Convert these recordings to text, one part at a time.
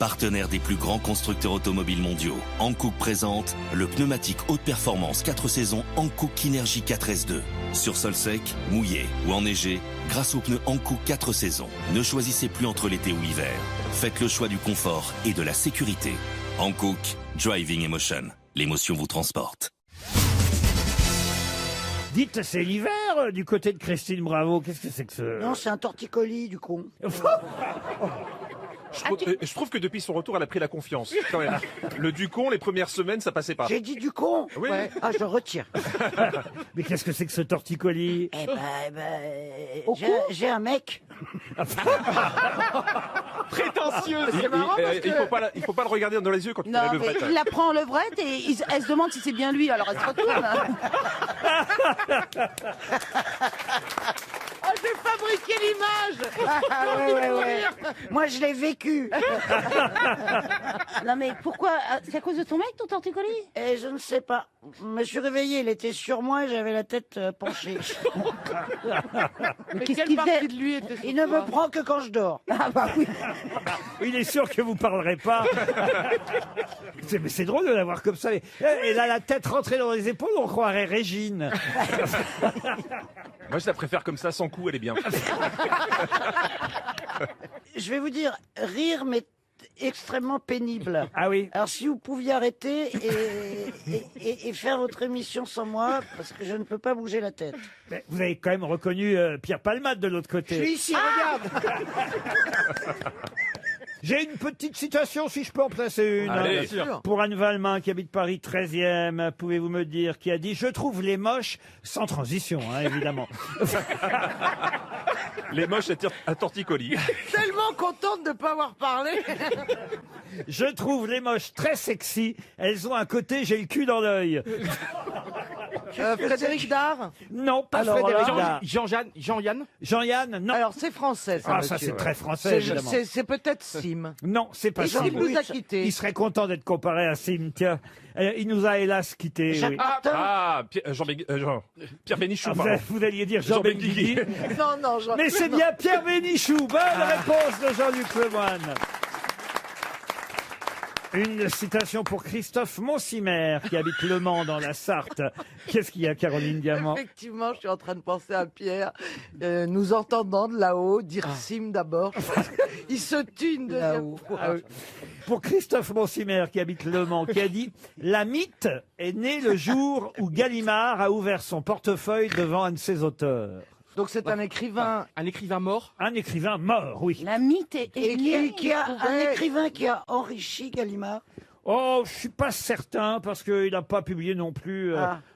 Partenaire des plus grands constructeurs automobiles mondiaux, Hankook présente le pneumatique haute performance 4 saisons Hankook Kinergy 4S2. Sur sol sec, mouillé ou enneigé, grâce aux pneus Hankook 4 saisons, ne choisissez plus entre l'été ou l'hiver. Faites le choix du confort et de la sécurité. Hankook, Driving Emotion. L'émotion vous transporte. Dites, c'est l'hiver du côté de Christine Bravo. Qu'est-ce que c'est que ce... Non, c'est un torticolis, du con. Je trouve que depuis son retour, elle a pris la confiance, quand même. Le Ducon, les premières semaines, ça passait pas. J'ai dit du con. Oui. Ouais. Ah, je retire. Mais qu'est-ce que c'est que ce torticolis? J'ai un mec. Prétentieuse. Il faut pas le regarder dans les yeux quand tu fais Non, la mais levrette. il la prend en levrette et elle se demande si c'est bien lui, alors elle se retourne. Oh, j'ai fabriqué l'image. Ouais. Moi, je l'ai vécu. Non mais pourquoi? C'est à cause de ton mec, ton torticolis? Et je ne sais pas. Je me suis réveillé, il était sur moi et j'avais la tête penchée. Mais qu'est-ce quelle qu'il partie fait? de lui était sur Il ne toi me prend que quand je dors. Ah bah oui. Il est sûr que vous parlerez pas. Mais c'est drôle de l'avoir comme ça. Et là, la tête rentrée dans les épaules, on croirait Régine. Moi, je la préfère comme ça, sans coup, elle est bien. Je vais vous dire, rire, mais extrêmement pénible. Ah oui. Alors, si vous pouviez arrêter et faire votre émission sans moi, parce que je ne peux pas bouger la tête. Mais vous avez quand même reconnu Pierre Palmade de l'autre côté. Je suis ici, regarde. J'ai une petite citation, si je peux en placer une. Allez. Bien sûr. Pour Anne Valmin, qui habite Paris 13e, pouvez-vous me dire, qui a dit « Je trouve les moches », sans transition, hein, évidemment. Les moches à torticolis. tellement contente de ne pas avoir parlé. Je trouve les moches très sexy. Elles ont un côté « j'ai le cul dans l'œil Frédéric Dard. ». Non, pas Alors Frédéric là- Dard. Jean-Yann. Jean-Yann, non. Alors c'est français, ça. Ah, ça monsieur. c'est très français, évidemment. C'est peut-être Sim. Non, c'est pas Et ça. Sim nous a quittés. Il serait content d'être comparé à Sim, tiens. Il nous a hélas quittés. Jacques Oui. Martin. Pierre Bénichou, Ah, pardon. vous alliez dire Jean Jean Benguigui. Benguigui. Non, Mais c'est bien Pierre Bénichou. Bonne réponse de Jean-Luc Lemoyne. Une citation pour Christophe Monsimer, qui habite Le Mans dans la Sarthe. Qu'est-ce qu'il y a, Caroline Diamant? Effectivement, je suis en train de penser à Pierre, nous entendant de là-haut dire Sim d'abord. Il se tue une deuxième fois. Ah oui. Pour Christophe Monsimer, qui habite Le Mans, qui a dit « La mythe est née le jour où Gallimard a ouvert son portefeuille devant un de ses auteurs. » Donc c'est un écrivain. Un écrivain mort. Un écrivain mort, oui. La mythe est Et liée. qui a un écrivain qui a enrichi Gallimard. Oh, je suis pas certain, parce qu'il n'a pas publié non plus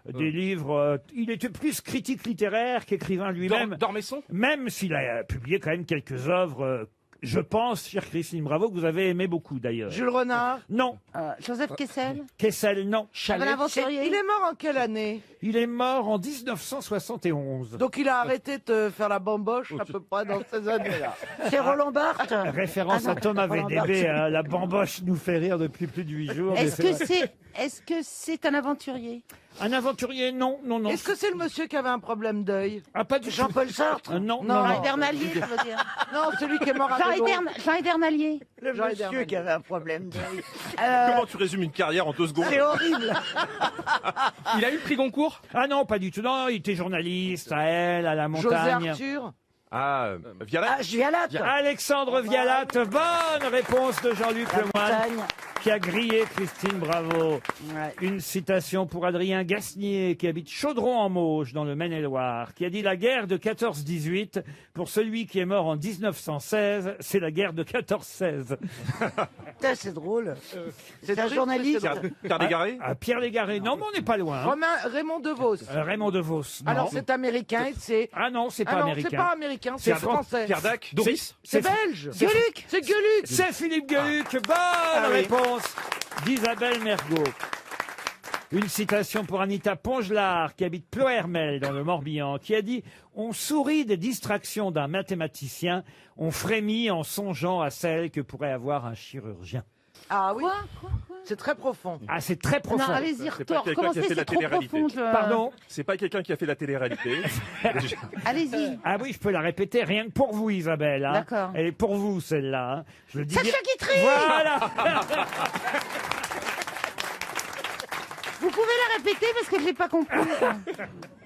des livres. Il était plus critique littéraire qu'écrivain lui-même. D'Ormesson. Même s'il a publié quand même quelques œuvres, je pense, chère Christine Bravo, que vous avez aimé beaucoup d'ailleurs. Jules Renard. Non. Joseph Kessel. Kessel, non. Un aventurier. Il est mort en quelle année? Il est mort en 1971. Donc il a arrêté de faire la bamboche à peu près dans ces années-là. C'est Roland Barthes. Référence à Thomas VDB, la bamboche nous fait rire depuis plus de 8 jours. mais Est-ce que c'est un aventurier? Un aventurier, non. Est-ce que c'est le monsieur qui avait un problème d'œil? Ah, pas du tout. Jean-Paul Sartre. Non. Non. Jean Edernalier, je veux dire. Non, celui qui est mort à vélo. Jean Edernalier. Le Jean monsieur Edernalier. qui avait un problème d'œil. Comment tu résumes une carrière en 2 secondes? C'est horrible. Il a eu le prix Goncourt. Ah non, pas du tout. Non, il était journaliste à Elle, à la José montagne. Arthur. Vialat. Ah, Vialat. Alexandre Vialat, bonne réponse de Jean-Luc La Lemoyne, montagne. qui a grillé Christine Bravo. Ouais. Une citation pour Adrien Gasnier, qui habite Chaudron-en-Mauge, dans le Maine-et-Loire, qui a dit « La guerre de 14-18, pour celui qui est mort en 1916, c'est la guerre de 14-16. Putain, c'est drôle. » C'est un triste, journaliste. mais c'est Pierre Légaré. Pierre Légaré, non, mais on n'est pas loin. hein. Raymond DeVos. Raymond DeVos, non. Alors c'est américain, c'est. Ah non, c'est Ah pas non, américain. c'est pas américain, C'est c'est français. Pierre Dac. Doris. C'est belge. c'est- Gueluc. C'est Gueluc. C'est Philippe Gueluc. Bonne oui. réponse d'Isabelle Mergot. Une citation pour Anita Pongelard, qui habite Plohermel, dans le Morbihan, qui a dit « On sourit des distractions d'un mathématicien, on frémit en songeant à celles que pourrait avoir un chirurgien. Ah oui, Quoi c'est très profond. Ah, c'est très Non, profond. allez-y, C'est pas quelqu'un qui a recommencez, fait c'est la trop télé-réalité. profond. Pardon. C'est pas quelqu'un qui a fait la télé-réalité. Allez-y. Ah oui, je peux la répéter rien que pour vous, Isabelle. Hein. D'accord. Elle est pour vous, celle-là. Hein. Je le dis Sacha bien. Guitry. Voilà. Vous pouvez la répéter parce que je l'ai pas compris.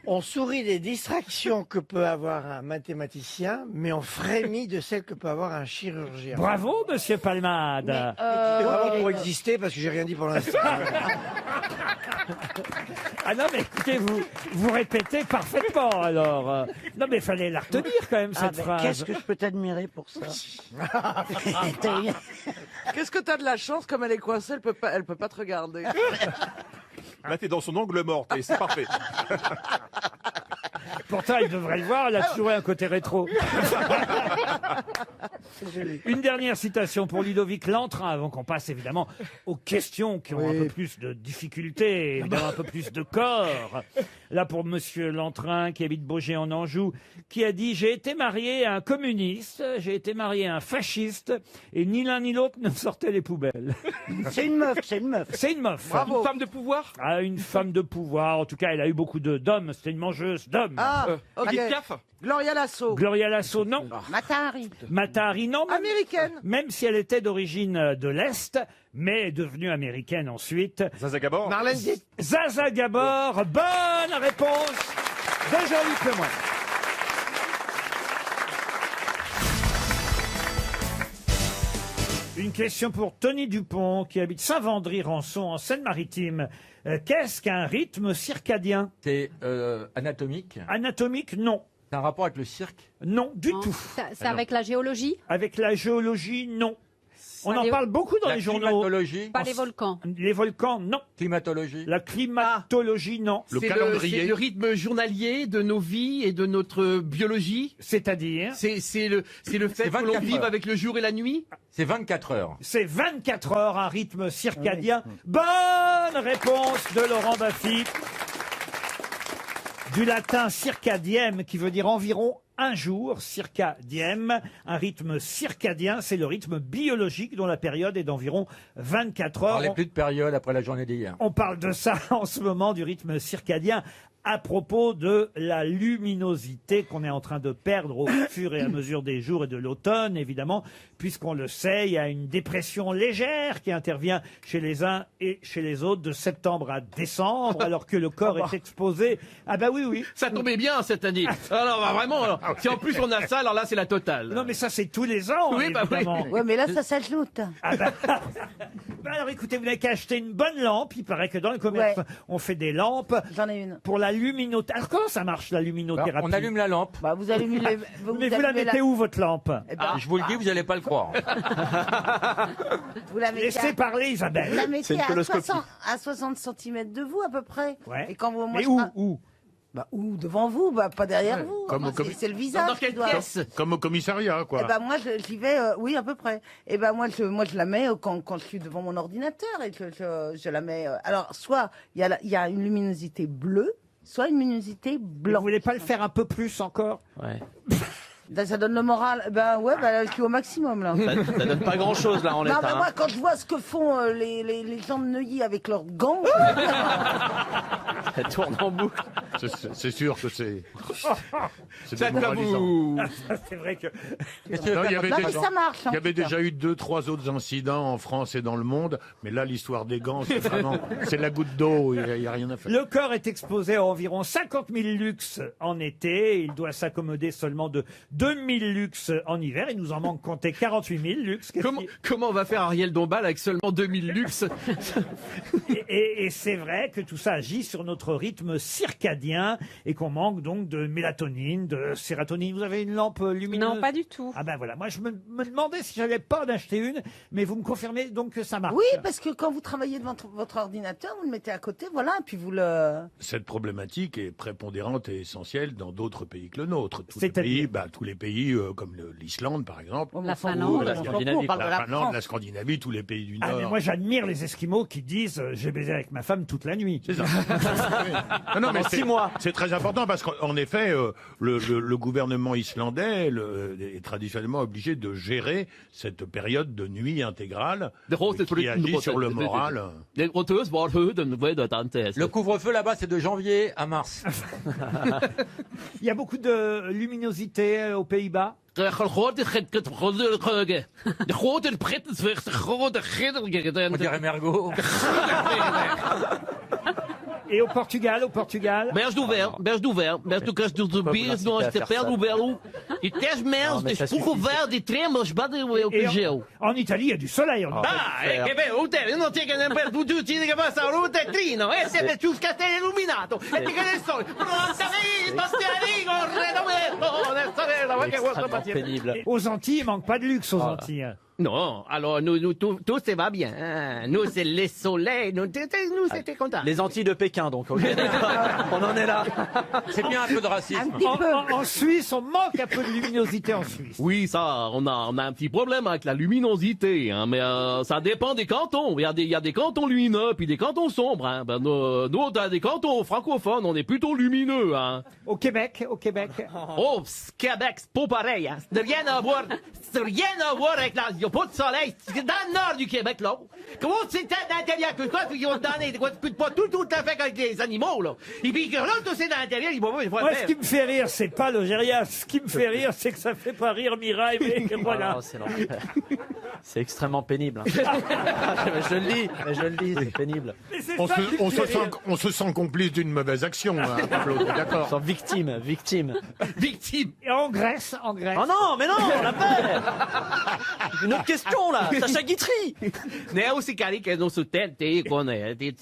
On sourit des distractions que peut avoir un mathématicien, mais on frémit de celles que peut avoir un chirurgien. Bravo, monsieur Palmade. C'est vraiment pour exister, parce que j'ai rien dit pour l'instant. Ah non, mais écoutez, vous répétez parfaitement, alors. Non, mais il fallait la retenir, quand même, cette phrase. Qu'est-ce que je peux t'admirer pour ça? Qu'est-ce que t'as de la chance, comme elle est coincée, elle peut pas te regarder. Là, t'es dans son angle mort, et c'est parfait. Pourtant, il devrait le voir, elle a toujours un côté rétro. Une dernière citation pour Ludovic Lantrin, avant qu'on passe évidemment aux questions qui ont un peu plus de difficultés, évidemment un peu plus de corps. Là, pour monsieur Lantrin, qui habite Baugé en Anjou, qui a dit « J'ai été marié à un communiste, j'ai été marié à un fasciste, et ni l'un ni l'autre ne sortaient les poubelles. » C'est une meuf, c'est une meuf. C'est une meuf. Bravo. Une femme de pouvoir. Ah, une femme de pouvoir. En tout cas, elle a eu beaucoup d'hommes. C'était une mangeuse d'hommes. Ah, ok. Edith Piaf. Gloria Lasso. Gloria Lasso, non. Matahari. Matahari, non. Américaine. Même si elle était d'origine de l'Est, mais est devenue américaine ensuite. Zaza Gabor. Marlène Dietrich. Zaza Gabor, bonne réponse de Jean-Luc Lemoyne. Une question pour Tony Dupont, qui habite Saint-Vendry-Rançon, en Seine-Maritime. Qu'est-ce qu'un rythme circadien? C'est anatomique. Anatomique, non. C'est un rapport avec le cirque. Non, du Non. tout. C'est avec la géologie, Avec la géologie, non. On en les- parle beaucoup dans La les journaux. climatologie. pas les volcans. Les volcans, non. Climatologie. La climatologie, non. C'est le rythme journalier de nos vies et de notre biologie. C'est-à-dire, C'est le fait C'est que l'on 24 vive heures. avec le jour et la nuit. C'est 24 heures. c'est 24 heures, un rythme circadien. Bonne réponse de Laurent Baffy. Du latin circadiem, qui veut dire environ un jour, circadiem, un rythme circadien, c'est le rythme biologique dont la période est d'environ 24 On heures. parlait plus de période après la journée d'hier. On parle de ça en ce moment, du rythme circadien, à propos de la luminosité qu'on est en train de perdre au fur et à mesure des jours et de l'automne, évidemment, puisqu'on le sait, il y a une dépression légère qui intervient chez les uns et chez les autres de septembre à décembre, alors que le corps est exposé. Ah bah oui, oui. Ça tombait bien cette année. Alors bah, vraiment, alors, si en plus on a ça, alors là c'est la totale. Non mais ça c'est tous les ans, Oui, bah oui. évidemment. Ouais, mais là, ça s'ajoute. Ah bah, bah alors écoutez, vous n'avez qu'à acheter une bonne lampe. Il paraît que dans le commerce, Ouais. on fait des lampes J'en ai une. pour la luminothérapie. Alors comment ça marche la luminothérapie? On allume la lampe. Bah, vous allumez les. Mais vous la allumez mettez où votre lampe? Eh ben, Je vous le dis, vous n'allez pas le croire. vous la mettez Laissez parler vous Isabelle. la mettez une coloscopie. à 60 cm de vous, à peu près. Ouais. Et quand vous. moi, Mais je où tra- où Bah, où devant vous, bah, pas derrière vous. Comme Enfin, au c'est le visage. Dans qui quelle doit- pièce? Comme au commissariat, quoi. Eh ben moi j'y vais, oui à peu près. Et ben moi je la mets quand je suis devant mon ordinateur et que je la mets. Alors soit il y a une luminosité bleue, soit une luminosité Vous blanche. voulez pas le faire un peu plus encore? Ça donne le moral. Ben ouais, ben, je suis au maximum là. Ça donne pas grand chose là en Non mais l'état. moi quand je vois ce que font les gens de Neuilly avec leurs gants, Elle tourne en boucle. C'est sûr que c'est Ça démoralisant. vous. C'est vrai que Non, il y avait non mais déjà, ça marche. il y avait déjà eu 2-3 autres incidents en France et dans le monde, mais là, l'histoire des gants, c'est vraiment, c'est la goutte d'eau, il n'y a rien à faire. le corps est exposé à environ 50 000 lux en été. Il doit s'accommoder seulement de 2 000 lux en hiver. Il nous en manque compter 48 000 lux. Comment on va faire Ariel Dombal avec seulement 2000 luxe? Et c'est vrai que tout ça agit sur notre rythme circadien et qu'on manque donc de mélatonine, de sérotonine. Vous avez une lampe lumineuse? Non, pas du tout. Ah ben voilà, moi je me demandais si j'avais pas d'acheter une, mais vous me confirmez donc que ça marche. Oui, parce que quand vous travaillez devant votre ordinateur, vous le mettez à côté, voilà, et puis vous le. Cette problématique est prépondérante et essentielle dans d'autres pays que le nôtre. Tous les C'est-à-dire pays, tous les pays comme l'Islande, par exemple. La Finlande, la on s'en fout, Scandinavie, on parle de la France. la Scandinavie, tous les pays du Ah, Nord. mais moi, j'admire les Esquimaux qui disent j'ai baisé avec ma femme toute la nuit. C'est ça. Non, mais c'est très important parce qu'en effet, le gouvernement islandais est traditionnellement obligé de gérer cette période de nuit intégrale qui agit sur le moral. Le couvre-feu là-bas, c'est de janvier à mars. Il y a beaucoup de luminosité aux Pays-Bas. On dirait Mergo. Et au Portugal, Berge d'ouvert, berge do Castro do Bias, nós te perde o belo. E 10 meses, pouco verde, tremos, bate o gel. En Italie, il y a du soleil. Che bello, hotel, non c'è che ne per tutti che passa un tetrino, e sempre sul castello illuminato, e ti che il sole, Aux Antilles, il manque pas de luxe aux Antilles. Non, alors nous tout ça va bien. Hein. Nous c'est le soleil, nous c'était content. Les Antilles de Pékin, donc. Okay. On en est là. C'est bien un peu de racisme. En Suisse, on manque un peu de luminosité en Suisse. Oui, ça, on a un petit problème avec la luminosité, hein, mais ça dépend des cantons. Il y a des cantons lumineux, puis des cantons sombres. Hein. Ben, nous, dans des cantons francophones, on est plutôt lumineux. Hein. Au Québec. Oh, Québec, c'est pas pareil. Hein. C'est rien à voir avec la... Il n'y a pas de soleil. C'est dans le nord du Québec, là. Comment c'est dans l'intérieur que quoi, ils ont donné, pas tout à fait avec les animaux, là. Et puis, là, tout c'est dans l'intérieur, ils vont voir. Moi, ce qui me fait rire, c'est pas l'Ogéria. Ce qui me fait rire, c'est que ça fait pas rire Mireille, mais voilà. Non, c'est l'enfer. C'est extrêmement pénible. Hein. je le dis, c'est pénible. On se sent complice d'une mauvaise action, hein, Pablo, d'accord. On se sent victime. Et en Grèce. Oh non, mais non, on l'a fait. Une autre question, là. Sacha Guitry. Neo si carica non su tente con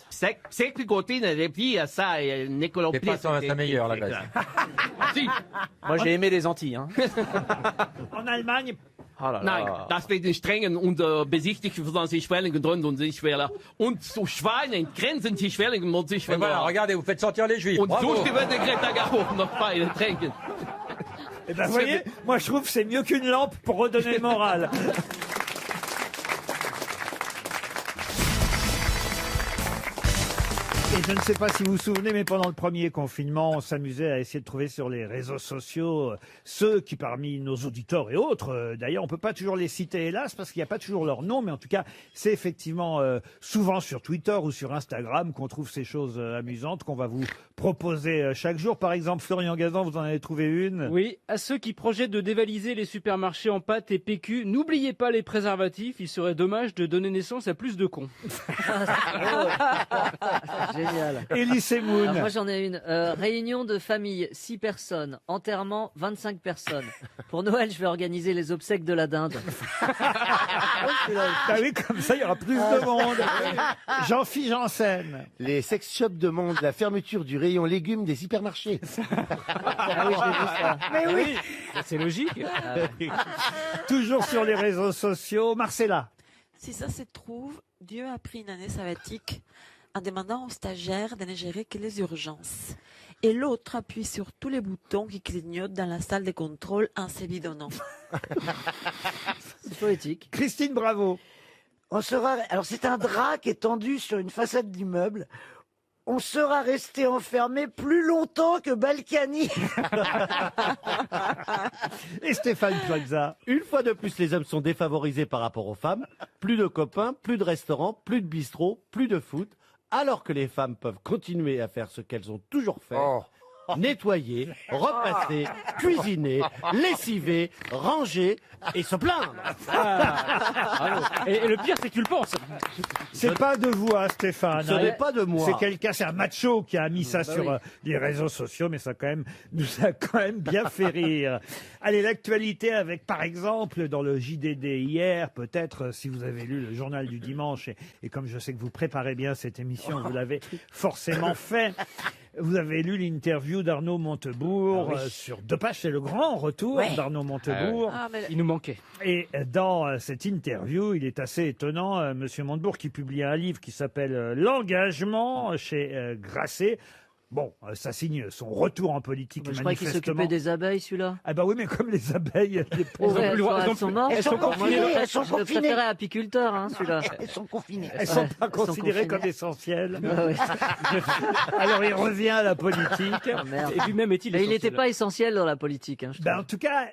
secchi continui e puis ça Nicolas C'est pas sa meilleure, la Grèce. Si. Moi, j'ai aimé les Antilles. Hein. En Allemagne. Oh là là. Nein, das wird in strengen und besichtigen von sich Schwelligen drin und sich Schweller. Und so Schweine in Grenzen sich Schwelligen und sich Schweller. Voilà, regardez, vous faites sortir les Juifs. Und Bravo. so wird der Greta Garbo noch beide trinken. Eh ben, vous voyez, moi je trouve que c'est mieux qu'une lampe pour redonner le moral. Et je ne sais pas si vous vous souvenez, mais pendant le premier confinement, on s'amusait à essayer de trouver sur les réseaux sociaux ceux qui, parmi nos auditeurs et autres, d'ailleurs, on peut pas toujours les citer, hélas, parce qu'il n'y a pas toujours leur nom, mais en tout cas, c'est effectivement souvent sur Twitter ou sur Instagram qu'on trouve ces choses amusantes qu'on va vous proposer chaque jour. Par exemple, Florian Gazan, vous en avez trouvé une? Oui, à ceux qui projettent de dévaliser les supermarchés en pâtes et PQ, n'oubliez pas les préservatifs, il serait dommage de donner naissance à plus de cons. Génial. Elie Semoun. Moi j'en ai une. Réunion de famille, 6 personnes. Enterrement, 25 personnes. Pour Noël, je vais organiser les obsèques de la dinde. Ah oui, comme ça, il y aura plus de monde. Jean-Philippe Janssen. Les sex shops demandent la fermeture du rayon légumes des hypermarchés. Ah oui, j'ai vu ça. Mais oui. C'est logique. Toujours sur les réseaux sociaux. Marcella. Si ça se trouve, Dieu a pris une année sabbatique en demandant aux stagiaires de ne gérer que les urgences. Et l'autre appuie sur tous les boutons qui clignotent dans la salle de contrôle en se bidonnant. C'est poétique. Christine Bravo. Alors c'est un drap qui est tendu sur une façade d'immeuble. On sera resté enfermé plus longtemps que Balkany. Et Stéphane Plaza. Une fois de plus, les hommes sont défavorisés par rapport aux femmes. Plus de copains, plus de restaurants, plus de bistrots, plus de foot. Alors que les femmes peuvent continuer à faire ce qu'elles ont toujours fait. Nettoyer, repasser, cuisiner, lessiver, ranger et se plaindre. Et le pire, c'est que tu le penses. C'est pas de vous, hein, Stéphane. Ce n'est pas de moi. C'est quelqu'un, c'est un macho qui a mis ça sur les réseaux sociaux, mais ça nous a quand même bien fait rire. Allez, l'actualité avec, par exemple, dans le JDD hier, peut-être, si vous avez lu le journal du dimanche, et comme je sais que vous préparez bien cette émission, vous l'avez forcément fait. Vous avez lu l'interview d'Arnaud Montebourg sur 2 pages. C'est le grand retour d'Arnaud Montebourg. Il nous manquait. Et dans cette interview, il est assez étonnant, Monsieur Montebourg, qui publie un livre qui s'appelle L'engagement chez Grasset. Bon, ça signe son retour en politique, Je croyais qu'il manifestement. s'occupait des abeilles, celui-là. Ah bah oui, mais comme les abeilles, les pauvres... Elles sont mortes. Elles sont confinées, elles sont Je confinées. préférais apiculteur, hein, celui-là. Elles sont confinées. Elles sont pas Elles sont considérées confinées. comme essentielles. Ah ouais. Alors il revient à la politique. Merde. Et lui-même est-il Mais il essentiel. n'était pas essentiel dans la politique. Hein, je Ben, trouve. en tout cas,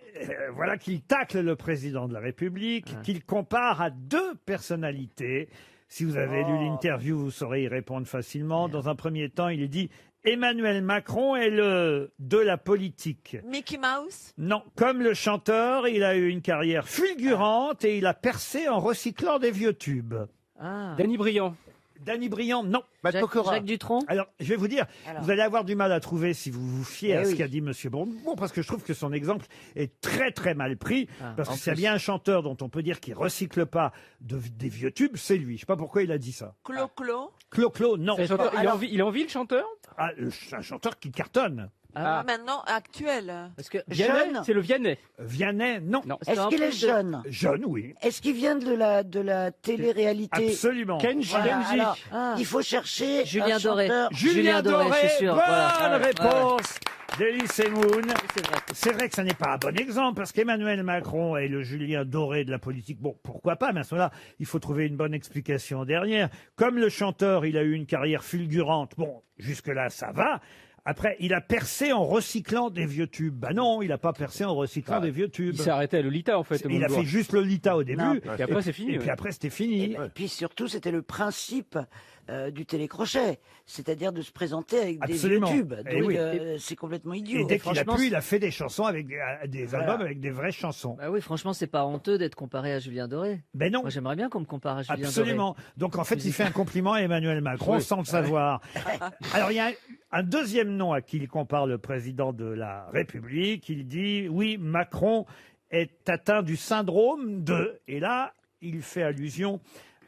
voilà qu'il tacle le président de la République, qu'il compare à deux personnalités. Si vous avez lu l'interview, vous saurez y répondre facilement. Dans un premier temps, il est dit Emmanuel Macron est le de la politique. Mickey Mouse. Non, comme le chanteur, il a eu une carrière fulgurante et il a percé en recyclant des vieux tubes. Ah. Danny Briand. Danny Briand, non. Jacques Dutronc. Alors, je vais vous dire, vous allez avoir du mal à trouver si vous vous fiez à ce oui. qu'a dit Monsieur Bon, parce que je trouve que son exemple est très très mal pris, parce que en s'il y a plus. bien un chanteur dont on peut dire qu'il recycle pas des vieux tubes, c'est lui. Je sais pas pourquoi il a dit ça. Clo-Clo. Clo-Clo, non. C'est un chanteur- il, est en vie, il est en vie, le chanteur Ah, c'est un chanteur qui cartonne. Ah, maintenant, actuel. Parce que Vianney, Jeune. c'est le Vianney. Vianney, non. Est-ce qu'il est jeune? Jeune, oui. Est-ce qu'il vient de la télé-réalité? Absolument. Voilà, alors, Ah. il faut chercher Julien un Doré. chanteur. Julien Doré, je suis sûr. bonne Voilà. réponse d'Elie Semoun. C'est vrai. C'est vrai que ça n'est pas un bon exemple, parce qu'Emmanuel Macron est le Julien Doré de la politique. Bon, pourquoi pas, mais à ce moment-là, il faut trouver une bonne explication derrière. Comme le chanteur, il a eu une carrière fulgurante. Bon, jusque-là, ça va. Après, il a percé en recyclant des vieux tubes. Bah non, il n'a pas percé en recyclant des vieux tubes. Il s'est arrêté à Lolita, en fait. Il a fait juste Lolita au début. Non. Et après, c'est fini. Et puis après, c'était fini. Et puis surtout, c'était le principe du télécrochet, c'est-à-dire de se présenter avec Absolument. des vieux tubes. Et Donc, oui. c'est complètement Et idiot. dès qu'il a franchement, pu, il a fait des chansons avec des Voilà. albums avec des vraies chansons. Bah oui, franchement, c'est pas honteux d'être comparé à Julien Doré. Ben non. Moi, j'aimerais bien qu'on me compare à Julien Absolument. Donc en fait, il fait un compliment à Emmanuel Macron sans le savoir. Alors il y a un deuxième nom à qui il compare le président de la République. Il dit oui, Macron est atteint du syndrome de. Et là, il fait allusion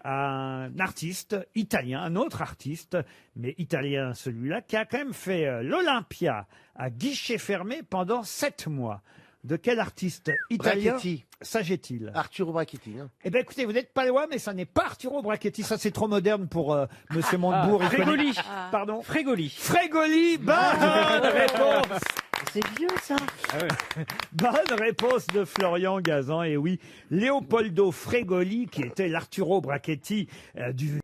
à un artiste italien, un autre artiste, mais italien celui-là, qui a quand même fait l'Olympia à guichet fermé pendant 7 mois. De quel artiste italien Brachetti. s'agit-il? Arturo Brachetti. Hein. Eh bien, écoutez, vous n'êtes pas loin, mais ça n'est pas Arturo Brachetti. Ça, c'est trop moderne pour Monsieur Montebourg. Il connaît- Frégoli. Pardon. Frégoli. Frégoli, bonne réponse. C'est vieux, ça. Bonne réponse de Florian Gazan. Et oui, Leopoldo Frégoli, qui était l'Arturo Brachetti du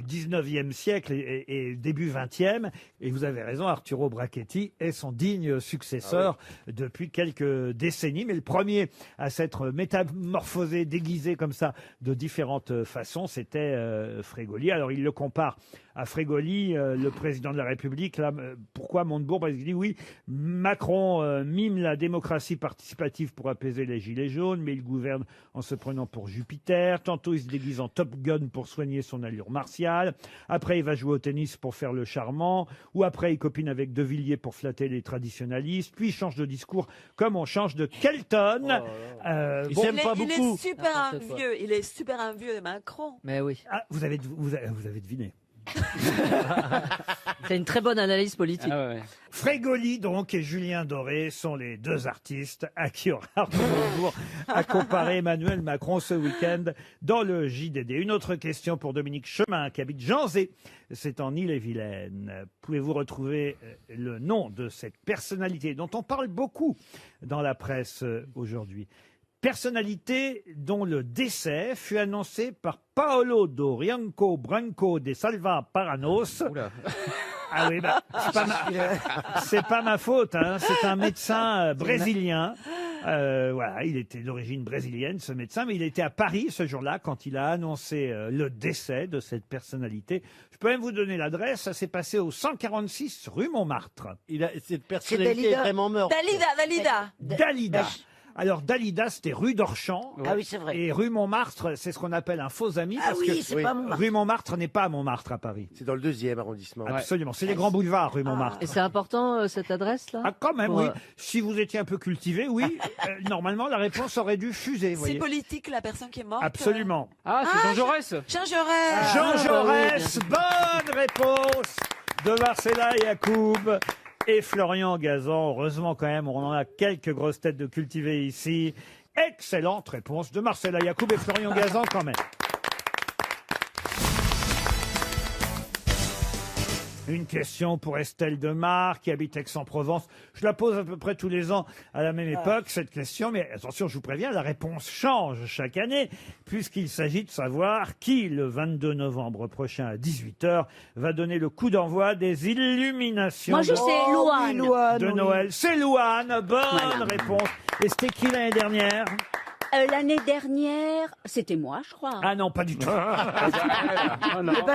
19e siècle et début 20e. Et vous avez raison, Arturo Brachetti est son digne successeur depuis quelques décennies. Mais le premier à s'être métamorphosé, déguisé comme ça de différentes façons, c'était Frégoli. Alors il le compare à Frégoli, le président de la République. Là, pourquoi Montebourg? Parce qu'il dit oui, Macron mime la démocratie participative pour apaiser les gilets jaunes, mais il gouverne en se prenant pour Jupiter. Tantôt il se déguise en Top Gun pour soigner son allure martiale. Après il va jouer au tennis pour faire le charmant. Ou après il copine avec De Villiers pour flatter les traditionalistes. Puis il change de discours comme on change de Kelton. Il s'aime pas Il beaucoup. est super N'importe quoi. envieux. Il est super envieux de Macron. Mais oui. Ah, vous avez deviné. C'est une très bonne analyse politique. Ah ouais. Frégoli, donc, et Julien Doré sont les deux artistes à qui aura Montebourg à comparer Emmanuel Macron ce week-end dans le JDD. Une autre question pour Dominique Chemin, qui habite Janzé. C'est en Ille-et-Vilaine. Pouvez-vous retrouver le nom de cette personnalité dont on parle beaucoup dans la presse aujourd'hui? Personnalité dont le décès fut annoncé par Paolo Dorianco Branco de Salva Paranos. Ah oui, bah, c'est pas ma faute, hein. C'est un médecin brésilien. Voilà, il était d'origine brésilienne, ce médecin, mais il était à Paris ce jour-là quand il a annoncé le décès de cette personnalité. Je peux même vous donner l'adresse. Ça s'est passé au 146 rue Montmartre. Cette personnalité est Dalida. vraiment morte. Dalida. Dalida. Alors, Dalida, c'était rue d'Orchamps. Ah oui, c'est vrai. Et rue Montmartre, c'est ce qu'on appelle un faux ami. Ah parce oui, que c'est pas Montmartre. rue Montmartre n'est pas à Montmartre à Paris. C'est dans le 2e arrondissement. Absolument. C'est les grands boulevards, rue Montmartre. Et c'est important, cette adresse-là? Ah, quand même, Pour, oui. Si vous étiez un peu cultivé, oui. Normalement, la réponse aurait dû fuser, vous C'est voyez. politique, la personne qui est morte. Absolument. Ah, c'est Jean Jaurès. Jean Jaurès. Jean Jaurès, bonne réponse de Marcella Yacoub et Florian Gazan. Heureusement quand même, on en a quelques grosses têtes de cultivés ici. Excellente réponse de Marcella Yacoub et Florian Gazan quand même. Une question pour Estelle Demar, qui habite Aix-en-Provence. Je la pose à peu près tous les ans à la même époque, cette question. Mais attention, je vous préviens, la réponse change chaque année, puisqu'il s'agit de savoir qui, le 22 novembre prochain à 18h, va donner le coup d'envoi des illuminations Moi, je sais, Louane. de Noël. C'est Louane. Bonne réponse. Et c'était qui l'année dernière? L'année dernière, c'était moi, je crois. Ah non, pas du tout.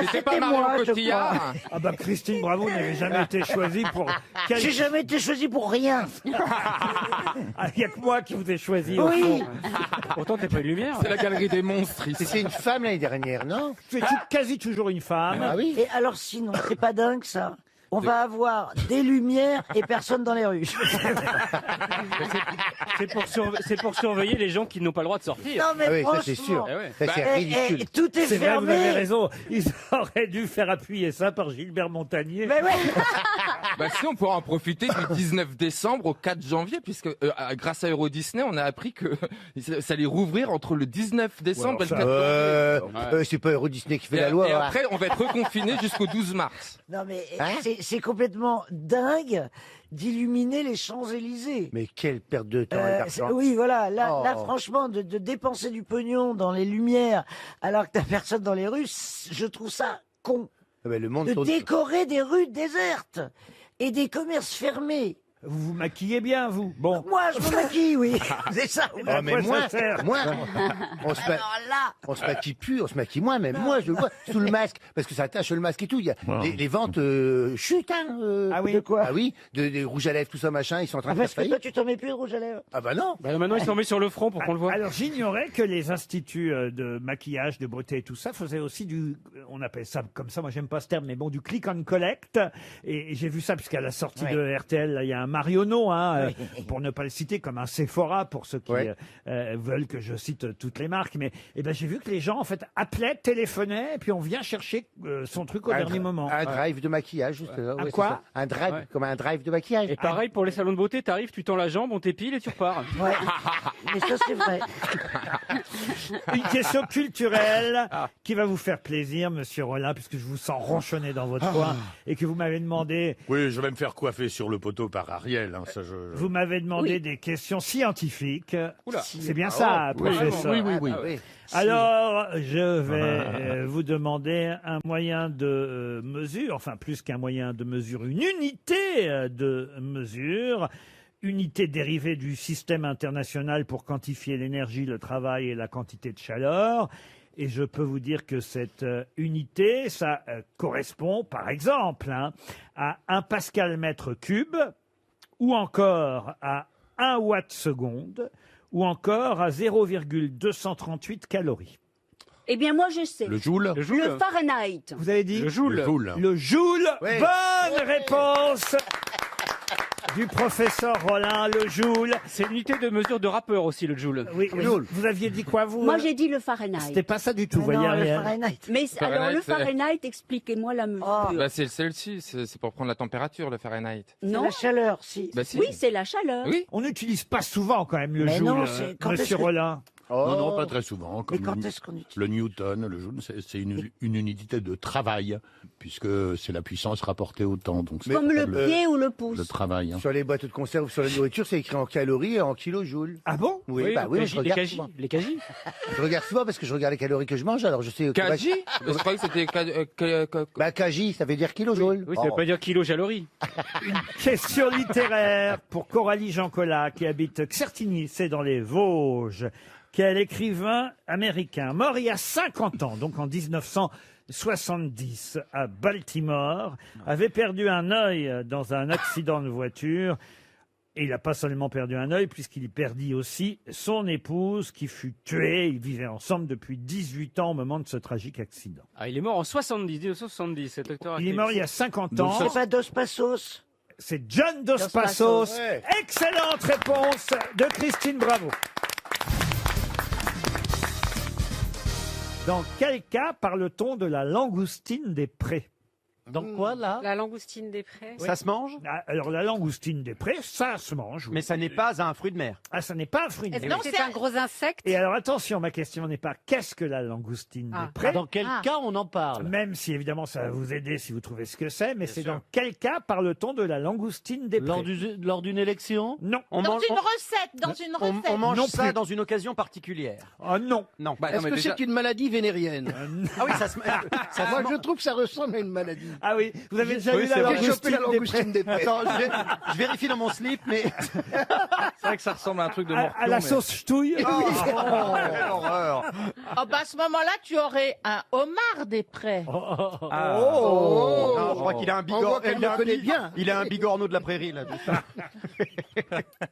C'était pas Marion Cotillard. Ah bah Christine Bravo n'avait jamais été choisie pour... J'ai jamais été choisi pour rien. Ah, il n'y a que moi qui vous ai choisi. Oui. Pourtant, t'es pas une lumière. C'est la galerie des monstres ici. C'était une femme l'année dernière, non? C'est quasi toujours une femme. Ah oui. Et alors sinon, c'est pas dingue ça? On va avoir des lumières et personne dans les rues. C'est pour surveiller les gens qui n'ont pas le droit de sortir. Non mais Ah oui, ça, franchement, c'est sûr. Eh ouais. Ça, c'est ridicule. tout est C'est vrai, fermé. vous avez raison. Ils auraient dû faire appuyer ça par Gilbert Montagnier. Mais ouais. Bah si, on pourra en profiter du 19 décembre au 4 janvier, puisque grâce à Euro Disney, on a appris que ça allait rouvrir entre le 19 décembre et le 4 janvier. C'est pas Euro Disney qui fait Et, la loi. et hein. après, on va être reconfiné jusqu'au 12 mars. Non mais Hein c'est complètement dingue d'illuminer les Champs-Élysées. Mais quelle perte de temps et d'argent. Oui, voilà. Là, Oh. là franchement, de dépenser du pognon dans les lumières alors que t'as personne dans les rues, je trouve ça con. Ah ben, le monde De tourne- décorer des rues désertes et des commerces fermés. Vous vous maquillez bien, vous. Bon. Moi, je me maquille, oui. C'est ça. oui. Ah, mais quoi moi, ça sert moi, on se, Alors là, on se maquille plus, on se maquille moins, même moi, je le vois, sous le masque, parce que ça attache le masque et tout. Il y a les ventes chutent, hein. Ah oui. de quoi? Ah oui, des rouges à lèvres, tout ça, machin, ils sont en train de Parce faire que toi, faillite. tu t'en mets plus de rouge à lèvres. Ah bah non. Bah, maintenant, ils s'en met sur le front pour qu'on le voit. Alors j'ignorais que les instituts de maquillage, de beauté et tout ça faisaient aussi du, on appelle ça comme ça, moi j'aime pas ce terme, mais bon, du click and collect. Et j'ai vu ça puisqu'à la sortie Ouais. de RTL, là, il y a un Marionneau, hein, pour ne pas le citer, comme un Sephora pour ceux qui Ouais. veulent que je cite toutes les marques. Mais eh ben j'ai vu que les gens en fait appelaient, téléphonaient, et puis on vient chercher son truc au dernier moment. Un drive de maquillage, juste là. Un c'est quoi ça. Un drive, Ouais. comme un drive de maquillage. Et pareil pour les salons de beauté, t'arrives, tu tends la jambe, on t'épile et tu repars. Ouais. Mais ça, c'est vrai. Une question culturelle qui va vous faire plaisir, Monsieur Rollin, puisque je vous sens ronchonner dans votre coin et que vous m'avez demandé. Oui, je vais me faire coiffer sur le poteau par Ariel. Hein, ça, Vous m'avez demandé Oui. des questions scientifiques. Oula. C'est bien ça, oui, professeur. oui. Ah oui. Alors, je vais vous demander un moyen de mesure, enfin plus qu'un moyen de mesure, une unité de mesure, unité dérivée du système international pour quantifier l'énergie, le travail et la quantité de chaleur. Et je peux vous dire que cette unité, ça correspond, par exemple, hein, à 1 pascal mètre cube, ou encore à 1 watt seconde, ou encore à 0,238 calories. Eh bien, moi, je sais. Le joule. Le joule. Le Fahrenheit. Vous avez dit Le joule. Le joule. Le joule. Oui. Bonne réponse du professeur Rollin, le joule. C'est l'unité de mesure de rappeur aussi, le joule. Oui, vous aviez dit quoi, vous Moi, j'ai dit le Fahrenheit. C'était pas ça du tout, Mais voyez, non, le Ariel. Fahrenheit. Mais alors, le Fahrenheit, Fahrenheit, expliquez-moi la mesure. Bah, c'est le Celsius, c'est pour prendre la température, le Fahrenheit. C'est Non. la chaleur, si. Bah, si. Oui, c'est la chaleur. Oui. On n'utilise pas souvent quand même le Mais joule, non, c'est- quand Monsieur est-ce que- Rollin. Non, non, pas très souvent. Mais Comme quand est-ce qu'on utilise? le Newton, le joule, c'est une unité de travail, puisque c'est la puissance rapportée au temps. Donc c'est Comme pas le pied ou le le pouce. travail. hein. Sur les boîtes de conserve, sur la nourriture, c'est écrit en calories et en kilojoules. Ah bon? Oui, bah oui, les je regarde kajis. souvent. Les kajis. Je regarde souvent parce que je regarde les calories que je mange, alors je sais. Kaji Je croyais que c'était Bah, kaji, ça veut dire kilojoules. Oui, ça veut Oh. pas dire kilo-jalorie. Question littéraire pour Coralie Jean-Collat, qui habite Certigny, c'est dans les Vosges. Quel écrivain américain, mort il y a 50 ans, donc en 1970, à Baltimore, avait perdu un œil dans un accident de voiture. Et il n'a pas seulement perdu un œil, puisqu'il perdit aussi son épouse, qui fut tuée. Ils vivaient ensemble depuis 18 ans au moment de ce tragique accident. Ah, il est mort en 1970, cet acteur. Il est mort il y a 50 ans. C'est pas Dos Passos. C'est John Dos Dos Passos. Passos. Ouais. Excellente réponse de Christine Bravo. Dans quel cas parle-t-on de la langoustine des prés? Donc quoi, là La langoustine des prés. Oui. Ça se mange? Ah, alors la langoustine des prés, ça se mange. Oui. Mais ça n'est pas un fruit de mer. Ah, ça n'est pas un fruit de Est-ce mer. que c'est un gros insecte? Et alors attention, ma question n'est pas qu'est-ce que la langoustine des prés. Dans quel cas on en parle? Même si évidemment ça va vous aider si vous trouvez ce que c'est, mais c'est dans quel cas parle-t-on de la langoustine des prés? Lors d'une élection? Non. Dans une recette, dans une recette. On mange Non ça plus. dans une occasion particulière. Ah non. Non. Est-ce que c'est une maladie vénérienne? Ah oui, ça se. Moi, je trouve que ça ressemble à une maladie. Ah oui, vous avez déjà Oui, eu c'est la vrai. J'ai chopé langoustine des prés? Attends, je vérifie dans mon slip, mais. C'est vrai que ça ressemble à un truc de À la sauce ch'touille? Quelle horreur. Oh, bah, à ce moment-là, tu aurais un homard des prés. Non, je crois qu'il a un On bigorneau. voit qu'elle me connaît bien. Il a un bigorneau de la prairie, là.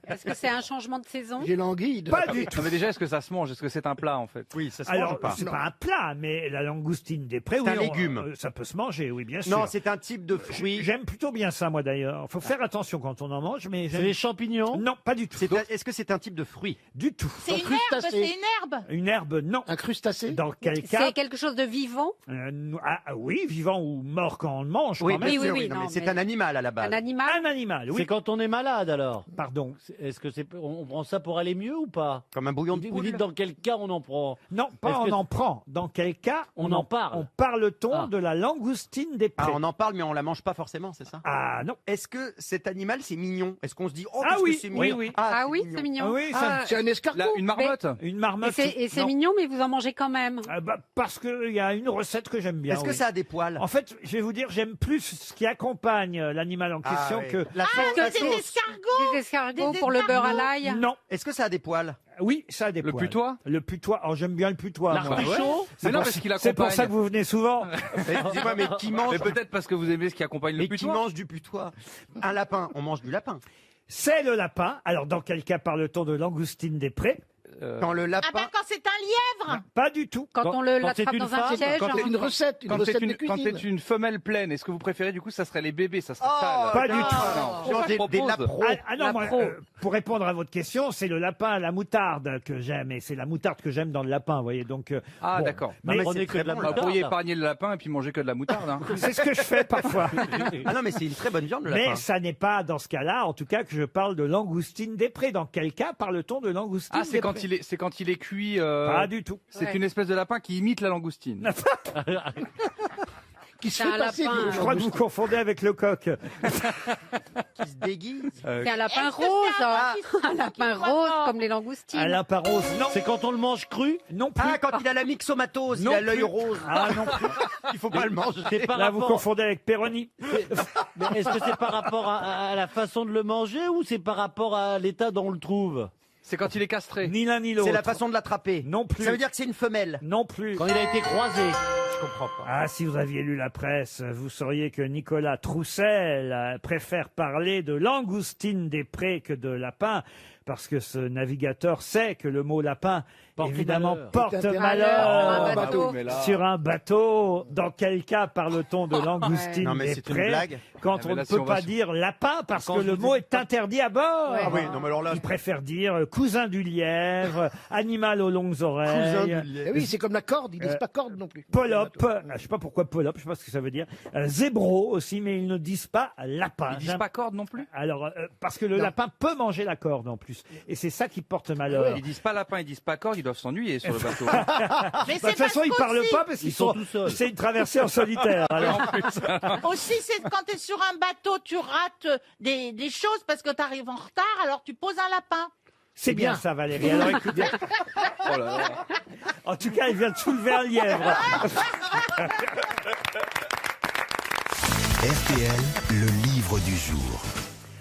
Est-ce que c'est un changement de saison? J'ai l'anguille. Pas du tout. Non, mais déjà, est-ce que ça se mange? Est-ce que c'est un plat, en fait? Oui, ça se Alors, mange pas. c'est pas un plat, mais la langoustine des prés, C'est oui, un légume. ça peut se manger, oui, bien sûr. Non, c'est un type de fruit. J'aime plutôt bien ça, moi, d'ailleurs. Faut faire attention quand on en mange, mais C'est j'aime... les champignons? Non, pas du tout. Est-ce que c'est un type de fruit? Du tout. C'est une herbe, c'est une herbe. Une herbe, non. Un crustacé? Dans quel cas? C'est quelque chose de vivant? Oui, vivant ou mort quand on le mange, Oui, quand même. bien sûr, oui, non, non, mais c'est mais- un animal à la base. Un animal? Un animal, oui. C'est quand on est malade, alors. Pardon. Est-ce que on prend ça pour aller mieux ou pas? Comme un bouillon de Vous poule. dites dans quel cas on en prend? Non, pas Est-ce on que- en prend. Dans quel cas On en parle. On parle-t-on Ah. de la langoustine des prés? Ah, on en parle, mais on la mange pas forcément, c'est ça? Ah, non. Est-ce que cet animal, c'est mignon? Est-ce qu'on se dit, oh, Ah qu'est-ce oui, que c'est oui, mignon? oui. Ah oui, c'est mignon. Ah oui, ça- C'est un escargot. Une marmotte? Une Et marmotte. c'est non. mignon, mais vous en mangez quand même. Parce qu'il y a une recette que j'aime bien. Est-ce que oui. ça a des poils? En fait, je vais vous dire, j'aime plus ce qui accompagne l'animal en question oui. que La Ah, sauce- la c'est des sauce. escargots. Des escargots Des pour le beurre à escargots. l'ail. Non. Est-ce que ça a des poils? Oui, ça a des Le poils. putois? Le putois. Oh, j'aime bien le putois. moi. L'artichaut? Mais non, parce qu'il C'est pour accompagne. ça que vous venez souvent. Dis-moi, mais qui mange, Mais peut-être parce que vous aimez ce qui accompagne le mais qui putois. mange du putois? Un lapin, on mange du lapin. C'est le lapin. Alors, dans quel cas parle-t-on de langoustine des prés? Quand le Ah, lapin. bah, quand c'est un lièvre. Pas du tout. Quand on le quand c'est l'attrape une dans un femme, piège. C'est une recette Quand de c'est cuisine. une femelle pleine, est-ce que vous préférez du coup ça serait les bébés, ça serait Oh, sale? Pas du tout. Non, Moi, je des propose. lapros. Non, moi, pro. pour répondre à votre question, c'est le lapin à la moutarde que j'aime. Et c'est la moutarde que j'aime dans le lapin, vous voyez. Donc, Ah, bon. d'accord. Mais mais prenez c'est que très de la bon, Bah, vous moutarde. pourriez épargner le lapin et puis manger que de la moutarde. Hein. c'est ce que je fais parfois. Ah non, mais c'est une très bonne viande, le lapin. Mais ça n'est pas dans ce cas-là, en tout cas, que je parle de langoustine des prés. Dans quel cas parle-t-on de langoustine Ah, c'est des quand prés c'est quand il est cuit. Pas du tout. C'est Ouais. une espèce de lapin qui imite la langoustine. Qui se C'est fait un passer lapin. pour une Je crois que vous confondez avec le coq. Qui se déguise. C'est un lapin Est-ce que rose. c'est un hein. petit Un lapin rose comme les langoustines. Un lapin rose, non. C'est quand on le mange cru? Non plus. Ah, quand il a la myxomatose, il Non a l'œil plus. rose. Ah non plus. Il faut pas le manger. C'est par Là, vous rapport... confondez avec Péroni. Mais est-ce que c'est par rapport à la façon de le manger ou c'est par rapport à l'état dont on le trouve? C'est quand il est castré. Ni l'un ni l'autre. C'est la façon de l'attraper. Non plus. Ça veut dire que c'est une femelle. Non plus. Quand il a été croisé? Je comprends pas. Ah, si vous aviez lu la presse, vous sauriez que Nicolas Troussel préfère parler de langoustine des prés que de lapin, parce que ce navigateur sait que le mot lapin, Porte évidemment, malheur. porte C'est un malheur un bateau. mais là- sur un bateau. Dans quel cas parle-t-on de langoustine Non, mais des c'est une prés blague. quand Ah, on mais ne là, si peut on va pas sur- dire lapin parce Quand que je le vous mot dis- est interdit à bord? Ah oui, non, mais alors là. Il préfère dire cousin du lièvre, animal aux longues Cousin oreilles. du Eh oui, c'est comme la corde, ils disent pas corde non plus. Polop, je sais pas pourquoi polop, je sais pas ce que ça veut dire. Zébro aussi, mais ils ne disent pas lapin. Ils disent pas corde non plus. Alors, parce que le lapin peut manger la corde en plus. Et c'est ça qui porte malheur. Ils disent pas lapin, ils disent pas corde, ils doivent s'ennuyer sur le bateau. Mais De c'est toute façon, ils parlent aussi- pas parce qu'ils sont tout seuls. C'est une traversée en solitaire. Alors. Aussi, c'est quand tu es sur un bateau, tu rates des choses parce que tu arrives en retard, alors tu poses un lapin. C'est bien ça, Valérie. Alors, écoutez. Oh là là. En tout cas, il vient de soulever un lièvre. RTL, le livre du jour.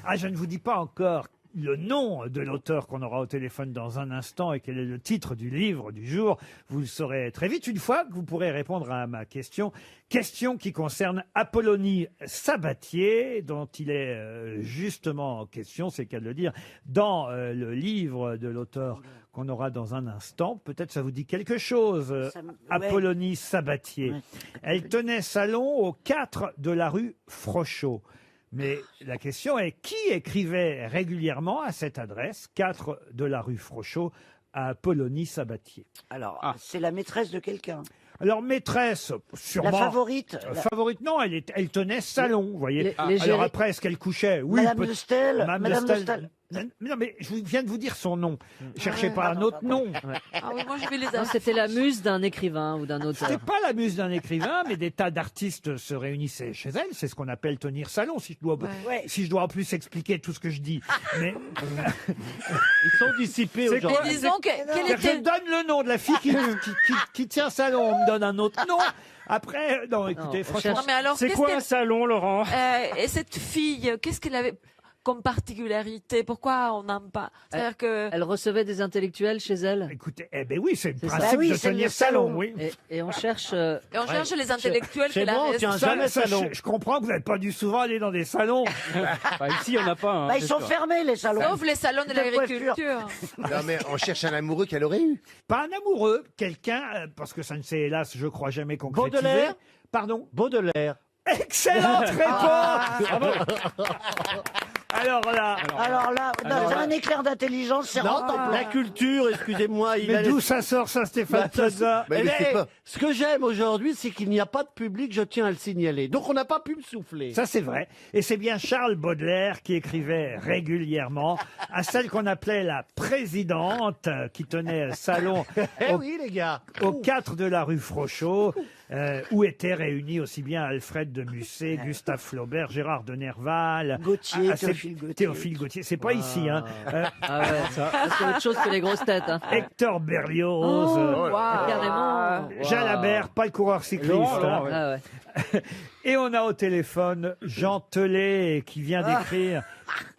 Ah, je ne vous dis pas encore le nom de l'auteur qu'on aura au téléphone dans un instant et quel est le titre du livre du jour. Vous le saurez très vite une fois que vous pourrez répondre à ma question. Question qui concerne Apollonie Sabatier, dont il est justement question, c'est qu'à le dire, dans le livre de l'auteur qu'on aura dans un instant. Peut-être ça vous dit quelque chose, Apollonie Sabatier. Ouais. Elle tenait salon au 4 de la rue Frochot. Mais la question est, qui écrivait régulièrement à cette adresse, 4 de la rue Frochot, à Apollonie Sabatier? Alors, c'est la maîtresse de quelqu'un. Alors, maîtresse, sûrement. La favorite. Favorite, non, elle tenait salon, vous voyez. Les Alors gérés- après, est-ce qu'elle couchait? Oui, Madame de Stel. Madame de Stel. Non, mais je viens de vous dire son nom. Cherchez pas un autre nom. Ah oui, moi je vais les Non, c'était la muse d'un écrivain ou d'un auteur. C'était pas la muse d'un écrivain, mais des tas d'artistes se réunissaient chez elle. C'est ce qu'on appelle tenir salon, si je dois en plus expliquer tout ce que je dis. Mais Ils sont dissipés c'est aujourd'hui. quoi Disons que, quel Je était... donne le nom de la fille qui tient salon. On me donne un autre nom. Après, non, écoutez, franchement. Non, mais alors, C'est qu'est-ce quoi qu'elle- un salon, Laurent Et cette fille, qu'est-ce qu'elle avait comme particularité? Pourquoi on n'aime pas? C'est-à-dire que... Elle recevait des intellectuels chez elle. Écoutez, eh ben oui, c'est le C'est ça. principe Bah oui, de c'est tenir le salon, salon. oui. Et on cherche. Et on cherche les intellectuels Chez qu'elle moi, on a. tient Ça, jamais ça, salon. je comprends que vous n'avez pas dû souvent aller dans des salons. Bah, ici, on n'a pas. Hein, Bah, ils c'est sont sûr. fermés, les salons. Sauf les salons de De coiffure. l'agriculture. Non, mais on cherche un amoureux qu'elle aurait eu. Pas un amoureux, quelqu'un, parce que ça ne s'est hélas, je crois, jamais concrétisé. Baudelaire Pardon. Baudelaire. Excellente réponse. Alors là, Alors là, dans un éclair d'intelligence, c'est Non, rentable. la culture, excusez-moi, il mais a d'où ça sort ça, Stéphane Bah, ça, Plaza Mais Eh, c'est pas- ce que j'aime aujourd'hui, c'est qu'il n'y a pas de public, je tiens à le signaler. Donc on n'a pas pu me souffler. Ça, c'est vrai. Et c'est bien Charles Baudelaire qui écrivait régulièrement à celle qu'on appelait la présidente, qui tenait salon Eh au, oui, les gars. au 4 de la rue Frochot, où étaient réunis aussi bien Alfred de Musset, Gustave Flaubert, Gérard de Nerval, Gautier, c'est Théophile Gautier. C'est pas ici, hein. Ah ouais, ça, c'est autre chose que les grosses têtes. Hein. Hector Berlioz, Oh, Waouh. carrément. Jalabert, pas le coureur cycliste. Laurent, hein. ouais. Ah ouais. Et on a au téléphone Jean Telet qui vient d'écrire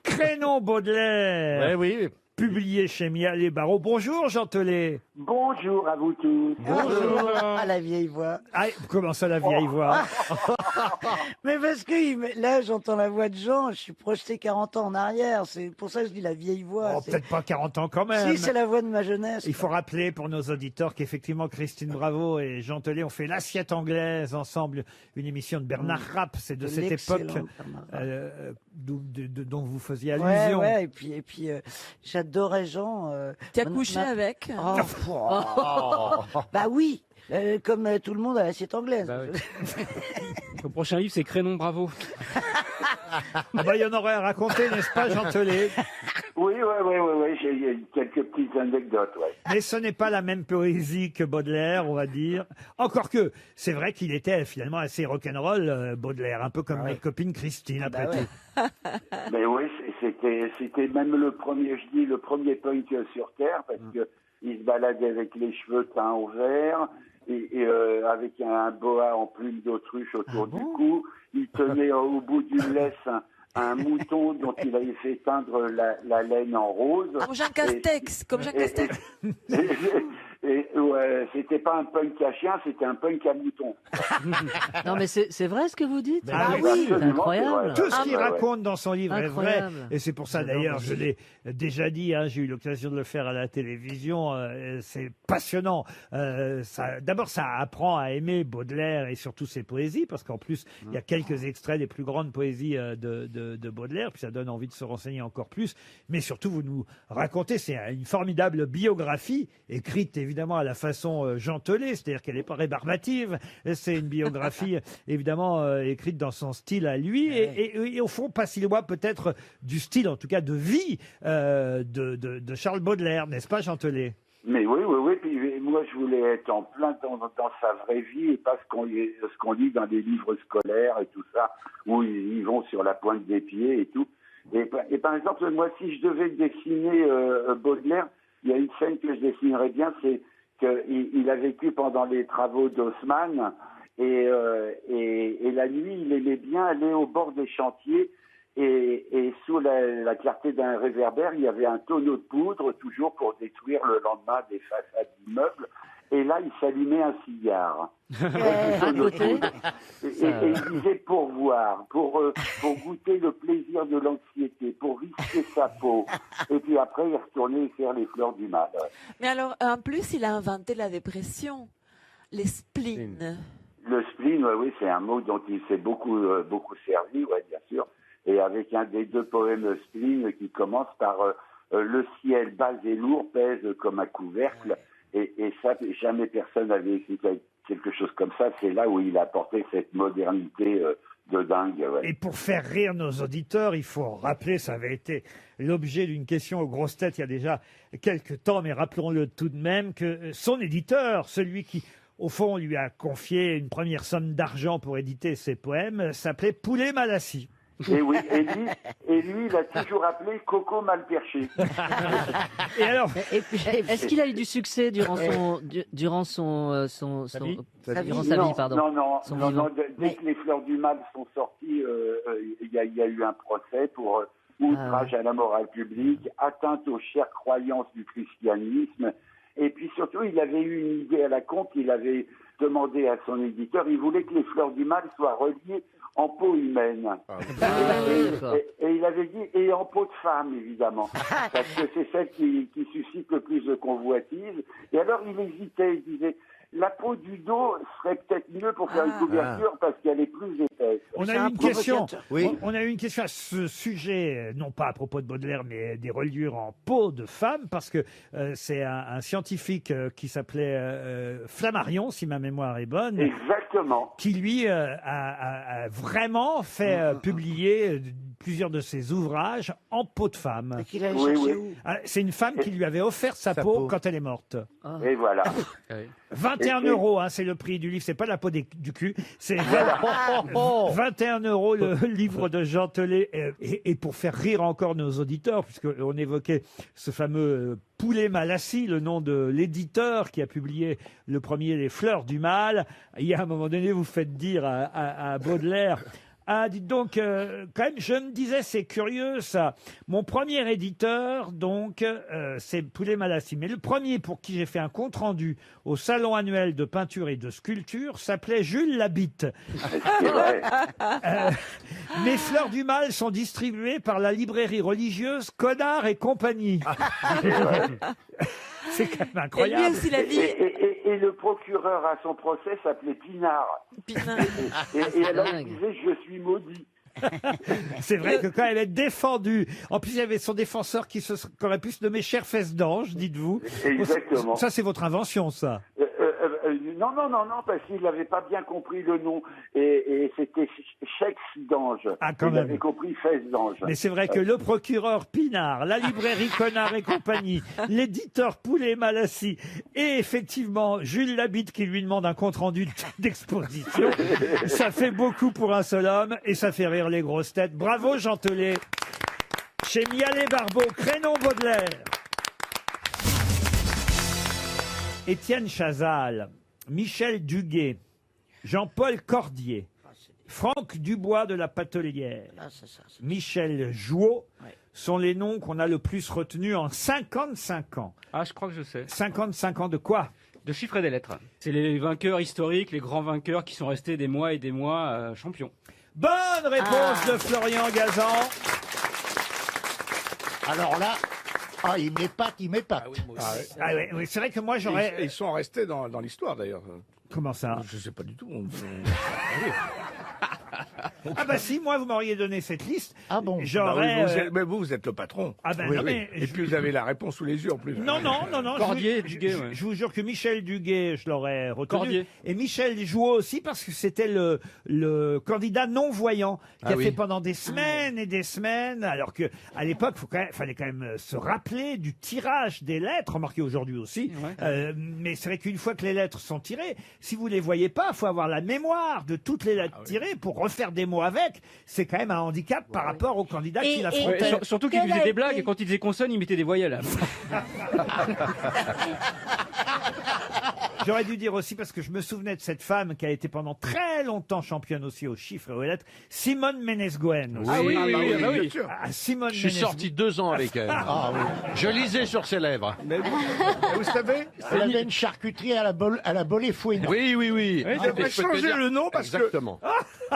Crénon Baudelaire, Eh oui. publié chez Mial et Barreau. Bonjour Jean Telet. Bonjour à vous tous. Bonjour. Ah, la vieille voix. Ah, comment ça la vieille voix? Mais parce que là, j'entends la voix de Jean, je suis projeté 40 ans en arrière. C'est pour ça que je dis la vieille voix. Oh, C'est- peut-être pas 40 ans quand même. Si, c'est la voix de ma jeunesse. Il faut rappeler pour nos auditeurs qu'effectivement Christine Bravo et Jean Telet ont fait l'Assiette anglaise ensemble, une émission de Bernard Rapp. C'est de De cette époque l'excellent Bernard Rapp. dont vous faisiez Ouais, allusion. ouais, et puis j'adorais Jean. Tu as couché avec? Bah oui, comme tout le monde à l'assiette anglaise. Bah oui. Le prochain livre, c'est Crénon Bravo. Ah bah, il y en aurait à raconter, n'est-ce pas, Jean Telet? Oui, j'ai quelques petites anecdotes, ouais. Mais ce n'est pas la même poésie que Baudelaire, on va dire. Encore que, c'est vrai qu'il était finalement assez rock'n'roll, Baudelaire, un peu comme notre copine Christine, après tout. Mais oui, c'était même le premier punk sur Terre, parce que il se baladait avec les cheveux teints au vert, et avec un boa en plume d'autruche autour du cou. Il tenait au bout d'une laisse un mouton dont il avait fait teindre la laine en rose. Comme Jean Castex, comme Jean Castex. Et ouais, c'était pas un punk à chien, c'était un punk à mouton. Non, mais c'est vrai ce que vous dites. Ah oui, oui, absolument, c'est incroyable. Tout ce Ah, qu'il bah ouais. raconte dans son livre est vrai. Incroyable. Et c'est pour ça, d'ailleurs, je l'ai déjà dit, hein, j'ai eu l'occasion de le faire à la télévision. C'est passionnant. D'abord, ça apprend à aimer Baudelaire et surtout ses poésies, parce qu'en plus, il y a quelques extraits des plus grandes poésies de Baudelaire, puis ça donne envie de se renseigner encore plus. Mais surtout, vous nous racontez, c'est une formidable biographie, écrite évidemment à la façon Jean Telet, c'est-à-dire qu'elle n'est pas rébarbative. C'est une biographie évidemment écrite dans son style à lui, et au fond pas si loin peut-être du style, en tout cas de vie de Charles Baudelaire, n'est-ce pas, Jean Telet? Mais oui. Puis moi, je voulais être en plein dans sa vraie vie et pas ce qu'on lit dans des livres scolaires et tout ça, où ils vont sur la pointe des pieds et tout. Et par exemple, moi, si je devais dessiner Baudelaire, il y a une scène que je dessinerais bien, c'est qu'il a vécu pendant les travaux d'Haussmann et la nuit, il aimait bien aller au bord des chantiers et sous la clarté d'un réverbère, il y avait un tonneau de poudre toujours pour détruire le lendemain des façades d'immeubles. Et là, il s'allumait un cigare. À côté. Et il disait pour voir, pour goûter le plaisir de l'anxiété, pour risquer sa peau. Et puis après, il retournait faire les fleurs du mal. Mais alors, en plus, il a inventé la dépression, les spleens. Le spleen, oui, c'est un mot dont il s'est beaucoup servi, ouais, bien sûr. Et avec un des deux poèmes spleen qui commence par le ciel bas et lourd pèse comme un couvercle. Et ça, jamais personne n'avait écrit quelque chose comme ça. C'est là où il a apporté cette modernité de dingue. Ouais. Et pour faire rire nos auditeurs, il faut rappeler, ça avait été l'objet d'une question aux grosses têtes il y a déjà quelques temps, mais rappelons-le tout de même, que son éditeur, celui qui, au fond, lui a confié une première somme d'argent pour éditer ses poèmes, s'appelait Poulet Malassi. Et oui, et lui, il a toujours appelé Coco Malperché. Et alors, Est-ce qu'il a eu du succès durant sa vie, pardon. Non, Son non, vivant. dès que les Fleurs du Mal sont sorties, il y a eu un procès pour outrage à la morale publique, atteinte aux chères croyances du christianisme, et puis surtout, il avait eu une idée à la con qu'il avait demandé à son éditeur, il voulait que les Fleurs du Mal soient reliées en peau humaine. Et il avait dit, et en peau de femme, évidemment. Parce que c'est celle qui suscite le plus de convoitise. Et alors, il hésitait, il disait, la peau du dos serait peut-être mieux pour faire une couverture parce qu'elle est plus épaisse. On a eu une question. On a eu une question à ce sujet, non pas à propos de Baudelaire, mais des reliures en peau de femme, parce que c'est un scientifique qui s'appelait Flammarion, si ma mémoire est bonne. Exactement. Qui lui a vraiment fait publier plusieurs de ses ouvrages en peau de femme. Qu'il allait chercher où C'est une femme qui lui avait offert sa peau quand elle est morte. Et voilà. 21 €, c'est le prix du livre. C'est pas la peau du cul. C'est 21 € le livre de Jean Telet. Et pour faire rire encore nos auditeurs, puisqu'on évoquait ce fameux Poulet Malassi, le nom de l'éditeur qui a publié le premier Les Fleurs du Mal. Il y a un moment donné, vous faites dire à Baudelaire... Ah, dites donc, quand même, je me disais, c'est curieux ça. Mon premier éditeur, donc, c'est Poulet Malassi. Mais le premier pour qui j'ai fait un compte-rendu au Salon annuel de peinture et de sculpture s'appelait Jules Labitte. Mes Fleurs du Mal sont distribuées par la librairie religieuse Connard et compagnie. C'est quand même incroyable. Et lui aussi, il a dit... Et le procureur à son procès s'appelait Pinard. Et alors il disait « je suis maudit ». C'est vrai que quand elle est défendue, en plus il y avait son défenseur qui aurait pu se nommer Cher Fesse d'Ange, dites-vous. Exactement. Ça c'est votre invention, ça. Non, parce qu'il n'avait pas bien compris le nom. Et c'était Chex d'Ange. Ah, quand il même. avait compris Fesse d'Ange. Mais c'est vrai que le procureur Pinard, la librairie Connard et compagnie, l'éditeur Poulet Malassi et effectivement Jules Labitte qui lui demande un compte-rendu d'exposition, ça fait beaucoup pour un seul homme et ça fait rire les grosses têtes. Bravo Jean Telet. Chez Mialet Barbeau, Crénon Baudelaire. Étienne Chazal, Michel Duguay, Jean-Paul Cordier, Franck Dubois de la Patelière, Michel Jouot sont les noms qu'on a le plus retenus en 55 ans. Ah, je crois que je sais. 55 ans de quoi? De chiffres et des lettres. C'est les vainqueurs historiques, les grands vainqueurs qui sont restés des mois et des mois champions. Bonne réponse de Florian Gazan. Alors là, il m'épate. Oui, c'est vrai que moi j'aurais... Ils sont restés dans l'histoire d'ailleurs. Comment ça? Je sais pas du tout. Ah bah si, moi vous m'auriez donné cette liste. Ah bon? J'aurais... Mais vous êtes le patron. Ah ben Oui, non, oui. mais Et puis vous avez la réponse sous les yeux en plus. Non. Cordier, Duguay, ouais. Je vous jure que Michel Duguay, je l'aurais retenu. Cordier. Et Michel Jouot aussi, parce que c'était le candidat non-voyant qui a fait pendant des semaines et des semaines, alors que à l'époque, fallait quand même se rappeler du tirage des lettres, remarquez aujourd'hui aussi. Mais c'est vrai qu'une fois que les lettres sont tirées, si vous les voyez pas, faut avoir la mémoire de toutes les lettres tirées pour refaire des mots avec. C'est quand même un handicap par rapport au candidat qui l'affrontait. Surtout qu'il faisait des blagues et quand il disait consonne, il mettait des voyelles. J'aurais dû dire aussi, parce que je me souvenais de cette femme qui a été pendant très longtemps championne aussi aux chiffres et aux lettres, Simone Ménès-Goën. Oui. Simone Je suis sorti 2 ans avec elle. Je lisais sur ses lèvres. Mais vous savez, Elle avait une charcuterie à la Bolé-Fouine. Oui. il devrait changer le nom parce Exactement.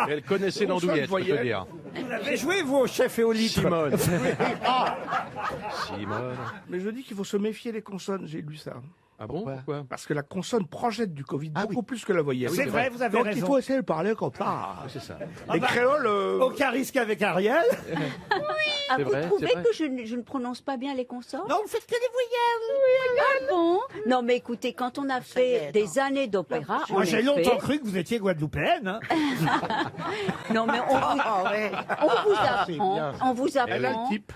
Elle connaissait l'andouillette, je peux te dire. Vous avez joué, vous, au chef et au litre? Simone. Mais je dis qu'il faut se méfier des consonnes, j'ai lu ça. Ah bon? Pourquoi? Parce que la consonne projette du Covid beaucoup plus que la voyelle. C'est vrai, vous avez Donc, raison. il faut essayer de parler comme ça. C'est ça. Les créoles... Aucun risque avec Ariel. Ah, C'est vous vrai, trouvez c'est vrai. que je ne prononce pas bien les consonnes? Non, vous faites que des voyelles. Ah bon? Non, mais écoutez, quand on a fait des années d'opéra, Moi, en j'ai effet- longtemps cru que vous étiez guadeloupéenne. hein. Non, mais on vous Elle a apprend le type.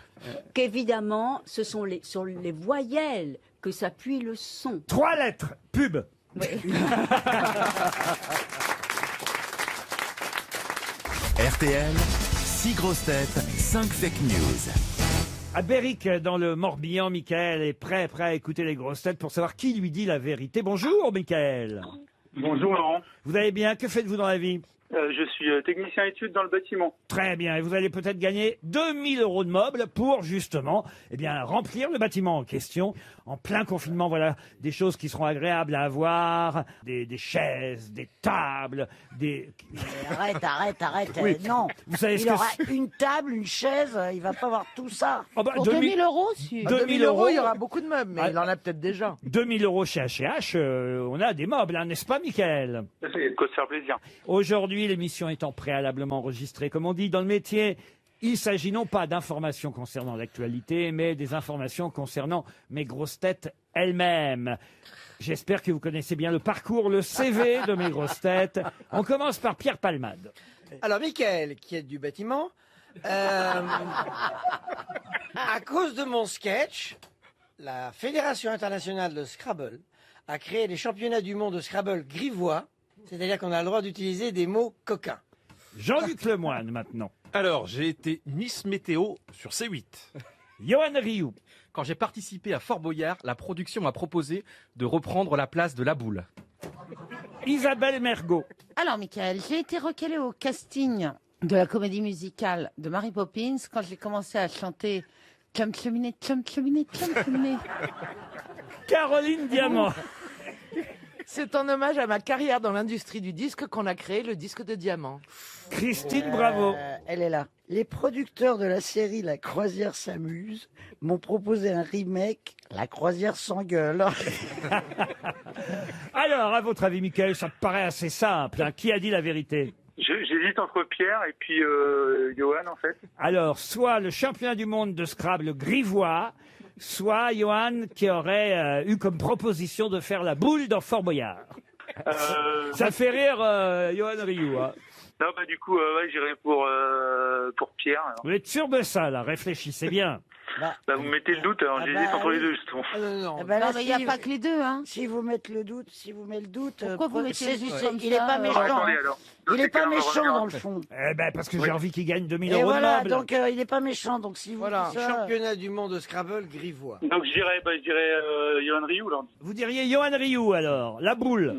qu'évidemment, ce sont sur les voyelles que s'appuie le son. 3 lettres. Pub. RTL, 6 grosses têtes, 5 fake news. À Berrick, dans le Morbihan, Michael est prêt à écouter les grosses têtes pour savoir qui lui dit la vérité. Bonjour, Michael. Bonjour Laurent. Vous allez bien? Que faites-vous dans la vie? Je suis technicien études dans le bâtiment. Très bien. Et vous allez peut-être gagner 2000 € de meubles pour, justement, remplir le bâtiment en question. En plein confinement, voilà, des choses qui seront agréables à avoir. Des chaises, des tables, des... Arrête. Oui. Non. Vous savez ce Il que aura c'est- une table, une chaise, il va pas avoir tout ça. Oh bah, Pour 2000 €, si. 2000 €, il y €. aura beaucoup de meubles, mais il en a peut-être déjà. 2000 € chez H&H, on a des meubles, hein, n'est-ce pas, Michael? Il y a de quoi se faire plaisir. Aujourd'hui, l'émission étant préalablement enregistrée, comme on dit dans le métier, il s'agit non pas d'informations concernant l'actualité, mais des informations concernant mes grosses têtes elles-mêmes. J'espère que vous connaissez bien le parcours, le CV de mes grosses têtes. On commence par Pierre Palmade. Alors, Michael, qui est du bâtiment, à cause de mon sketch, la Fédération internationale de Scrabble a créé les championnats du monde de Scrabble grivois, c'est-à-dire qu'on a le droit d'utiliser des mots coquins. Jean-Luc Lemoyne, maintenant. Alors, j'ai été Miss Météo sur C8. Johan Rioux. Quand j'ai participé à Fort Boyard, la production m'a proposé de reprendre la place de la boule. Isabelle Mergot. Alors, Michael, j'ai été recalée au casting de la comédie musicale de Mary Poppins quand j'ai commencé à chanter Chum Chuminet, Chum Chuminet, Chum Chuminet. Caroline Diamant. C'est en hommage à ma carrière dans l'industrie du disque qu'on a créé le disque de diamant. Christine Bravo. Elle est là. Les producteurs de la série La Croisière s'amuse m'ont proposé un remake, La Croisière s'engueule. Alors, à votre avis, Michael, ça me paraît assez simple. hein. Qui a dit la vérité? J'hésite entre Pierre et puis Johan en fait. Alors, soit le championnat du monde de Scrabble grivois, soit Johan qui aurait eu comme proposition de faire la boule dans Fort Boyard. Ça fait rire Johan Rioux. hein. Non, bah du coup, ouais, j'irai pour Pierre. Alors. Vous êtes sûr de ça, là? Réfléchissez bien. Bah, vous mettez le doute, alors j'hésite entre les deux, justement. Eh ben là, Non, mais il n'y a pas que les deux, hein. Si vous mettez le doute, Pourquoi vous mettez le doute comme il est ça, pas méchant. Attendez, hein. alors. Il est pas Dans ces méchant cas-là, on va dans le revenir fond. Eh ben, parce que j'ai envie qu'il gagne 2000 Et € voilà, de meubles. donc il est pas méchant. Donc si vous Voilà, dites ça, championnat du monde de Scrabble grivois. Donc je dirais Johan Rioux, là. Vous diriez Johan Rioux, alors. La boule.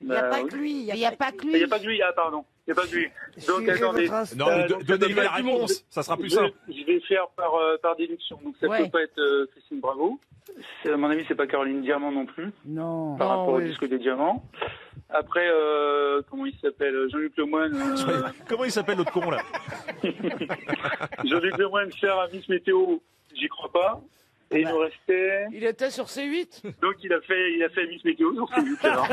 il n'y a pas oui. que lui. Il n'y a pas que Il lui. n'y a pas que lui, ah pardon. Il n'y a pas que lui. Donc Suivez attendez. votre instinct. Non, mais donc, donnez-lui ça la peut pas être réponse, ça sera plus je- simple. Je vais faire par déduction. Donc ça Ouais. peut pas être Christine Bravo. À mon avis, c'est pas Caroline Diamant non plus, Non. par rapport au oui. disque des diamants. Après, comment il s'appelle? Jean-Luc Lemoyne. Comment il s'appelle l'autre con là? Jean-Luc Lemoyne faire un Miss Météo, j'y crois pas. Et il nous restait. Il était sur C8. Donc il a fait Miss Météo sur C8 alors.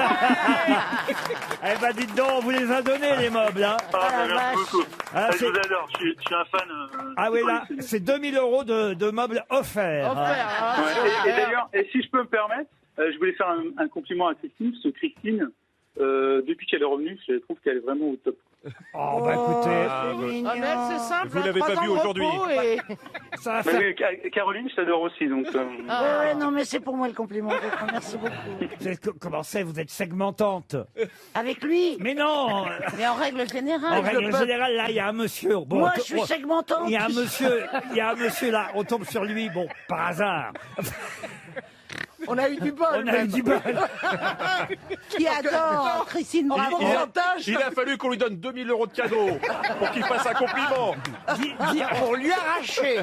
Eh ben, dites donc, on vous les a donnés, les meubles. Hein. Ah, merci beaucoup. Ah, je c'est- vous adore, je suis un fan. Ah oui, là, c'est 2000 € de meubles offerts. hein. Ouais, et d'ailleurs, et si je peux me permettre, je voulais faire un compliment à Christine, parce que Christine, depuis qu'elle est revenue, je trouve qu'elle est vraiment au top. Oh, bah écoutez, Ah, mais elle, c'est simple. Vous hein, l'avez 3 pas ans vu de aujourd'hui. repos et- ça va Mais faire... oui, Caroline, je t'adore aussi, donc. Ouais, non, mais c'est pour moi le compliment. Merci beaucoup. Comment c'est? Vous êtes segmentante. Avec lui. Mais non. Mais en règle En générale. règle générale, là, il y a un monsieur. Bon, Moi, je suis segmentante. Il y a un monsieur là. On tombe sur lui. Bon, par hasard. On a eu du bol. On a eu même. du bol. Qui adore Christine En Bravo. pourcentage, Il a fallu qu'on lui donne 2000 € de cadeau pour qu'il fasse un compliment. Pour lui arracher.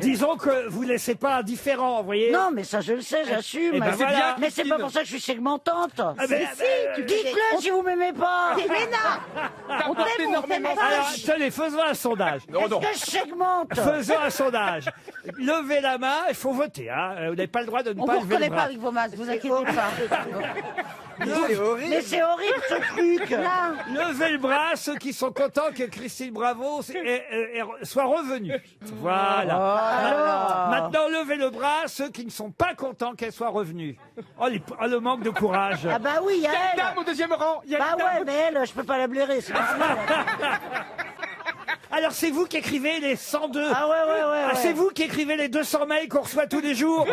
Disons que vous laissez pas indifférent, vous voyez. Non, mais ça, je le sais, j'assume. Eh ben voilà. Mais c'est pas pour ça que je suis segmentante. Ah ben, Dites-le si vous m'aimez pas. Mais non. On t'aime, on t'aime. Alors, tenez, faisons un sondage. Non, non. Est-ce que je segmente? Faisons un sondage. Levez la main, il faut voter. Hein. Vous n'avez pas le droit de ne On pas vous lever rigolez bras. pas avec vos masques, vous inquiétez pas. Mais c'est horrible ce truc. Levez le bras, ceux qui sont contents que Christine Bravo soit revenue. Voilà. alors. Maintenant, levez le bras, ceux qui ne sont pas contents qu'elle soit revenue. Oh, le manque de courage. Ah bah oui, il y a Il y a une elle. dame au deuxième rang. Il y a Bah une dame. ouais, mais elle, je peux pas la blairer. c'est pas vrai. Alors, c'est vous qui écrivez les 102. Ah ouais. Ah, c'est vous qui écrivez les 200 mails qu'on reçoit tous les jours.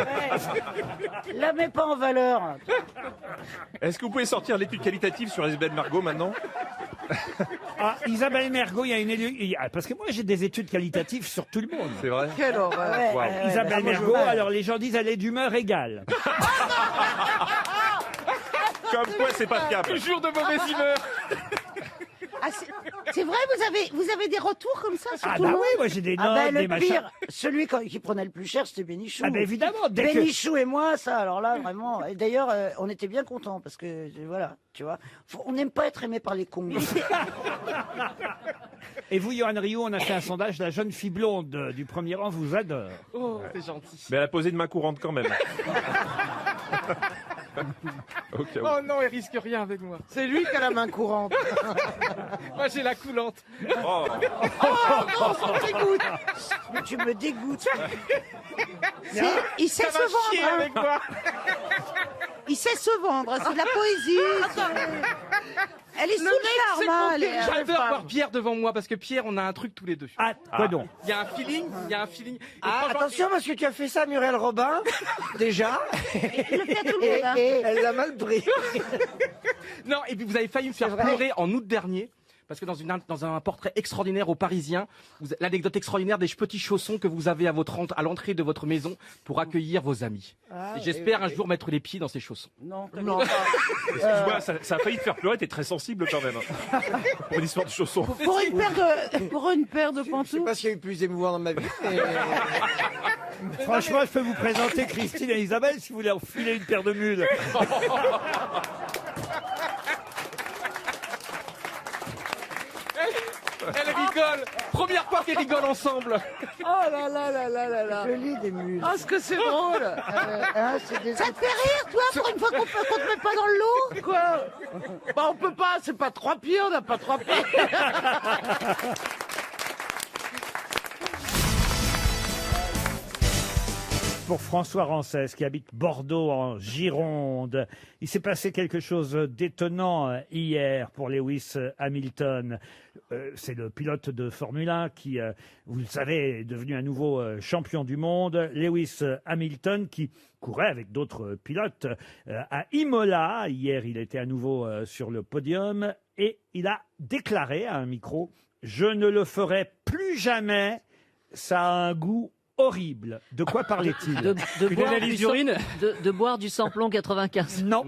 La mets pas en valeur. Est-ce que vous pouvez sortir l'étude qualitative sur Isabelle Margot maintenant? Ah, Isabelle Mergo, il y a une élue. Parce que moi, j'ai des études qualitatives sur tout le monde. C'est vrai? Quelle horreur. Wow. Isabelle Mergo, alors les gens disent elle est d'humeur égale. Comme quoi, c'est pas fiable. Toujours de mauvaise humeur. Ah, c'est vrai, vous avez des retours comme ça sur Ah tout bah le monde? oui, moi j'ai des notes, Ah ben des le machins. pire, celui qui prenait le plus cher, c'était Bénichou. Ah ben évidemment, dès que- Bénichou et moi, ça, alors là, vraiment. Et d'ailleurs, on était bien contents parce que, voilà, tu vois, on n'aime pas être aimé par les cons. Et vous, Johan Rioux, on a fait un sondage, la jeune fille blonde du premier rang vous adore. Oh, c'est gentil. Mais elle a posé une main courante quand même. Au cas où. Oh non, il risque rien avec moi. C'est lui qui a la main courante. Moi, j'ai la coulante. Oh. non, ça me dégoûte. Mais tu me dégoûtes. Il sait Ça se va vendre. chier hein. avec moi. Il sait se vendre, c'est de la poésie. Elle est sous Le le mec, c'est charme. hein, compté. elle est- J'adore avoir Pierre devant moi parce que Pierre, on a un truc tous les deux. Ah, quoi donc? Il y a un feeling, il y a un feeling. Et Ah, franchement, attention, parce que tu as fait ça à Muriel Robin, déjà. Il le fait à tout le monde. hein. Et elle l'a mal pris. Non, et puis vous avez failli me faire vrai. pleurer en août dernier. Parce que dans un portrait extraordinaire au Parisien, l'anecdote extraordinaire des petits chaussons que vous avez à l'entrée de votre maison pour accueillir vos amis. Ah, Et j'espère un jour mettre les pieds dans ces chaussons. Non, Non, Excuse-moi, ça a failli te faire pleurer, t'es très sensible quand même. Pour une histoire de chaussons. Pour une paire de je sais pantoufles. pas s'il y a eu plus émouvant dans ma vie. Mais... Franchement, je peux vous présenter Christine et Isabelle si vous voulez enfiler une paire de mules. Elle rigole. Première fois qu'elles rigolent ensemble. Oh là là là là là là. je lis des mules. Ah, ce que c'est drôle. C'est des... Ça te fait rire, toi, pour une fois qu'on te met pas dans le lot? Quoi? Bah, on peut pas, c'est pas 3 pieds, on n'a pas 3 pieds. Pour François Rancès, qui habite Bordeaux en Gironde, il s'est passé quelque chose d'étonnant hier pour Lewis Hamilton. C'est le pilote de Formule 1 qui, vous le savez, est devenu un nouveau champion du monde. Lewis Hamilton qui courait avec d'autres pilotes à Imola. Hier, il était à nouveau sur le podium et il a déclaré à un micro « Je ne le ferai plus jamais, ça a un goût horrible ». De quoi parlait-il? De Une boire analyse du d'urine de boire du samplon 95. Non.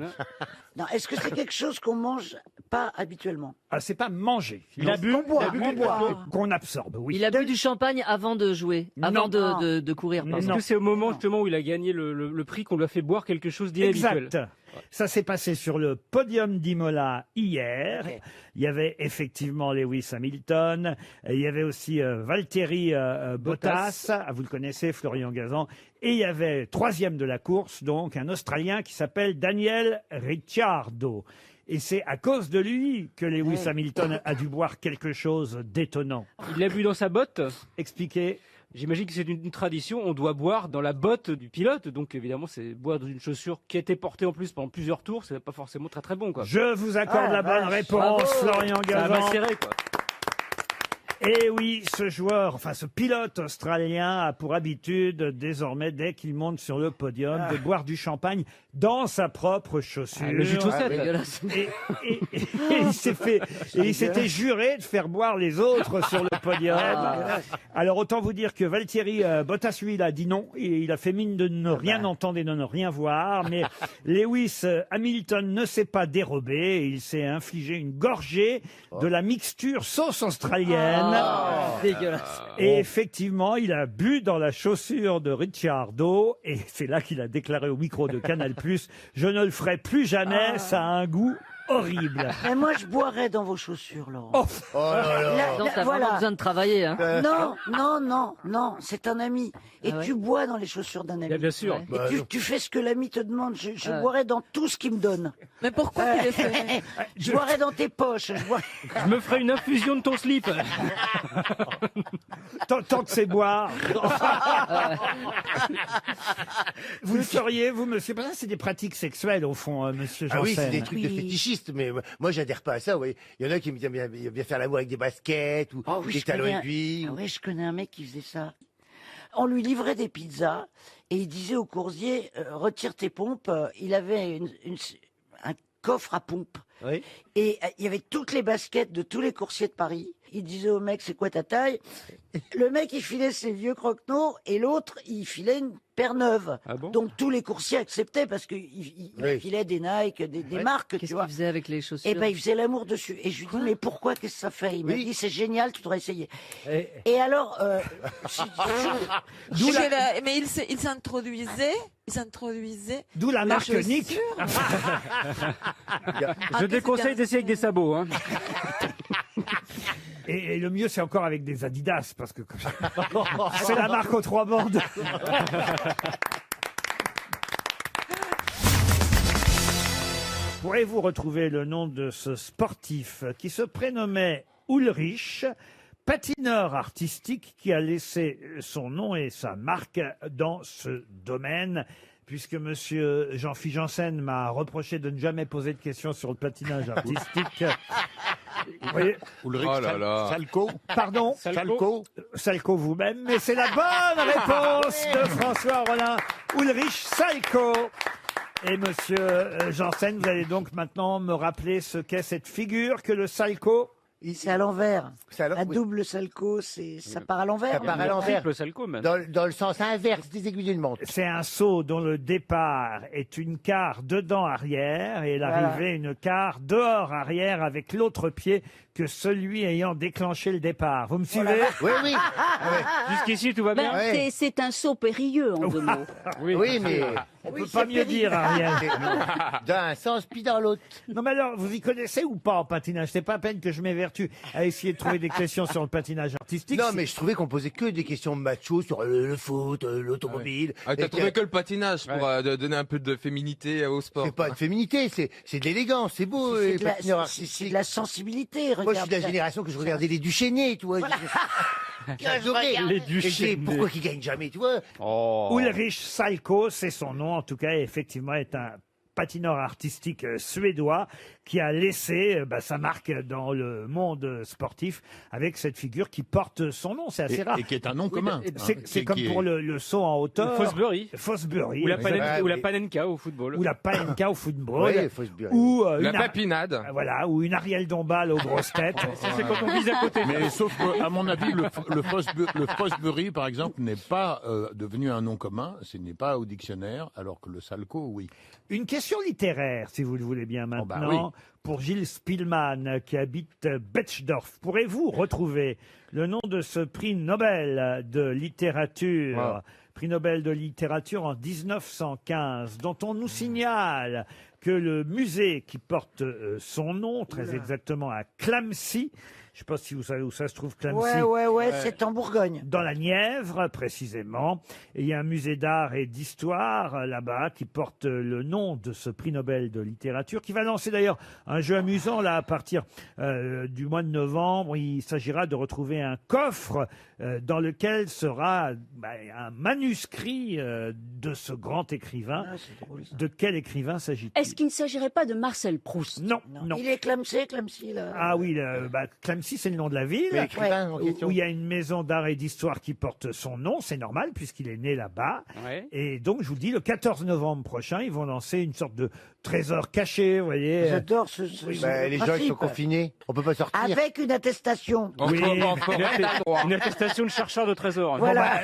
Non, est-ce que c'est quelque chose qu'on mange pas habituellement? Ah, c'est pas manger. Il a bu, boit, il a bu on quelque boit. chose. Qu'on absorbe, oui. Il a bu du champagne avant de jouer, avant de courir. Est-ce pardon. que c'est au moment justement où il a gagné le prix qu'on lui a fait boire quelque chose d'inhabituel? Exact. Ça s'est passé sur le podium d'Imola hier. Ok. Il y avait effectivement Lewis Hamilton. Il y avait aussi Valtteri Bottas. Ah, vous le connaissez, Florian Gazan. Et il y avait troisième de la course, donc un Australien qui s'appelle Daniel Ricciardo. Et c'est à cause de lui que Lewis Hamilton a dû boire quelque chose d'étonnant. Il l'a bu dans sa botte. Expliquez. J'imagine que c'est une tradition, on doit boire dans la botte du pilote, donc évidemment c'est boire dans une chaussure qui a été portée en plus pendant plusieurs tours, c'est pas forcément très très bon quoi. Je vous accorde la bonne réponse, Florian Ça a Gazan. macéré quoi. Et oui, ce joueur, enfin ce pilote australien a pour habitude désormais, dès qu'il monte sur le podium, de boire du champagne dans sa propre chaussure. Ah, le jus de chaussette. Dégueulasse. Et il s'était juré de faire boire les autres sur le podium. Alors autant vous dire que Valtteri Bottas, lui, il a dit non. Et il a fait mine de ne rien entendre et de ne rien voir. Mais Lewis Hamilton ne s'est pas dérobé. Il s'est infligé une gorgée de la mixture sauce australienne. Dégueulasse. Et effectivement, il a bu dans la chaussure de Ricciardo. Et c'est là qu'il a déclaré au micro de Canal+, je ne le ferai plus jamais, ça a un goût horrible. Mais moi, je boirais dans vos chaussures, Laurent. Oh, Donc, t'as vraiment besoin de travailler. Hein. Non, c'est un ami. Et tu bois dans les chaussures d'un ami. Bien sûr. Et tu fais ce que l'ami te demande. Je boirais dans tout ce qu'il me donne. Mais pourquoi tu le fais? Je boirais dans tes poches. Je me ferai une infusion de ton slip. Tant que c'est boire. Vous le feriez, vous, monsieur? Parce que c'est des pratiques sexuelles, au fond, monsieur Janssen. Ah oui, c'est des trucs de fétichistes, mais moi, j'adhère pas à ça, oui. Il y en a qui aiment bien faire l'amour avec des baskets ou des talons aiguilles. Ah oui, je connais un mec qui faisait ça. On lui livrait des pizzas et il disait au coursier, retire tes pompes. Il avait un coffre à pompes. Oui. Et il y avait toutes les baskets de tous les coursiers de Paris. Il disait au mec, c'est quoi ta taille? Le mec, il filait ses vieux croquenots et l'autre, il filait une paire neuve. Ah bon? Donc tous les coursiers acceptaient parce qu'il filait des Nike, des marques, tu vois. Qu'est-ce qu'il faisait avec les chaussures? Et ben, il faisait l'amour dessus. Et je lui dis, mais pourquoi, qu'est-ce que ça fait? Il m'a dit, c'est génial, tu devrais essayer. Et alors, Mais il s'introduisait. D'où la marque Nick. Je déconseille d'essayer avec des sabots. Hein. Et le mieux, c'est encore avec des Adidas, parce que c'est la marque aux 3 bandes. Pourrez-vous retrouver le nom de ce sportif qui se prénommait Ulrich, patineur artistique qui a laissé son nom et sa marque dans ce domaine? Puisque monsieur Jean-Philippe Janssen m'a reproché de ne jamais poser de questions sur le patinage artistique. Vous voyez, Ulrich Salco. Pardon? Salco. Salco vous-même, mais c'est la bonne réponse de François Rollin. Ulrich Salco. Et monsieur Janssen, vous allez donc maintenant me rappeler ce qu'est cette figure que le Salco? C'est à l'envers. La double salco, ça part à l'envers. Ça part à l'envers. Le salco, même. Dans le sens inverse des aiguilles d'une montre. C'est un saut dont le départ est une quart dedans arrière et l'arrivée une quart dehors arrière avec l'autre pied que celui ayant déclenché le départ. Vous me suivez? Oui. Jusqu'ici, tout va bien. C'est un saut périlleux, en 2 mots. Oui, mais on peut pas mieux dire, Ariel. D'un sens puis dans l'autre. Non, mais alors, vous y connaissez ou pas en patinage? C'est pas à peine que je m'évertue à essayer de trouver des questions sur le patinage artistique. Non, mais je trouvais qu'on posait que des questions macho sur le foot, l'automobile. T'as trouvé que le patinage pour donner un peu de féminité au sport. C'est pas de féminité, c'est de l'élégance, c'est beau. C'est de la sensibilité. Moi, je suis de la génération que je regardais les Duchesnay, tu vois. J'adorais Les Duchesnay. Pourquoi qu'ils gagnent jamais, tu vois? Ulrich Salco, c'est son nom, en tout cas, effectivement, est un patineur artistique suédois qui a laissé sa marque dans le monde sportif avec cette figure qui porte son nom. C'est assez rare. Et qui est un nom commun. C'est comme pour le saut en hauteur. Fosbury. Ou la Panenka au football. Ou la Panenka au football. Oui, Fosbury. Ou la papinade. Voilà, ou une Ariel Dombal aux grosses têtes. C'est quand on vise à côté. Mais sauf que, à mon avis, le Fosbury, par exemple, n'est pas devenu un nom commun. Ce n'est pas au dictionnaire, alors que le Salco, oui. Une question littéraire, si vous le voulez bien maintenant, pour Gilles Spielmann, qui habite Betschdorf. Pourrez-vous retrouver le nom de ce prix Nobel de littérature, prix Nobel de littérature en 1915, dont on nous signale que le musée qui porte son nom, très exactement à Clamecy, je ne sais pas si vous savez où ça se trouve, Clamecy. Ouais, c'est en Bourgogne. Dans la Nièvre, précisément. Et il y a un musée d'art et d'histoire là-bas qui porte le nom de ce prix Nobel de littérature, qui va lancer d'ailleurs un jeu amusant là à partir du mois de novembre. Il s'agira de retrouver un coffre dans lequel sera un manuscrit de ce grand écrivain. De quel écrivain s'agit-il? Est-ce qu'il ne s'agirait pas de Marcel Proust? Non. Il est Clamecy, là. Ah oui, Clamecy, c'est le nom de la ville, où il y a une maison d'art et d'histoire qui porte son nom. C'est normal, puisqu'il est né là-bas. Ouais. Et donc, je vous dis, le 14 novembre prochain, ils vont lancer une sorte de trésor caché, vous voyez. J'adore les gens, ils sont confinés. On peut pas sortir. Avec une attestation. Oui. Une attestation de chercheur de trésors. Voilà.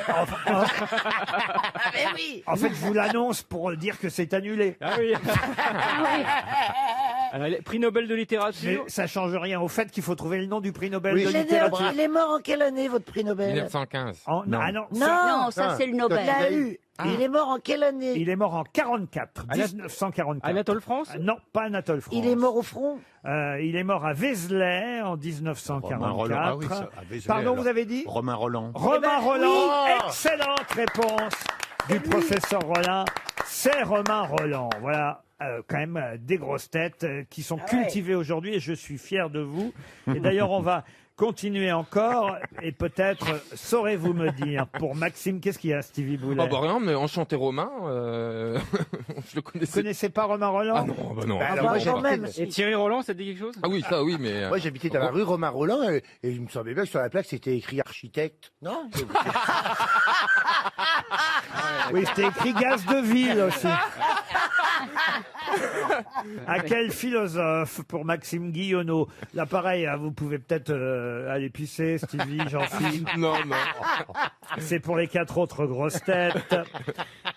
En fait, je vous l'annonce pour dire que c'est annulé. Ah oui. Prix Nobel de Mais littérature. ça change rien au fait qu'il faut trouver le nom du prix Nobel Il de est né- littérature. il est mort en quelle année, votre prix Nobel 1915. Ah non, Non, ça, c'est le Nobel. Il l'a eu. Il est mort en quelle année Il est mort en 44, 1944. Anatole France Non, pas Anatole France. Il est mort au front Il est mort à Vézelay en Romain 1944. Roland. Ah oui, ça, à Vézelay, Pardon, alors. vous avez dit Romain Roland. Romain Roland. oui. Excellente réponse du professeur Rollin. C'est Romain Roland. Voilà. Quand même des grosses têtes qui sont cultivées aujourd'hui et je suis fier de vous. Et d'ailleurs, on va continuer encore et peut-être saurez-vous me dire pour Maxime, qu'est-ce qu'il y a, Stevie Boulet? Oh bah rien, mais enchanté Romain, je le connaissais. Vous connaissez pas Romain Roland? Ah non, bah non. Alors, moi, Et Thierry Roland, ça te dit quelque chose? Ah oui, ça oui, mais... Moi, j'habitais dans la rue Romain Roland et il me semblait bien que sur la plaque, c'était écrit architecte. Non Oui, c'était écrit gaz de ville aussi. À quel philosophe pour Maxime Guillonneau? Là, pareil, vous pouvez peut-être aller pisser, Stevie, Jean-Philippe. Non, non. C'est pour les 4 autres grosses têtes.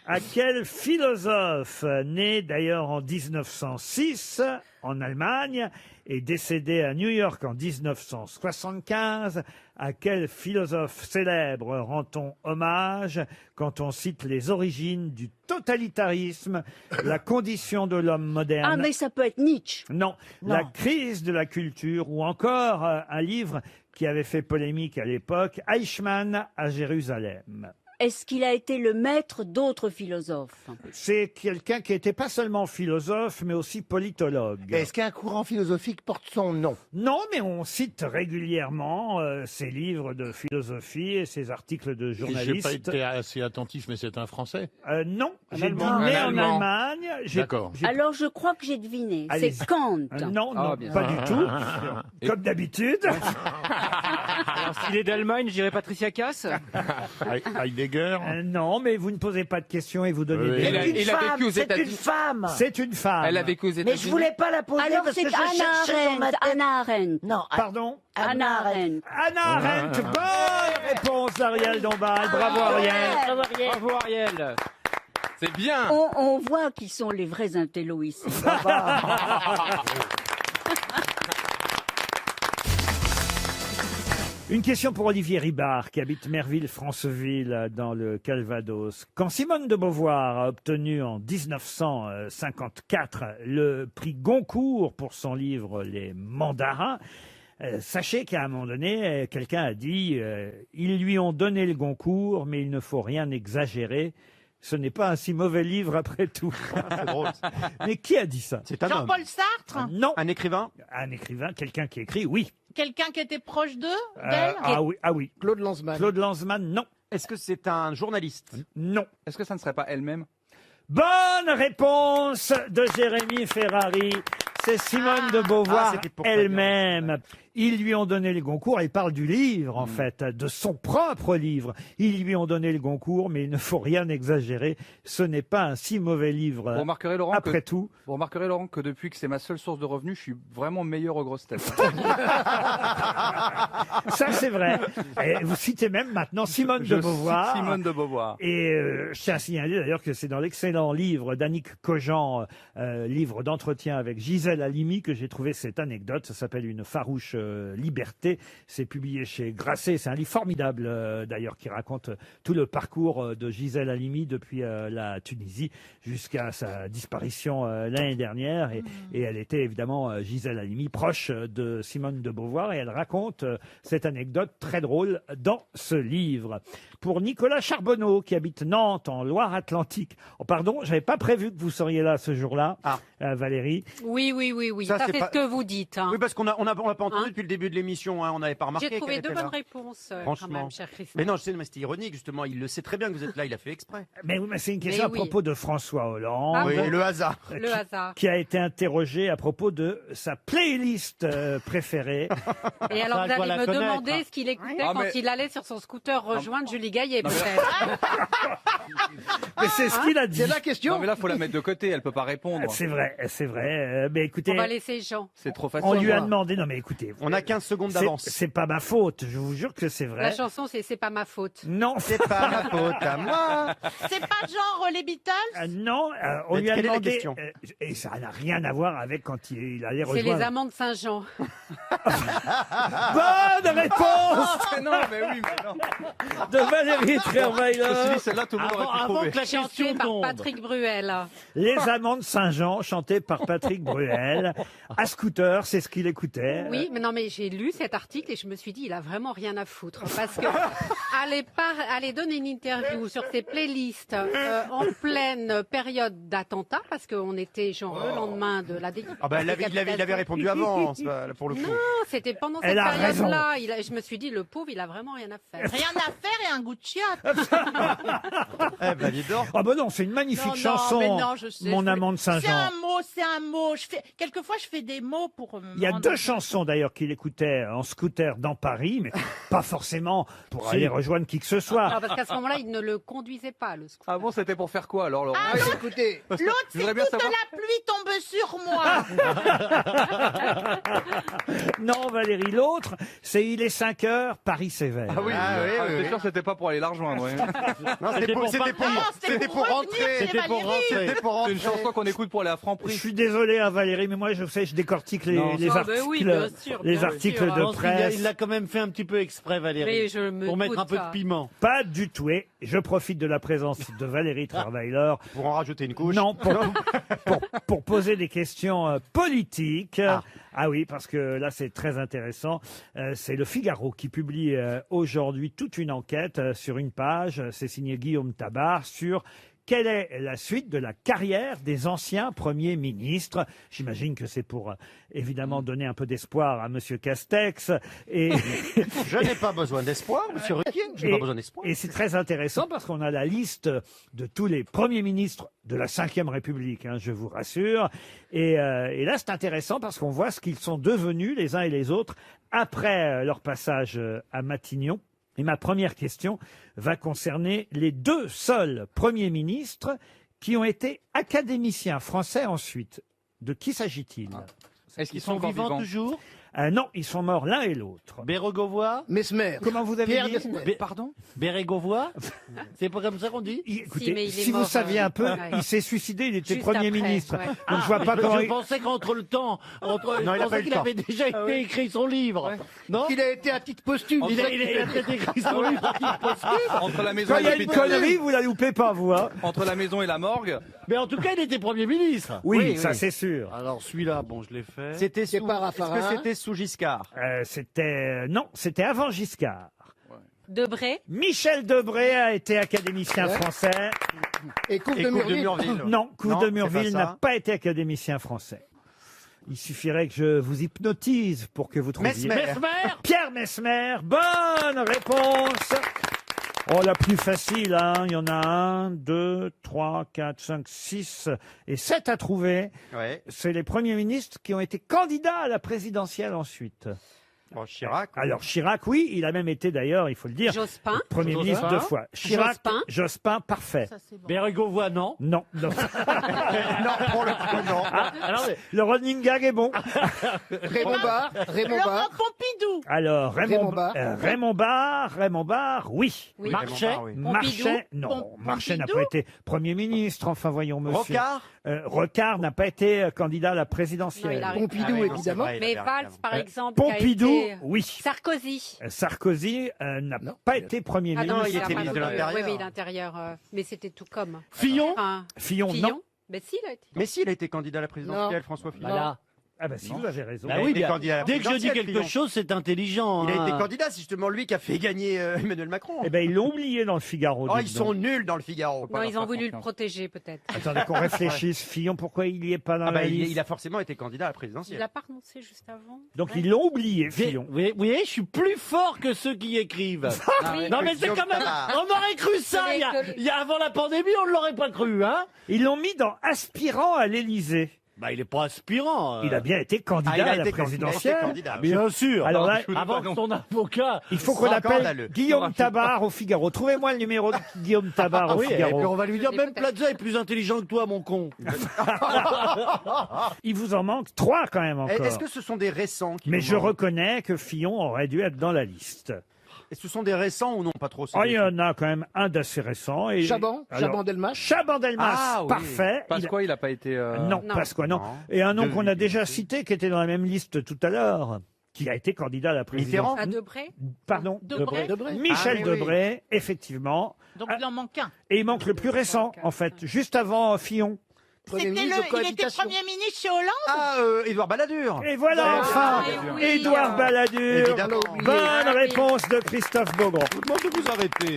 À quel philosophe, né d'ailleurs en 1906 en Allemagne et décédé à New York en 1975, à quel philosophe célèbre rend-on hommage quand on cite les origines du totalitarisme, la condition de l'homme moderne? Ah, mais ça peut être Nietzsche. Non, la crise de la culture ou encore un livre qui avait fait polémique à l'époque, Eichmann à Jérusalem. Est-ce qu'il a été le maître d'autres philosophes? C'est quelqu'un qui n'était pas seulement philosophe, mais aussi politologue. Est-ce qu'un courant philosophique porte son nom? Non, mais on cite régulièrement ses livres de philosophie et ses articles de J'ai journalistes. pas été assez attentif, mais c'est un Français. Non, j'ai dit Allemand. né Un en Allemand. Allemagne. D'accord. Alors, je crois que j'ai deviné. Allez-y. C'est Kant. Non, Ah, non, bien. pas du tout. Comme d'habitude. Alors, s'il est d'Allemagne, je dirais Patricia Cass. Heidegger. Non, mais vous ne posez pas de questions et vous donnez Oui. des... Elle a vécu aux C'est une États-Unis. femme. C'est une femme. Elle a vécu aux Mais États-Unis. je voulais pas la poser Alors, parce c'est que je cherchais dans ma Anna tête. Arendt. Anna Arendt. Non, Pardon Anna Arendt. Anna Arendt. Bonne réponse d'Ariel Dombal. Bravo Ariel. Bravo, Ariel. Bravo Ariel. C'est bien. On voit qui sont les vrais intellos ici. Une question pour Olivier Ribard, qui habite Merville-Franceville, dans le Calvados. Quand Simone de Beauvoir a obtenu en 1954 le prix Goncourt pour son livre Les Mandarins, sachez qu'à un moment donné, quelqu'un a dit ils lui ont donné le Goncourt, mais il ne faut rien exagérer. Ce n'est pas un si mauvais livre après tout. C'est drôle. Mais qui a dit ça? C'est un homme. Jean-Paul Sartre? Non. Un écrivain. Un écrivain, quelqu'un qui écrit, oui. Quelqu'un qui était proche d'eux? D'elle? Ah oui, ah oui. Claude Lanzmann. Claude Lanzmann, non. Est-ce que c'est un journaliste? Non. Est-ce que ça ne serait pas elle-même? Bonne réponse de Jérémy Ferrari. C'est Simone de Beauvoir c'était pour elle-même. Ils lui ont donné le Goncourt. Il parle du livre, en fait, de son propre livre. Ils lui ont donné le Goncourt, mais il ne faut rien exagérer. Ce n'est pas un si mauvais livre. Vous remarquerez, Laurent, après tout. Vous remarquerez, Laurent, que depuis que c'est ma seule source de revenus, je suis vraiment meilleur aux grosses têtes. Ça, c'est vrai. Et vous citez même maintenant Simone Je de Beauvoir. cite Simone de Beauvoir. Et je tiens à signaler d'ailleurs que c'est dans l'excellent livre d'Annick Cogent, livre d'entretien avec Gisèle Halimi, que j'ai trouvé cette anecdote. Ça s'appelle Une farouche liberté. C'est publié chez Grasset. C'est un livre formidable d'ailleurs qui raconte tout le parcours de Gisèle Halimi depuis la Tunisie jusqu'à sa disparition l'année dernière. Et elle était évidemment, Gisèle Halimi, proche de Simone de Beauvoir. Et elle raconte cette anecdote très drôle dans ce livre. Pour Nicolas Charbonneau, qui habite Nantes, en Loire-Atlantique. Oh, pardon, j'avais pas prévu que vous seriez là ce jour-là, Valérie. Oui. Ça, c'est pas- ce que vous dites. Hein. Oui, parce qu'on l'a pas entendu Hein depuis le début de l'émission. Hein, on n'avait pas remarqué. J'ai trouvé qu'elle deux était là. bonnes réponses, quand Franchement. même, cher Christophe. Mais non, je sais, mais c'était ironique, justement. Il le sait très bien que vous êtes là. Il a fait exprès. Mais oui, mais c'est une question Mais à oui. propos de François Hollande. Ah Oui, bon le hasard. Le hasard. Qui a été interrogé à propos de sa playlist préférée. Et alors, Ça, vous je dois allez la me connaître. demander ce qu'il écoutait Ah, quand mais- il allait sur son scooter rejoindre Julie Gaillet, peut-être. Mais c'est ce qu'il a dit. C'est la question. Non, mais là, faut la mettre de côté. Elle peut pas répondre. C'est vrai, c'est vrai. Mais écoutez, On va laisser Jean. C'est trop facile. on lui a demandé, non mais écoutez, On a 15 secondes C'est- d'avance. C'est pas ma faute, je vous jure que c'est vrai. La chanson, c'est pas ma faute. Non, C'est pas ma faute à moi. C'est pas genre les Beatles Non, on Mais lui a quelle est la demandé, question et ça n'a rien à voir avec quand il allait C'est les rejoindre. amants de Saint-Jean. Bonne réponse Non, mais oui, mais non. de Valérie Trierweiler. Je me suis dit, celle-là, tout le monde aurait pu Avant trouver. que la Chanté question par tombe. Patrick Bruel. Les amants de Saint-Jean, chantés par Patrick Bruel. À scooter, c'est ce qu'il écoutait. Oui, mais non, mais j'ai lu cet article et je me suis dit, il a vraiment rien à foutre. Parce que aller donner une interview sur ses playlists en pleine période d'attentat, parce qu'on était genre le lendemain de la Ah bah, il avait répondu avant, c'est pas- pour le coup. Non, c'était pendant cette Elle a raison. période-là. Je me suis dit, le pauvre, il a vraiment rien à faire. Rien à faire et un goût de chiotte. Eh ben, dis donc. Ah bah non, c'est une magnifique Non, chanson, mais non, je sais, Mon je- amant de C'est Saint-Jean. un mot, c'est un mot. Quelquefois, je fais des mots pour. Il y a deux chansons d'ailleurs qu'il écoutait en scooter dans Paris, mais pas forcément pour Si. aller rejoindre qui que ce soit. Non, parce qu'à ce moment-là, il ne le conduisait pas, le scooter. Ah bon, c'était pour faire quoi alors, Laurent Ah, écoutez, Parce que L'autre, je c'est voudrais toute bien savoir. la pluie tombe sur moi. Non, Valérie, l'autre, c'est Il est 5 heures, Paris sévère. Ah oui, oui. c'est sûr que c'était pas pour aller la rejoindre. ouais. Non, c'était pour Non, c'était pour rentrer. C'était pour rentrer. C'était pour C'est rentrer. une chanson qu'on écoute pour aller à Je Franprix. suis désolé, hein, Valérie, mais moi, je sais, je décortique les Non, articles, mais oui, bien sûr, les bien articles sûr. de Je pense qu'il presse. il l'a quand même fait un petit peu exprès, Valérie. Mais je me Pour mettre doute un peu ça. de piment. Pas du tout. Et je profite de la présence de Valérie Trierweiler. Pour en rajouter une couche. Non, pour poser des questions politiques. Ah oui, parce que là, c'est très intéressant. C'est le Figaro qui publie aujourd'hui toute une enquête sur une page. C'est signé Guillaume Tabar sur quelle est la suite de la carrière des anciens premiers ministres. J'imagine que c'est pour, évidemment, donner un peu d'espoir à Monsieur Castex. Et Je n'ai pas besoin d'espoir, monsieur Ruquier. Je n'ai pas besoin d'espoir. et c'est très intéressant parce qu'on a la liste de tous les premiers ministres de la Ve République, hein, je vous rassure. Et là, c'est intéressant parce qu'on voit ce qu'ils sont devenus les uns et les autres après leur passage à Matignon. Et ma première question va concerner les deux seuls premiers ministres qui ont été académiciens français ensuite. De qui s'agit-il Est-ce qu'ils Ils sont encore vivants vivants toujours Non, ils sont morts l'un et l'autre. Bérégovoy Mesmer. Comment vous avez Pierre dit Mesmer. Pardon Bérégovoy C'est pas comme ça qu'on dit Écoutez, mais il est si vous mort, saviez un peu, ouais. il s'est suicidé, il était Juste Premier après, ministre. ouais. Donc je vois pas comment... Je pensais qu'entre le temps, Non, il a je pas pensais eu qu'il le temps. avait déjà été écrit son livre. Non Il a été à titre posthume. Il a peut-être écrit son livre à titre posthume. Entre la maison Quand et il y a une l'hôpital. connerie, vous la loupez pas, vous. Hein. Entre la maison et la morgue. Mais en tout cas, il était Premier ministre. Oui, ça c'est sûr. Alors celui-là, bon, je l'ai fait. C'était C'est sous... pas Est-ce Raffarin. que c'était sous Giscard? Non, c'était avant Giscard. Debré. Michel Debré a été académicien français. Et Coupe Et de Coupe de Murville. Murville. Non, Couve Non, de c'est Murville pas n'a ça. pas été académicien français. Il suffirait que je vous hypnotise pour que vous trouviez. Mesmer. Pierre Mesmer, bonne réponse. Oh, la plus facile, hein. Il y en a 1, 2, 3, 4, 5, 6 et 7 à trouver. Ouais. C'est les premiers ministres qui ont été candidats à la présidentielle ensuite. Bon, Chirac. Alors Chirac, oui, il a même été d'ailleurs, il faut le dire, Jospin. Premier Jospin. ministre 2 fois. Chirac, Jospin. Jospin, parfait. Ça, c'est bon. Bérégovoy, non. Non, non. Non, pour le coup, non. Alors, Le running gag est bon. Raymond Barre. Raymond Laurent Barre. Pompidou. Alors, Raymond Barre. Raymond Barre, oui. Oui. Marchais. Raymond Barre, oui. Marchais, non. Pompidou. Marchais n'a pas été Premier ministre, enfin voyons, monsieur. Rocard. Rocard n'a pas été candidat à la Non, il présidentielle. a- Pompidou, Ah oui, non, c'est évidemment. vrai, il Mais avait Valls, raison. par exemple. qui a Pompidou, été- oui. Sarkozy. Sarkozy n'a pas été Premier Ah non, ministre. il était a pas ministre de voulu. l'Intérieur. Oui, oui, l'Intérieur. Mais c'était tout comme. Fillon. Enfin, Fillon, non. Fillon. Mais si, il a été. Mais si, il a été candidat à la présidentielle, Non. François Fillon. Voilà. Ah bah si, vous avez raison. Bah Il a oui, été bien. candidat à la Dès que je dis présidentielle, quelque Fillon. chose, c'est intelligent. Il a hein. été candidat, c'est justement lui qui a fait gagner Emmanuel Macron. Eh ben ils l'ont oublié dans le Figaro. Oh, dites ils sont donc. nuls dans le Figaro. Non, ils ont voulu le protéger, peut-être. Attendez qu'on réfléchisse. Fillon, pourquoi il y est pas dans Ah bah, la il, liste il a forcément été candidat à la Il présidentielle. n'a pas renoncé juste avant. Donc ils l'ont oublié, Vous Fillon. voyez, je suis plus fort que ceux qui écrivent. Oui. Non mais c'est quand même. On aurait cru ça il y a avant la pandémie, on ne l'aurait pas cru, hein. Ils l'ont mis dans aspirant à l'Élysée. Bah, il n'est pas aspirant. Il a bien été candidat il a à la été présidentielle. candidat. Bien sûr. Alors là, avant que son avocat. il faut qu'on appelle Guillaume Tabar au Figaro. Trouvez-moi le numéro de Guillaume Tabar au Oui, et Figaro. puis on va lui dire, même Plaza est plus intelligent que toi, mon con. Il vous en manque 3 quand même encore. Est-ce que ce sont des récents qui Mais vous je manquent reconnais que Fillon aurait dû être dans la liste. Et ce sont des récents ou non? Pas trop. Oh, il y en a quand même un d'assez récent. Et... Chaban Alors, Chaban-Delmas Chaban-Delmas, Ah, oui. parfait. Pasqua, il n'a pas été. Non, Pasqua, non. Et un nom qu'on a déjà cité, qui était dans la même liste tout à l'heure, qui a été candidat à la présidence. À Debré Pardon. Debré. Michel Ah, oui, oui. Debré, effectivement. Donc il en manque un. Et il manque le plus récent, en fait, juste avant Fillon. Il était Premier ministre chez Hollande. Ah, Édouard Balladur. Et voilà enfin Édouard Balladur. Évidemment. Bonne réponse de Christophe Beaugrand. Moi, je vous arrêter.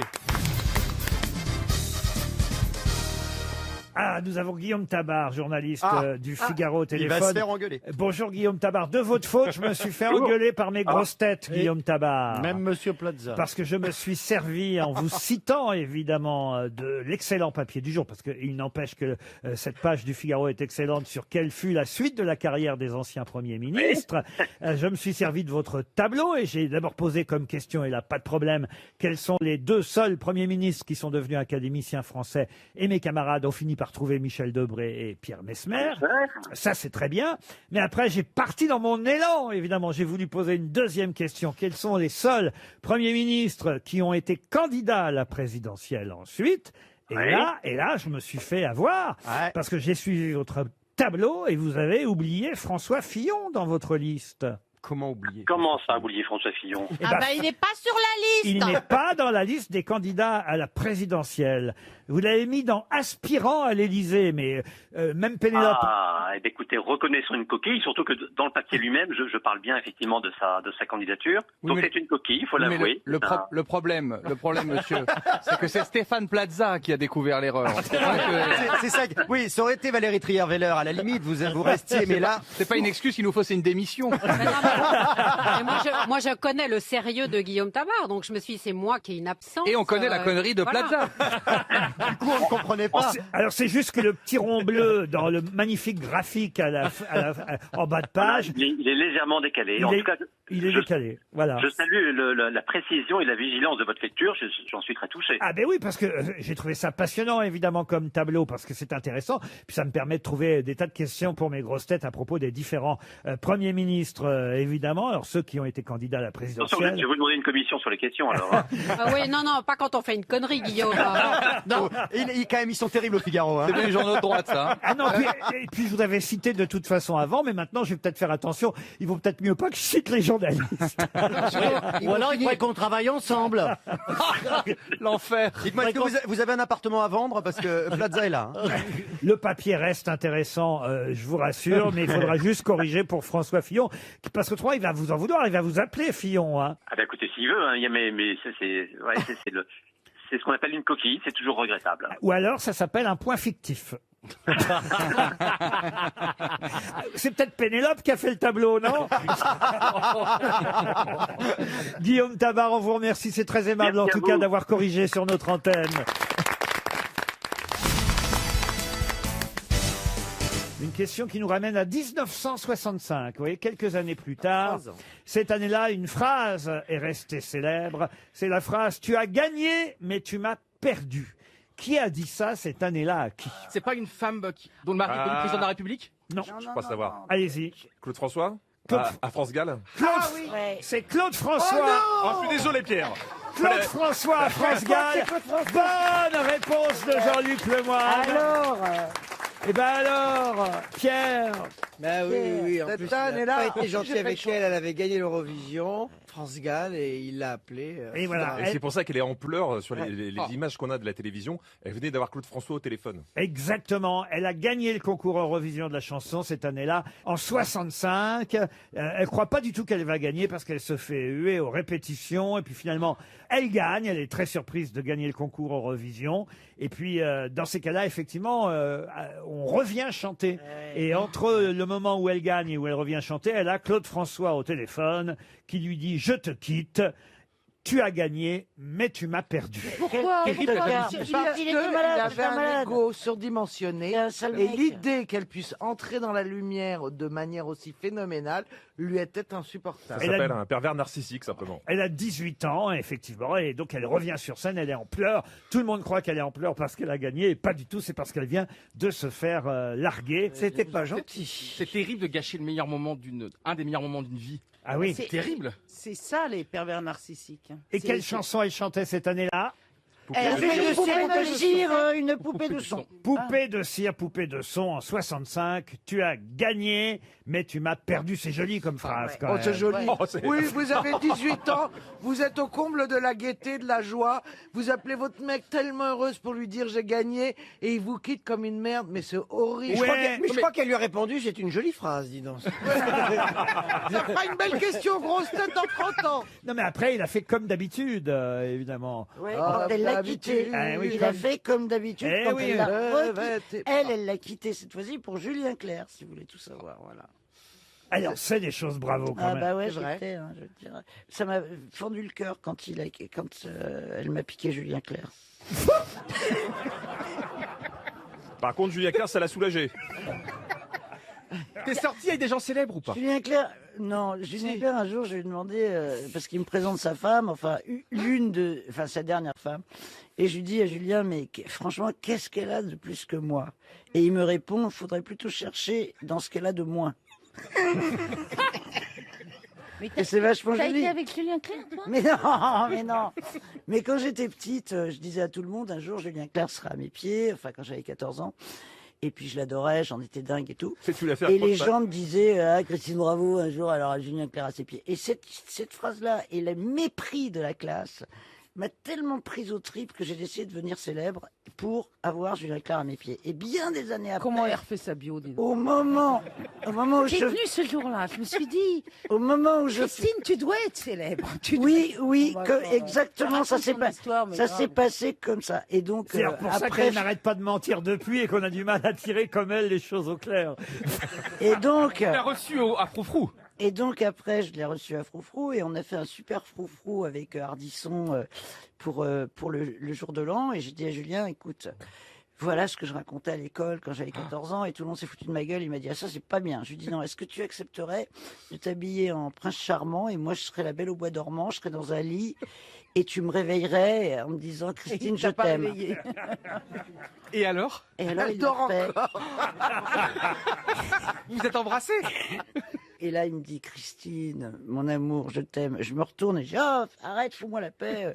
Ah, nous avons Guillaume Tabar, journaliste du Figaro au il téléphone. va se faire engueuler. Bonjour Guillaume Tabar. De votre faute, je me suis fait engueuler par mes grosses têtes, Guillaume Tabar. Même Monsieur Plaza. Parce que je me suis servi, en vous citant évidemment, de l'excellent papier du jour, parce qu'il n'empêche que cette page du Figaro est excellente sur quelle fut la suite de la carrière des anciens premiers ministres. Je me suis servi de votre tableau et j'ai d'abord posé comme question, et là pas de problème, quels sont les 2 seuls premiers ministres qui sont devenus académiciens français, et mes camarades ont fini par trouver Michel Debré et Pierre Messmer. Ça, c'est très bien. Mais après, j'ai parti dans mon élan, évidemment. J'ai voulu poser une deuxième question. Quels sont les seuls premiers ministres qui ont été candidats à la présidentielle ensuite? Et là, je me suis fait avoir parce que j'ai suivi votre tableau et vous avez oublié François Fillon dans votre liste. Comment oublier? Comment ça, oublier François Fillon? Ah bah il n'est pas sur la liste. Il n'est pas dans la liste des candidats à la présidentielle. Vous l'avez mis dans aspirant à l'Élysée, mais même Pénélope... Ah, eh bien, écoutez, reconnaissons une coquille, surtout que dans le papier lui-même, je parle bien effectivement de sa candidature. Oui, Donc mais- c'est une coquille, il faut Mais l'avouer. le problème, monsieur, c'est que c'est Stéphane Plaza qui a découvert l'erreur. C'est pas que- C'est ça. Oui, ça aurait été Valérie Trierweiler à la limite, vous restiez, mais là. C'est pas une excuse, il nous faut, c'est une démission. Et moi, je connais le sérieux de Guillaume Tabar, donc je me suis dit, c'est moi qui ai une absence. Et on connaît la connerie de Plaza. Du coup, on ne comprenait pas. Alors c'est juste que le petit rond bleu dans le magnifique graphique en bas de page, Il est légèrement décalé. En tout cas, il est décalé. Voilà. je salue la précision et la vigilance de votre lecture, j'en suis très touché. Ah ben oui, parce que j'ai trouvé ça passionnant, évidemment, comme tableau, parce que c'est intéressant. Puis ça me permet de trouver des tas de questions pour mes grosses têtes à propos des différents premiers ministres, évidemment. Alors ceux qui ont été candidats à la Attention, présidentielle. je vais vous demander une commission sur les questions, alors. Hein. Ah oui, non, pas quand on fait une connerie, Guillaume. Non, quand même, ils sont terribles au Figaro. Hein. C'est bien les journaux de droite, ça. Ah non, et puis je vous avais cité de toute façon avant, mais maintenant je vais peut-être faire attention. Il vaut peut-être mieux pas que je cite les journalistes. Ou alors il faudrait qu'on travaille ensemble. L'enfer. Dites-moi, est-ce que vous avez un appartement à vendre? Parce que Plaza est là. Hein. Le papier reste intéressant, je vous rassure, mais il faudra juste corriger pour François Fillon, parce que il va vous en vouloir, il va vous appeler Fillon. Hein. Ah ben écoutez, s'il veut, hein, mais c'est ce qu'on appelle une coquille, c'est toujours regrettable. Ou alors ça s'appelle un point fictif. C'est peut-être Pénélope qui a fait le tableau, non? Guillaume Tabar, on vous remercie, c'est très aimable en tout cas d'avoir corrigé sur notre antenne. Une question qui nous ramène à 1965, vous voyez, quelques années plus tard. Cette année-là, une phrase est restée célèbre. C'est la phrase « Tu as gagné, mais tu m'as perdu ». Qui a dit ça cette année-là à qui? C'est pas une femme dont le mari est connu président de la République? Non. Je crois savoir. Allez-y. Claude François Claude- à France Gall C'est Claude François. Oh, je suis désolé, Pierre. Claude François à France Gall. Bonne réponse de Jean-Luc Lemoyne. Alors Eh ben alors, Pierre. Bah oui. En Cette plus, il année-là, n'a pas été gentil j'ai avec fait elle. Elle avait gagné l'Eurovision, France Gall, et il l'a appelée. Et voilà. Et c'est pour ça qu'elle est en pleurs sur les images qu'on a de la télévision. Elle venait d'avoir Claude François au téléphone. Exactement. Elle a gagné le concours Eurovision de la chanson cette année-là, en 65. Elle croit pas du tout qu'elle va gagner parce qu'elle se fait huer aux répétitions. Et puis finalement, elle gagne. Elle est très surprise de gagner le concours Eurovision. Et puis, dans ces cas-là, effectivement, on revient chanter. Et entre le moment où elle gagne et où elle revient chanter, elle a Claude François au téléphone qui lui dit « Je te quitte ». Tu as gagné, mais tu m'as perdu. Pourquoi Quel- quel- Parce quel- qu'il parce qu'il était malade, avait c'était un un malade. ego surdimensionné. un sale Et mec. l'idée qu'elle puisse entrer dans la lumière de manière aussi phénoménale lui était Ça insupportable. s'appelle un pervers narcissique, simplement. Elle a 18 ans, effectivement, et donc elle revient sur scène, elle est en pleurs. Tout le monde croit qu'elle est en pleurs parce qu'elle a gagné, et pas du tout, c'est parce qu'elle vient de se faire larguer. C'était pas gentil. C'est terrible de gâcher un des meilleurs moments d'une vie. Ah oui. C'est terrible. C'est ça les pervers narcissiques. Et quelle chanson elle chantait cette année-là? Elle fait une poupée de cire, une poupée de son. Poupée de cire, poupée de son en 65. Tu as gagné, mais tu m'as perdu. C'est joli comme phrase, quand Oh, même. c'est joli. Oh, c'est- Oui, vous avez 18 ans, vous êtes au comble de la gaieté, de la joie. Vous appelez votre mec tellement heureuse pour lui dire j'ai gagné et il vous quitte comme une merde, mais c'est horrible. Je crois qu'elle lui a répondu, c'est une jolie phrase, dis donc. Ça fera une belle question, grosse tête dans 30 ans. Non, mais après, il a fait comme d'habitude, évidemment. Ouais, Ah, quand elle l'a d'habitude. quitté, Ah oui, il comme- a fait comme d'habitude Eh quand oui, elle l'a ouais, elle l'a quitté cette fois-ci pour Julien Clerc, si vous voulez tout savoir. Voilà. Alors, c'est des choses, bravo, quand Ah même. bah ouais, C'est vrai. j'étais, je te dirais. Ça m'a fendu le cœur quand elle m'a piqué Julien Clerc. Par contre, Julien Clerc, ça l'a soulagé. T'es sorti avec des gens célèbres ou pas Julien Clerc, non, Julien Clerc, un jour, je lui ai demandé, parce qu'il me présente sa femme, enfin, sa dernière femme, et je lui dis à Julien, mais franchement, qu'est-ce qu'elle a de plus que moi? Et il me répond, il faudrait plutôt chercher dans ce qu'elle a de moins. Et c'est vachement T'as joli. été avec Julien Clerc, toi Mais non, mais non. Mais quand j'étais petite, je disais à tout le monde, un jour, Julien Clerc sera à mes pieds, enfin, quand j'avais 14 ans. Et puis je l'adorais, j'en étais dingue et tout. Tu l'as fait Et à les Crossback. gens me disaient, ah, Christine Bravo, un jour, elle aura Julien Clerc à ses pieds. Et cette phrase-là et le mépris de la classe m'a tellement prise au tripes que j'ai décidé de devenir célèbre pour avoir Julien Clerc à mes pieds. Et bien des années après. Comment elle refait sa bio, dis donc. Au moment où J'ai je... venu ce jour-là, je me suis dit, Au moment où je... Christine, tu dois être célèbre. Oui, oui, Oh, bah, que- attends, exactement, ça raconte s'est ton pas- histoire, mais ça grave. s'est passé comme ça. Et donc, C'est pour ça après, qu'elle n'arrête pas de mentir depuis et qu'on a du mal à tirer comme elle les choses au clair. et donc, Tu l'as reçu à Froufrou. et donc après, je l'ai reçu à Froufrou et on a fait un super Froufrou avec Ardisson pour le jour de l'an. Et j'ai dit à Julien, écoute, voilà ce que je racontais à l'école quand j'avais 14 ans et tout le monde s'est foutu de ma gueule. Il m'a dit, ah ça c'est pas bien. Je lui ai dit, non, est-ce que tu accepterais de t'habiller en prince charmant et moi je serais la belle au bois dormant, je serais dans un lit et tu me réveillerais en me disant, Christine, je t'aime. Et alors Et alors, Elle il dort l'a fait. Vous êtes embrassés? Et là, il me dit, Christine, mon amour, je t'aime. Je me retourne et je dis, oh, arrête, fous-moi la paix.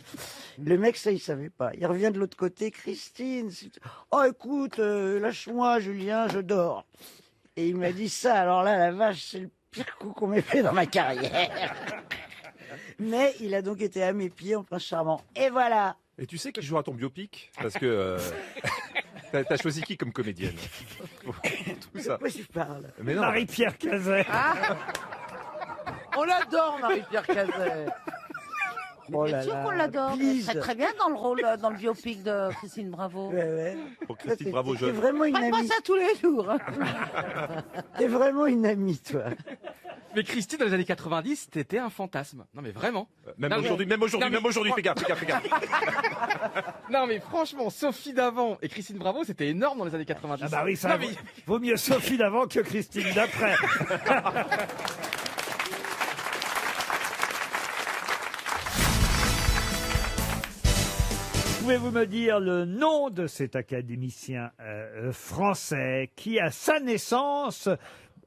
Le mec, ça, il savait pas. Il revient de l'autre côté, Christine. Oh, écoute, lâche-moi, Julien, je dors. Et il m'a dit ça. Alors là, la vache, c'est le pire coup qu'on m'ait fait dans ma carrière. Mais il a donc été à mes pieds en prince charmant. Et voilà. Et tu sais qui jouera ton biopic? Parce que t'as choisi qui comme comédienne? Tout ça. De quoi tu parles? Mais non. Marie-Pierre Cazet. On l'adore, Marie-Pierre Cazet. Oh Bien là sûr là, qu'on l'adore. Elle please. serait très bien dans le rôle, dans le biopic de Christine Bravo. Ouais, ouais. Pour Christine Bravo T'es jeune. vraiment une Faites pas amie. ça tous les jours. hein. T'es vraiment une amie, toi. Mais Christine, dans les années 90, t'étais un fantasme. Non mais vraiment. Même Non, mais- aujourd'hui, même aujourd'hui, Non, mais- même aujourd'hui, fais gaffe, fais gaffe, fais gaffe. Non mais franchement, Sophie d'avant et Christine Bravo, c'était énorme dans les années 90. Ah bah oui, ça Non, vaut, mais- vaut mieux Sophie d'avant que Christine d'après. Pouvez-vous me dire le nom de cet académicien français qui, à sa naissance,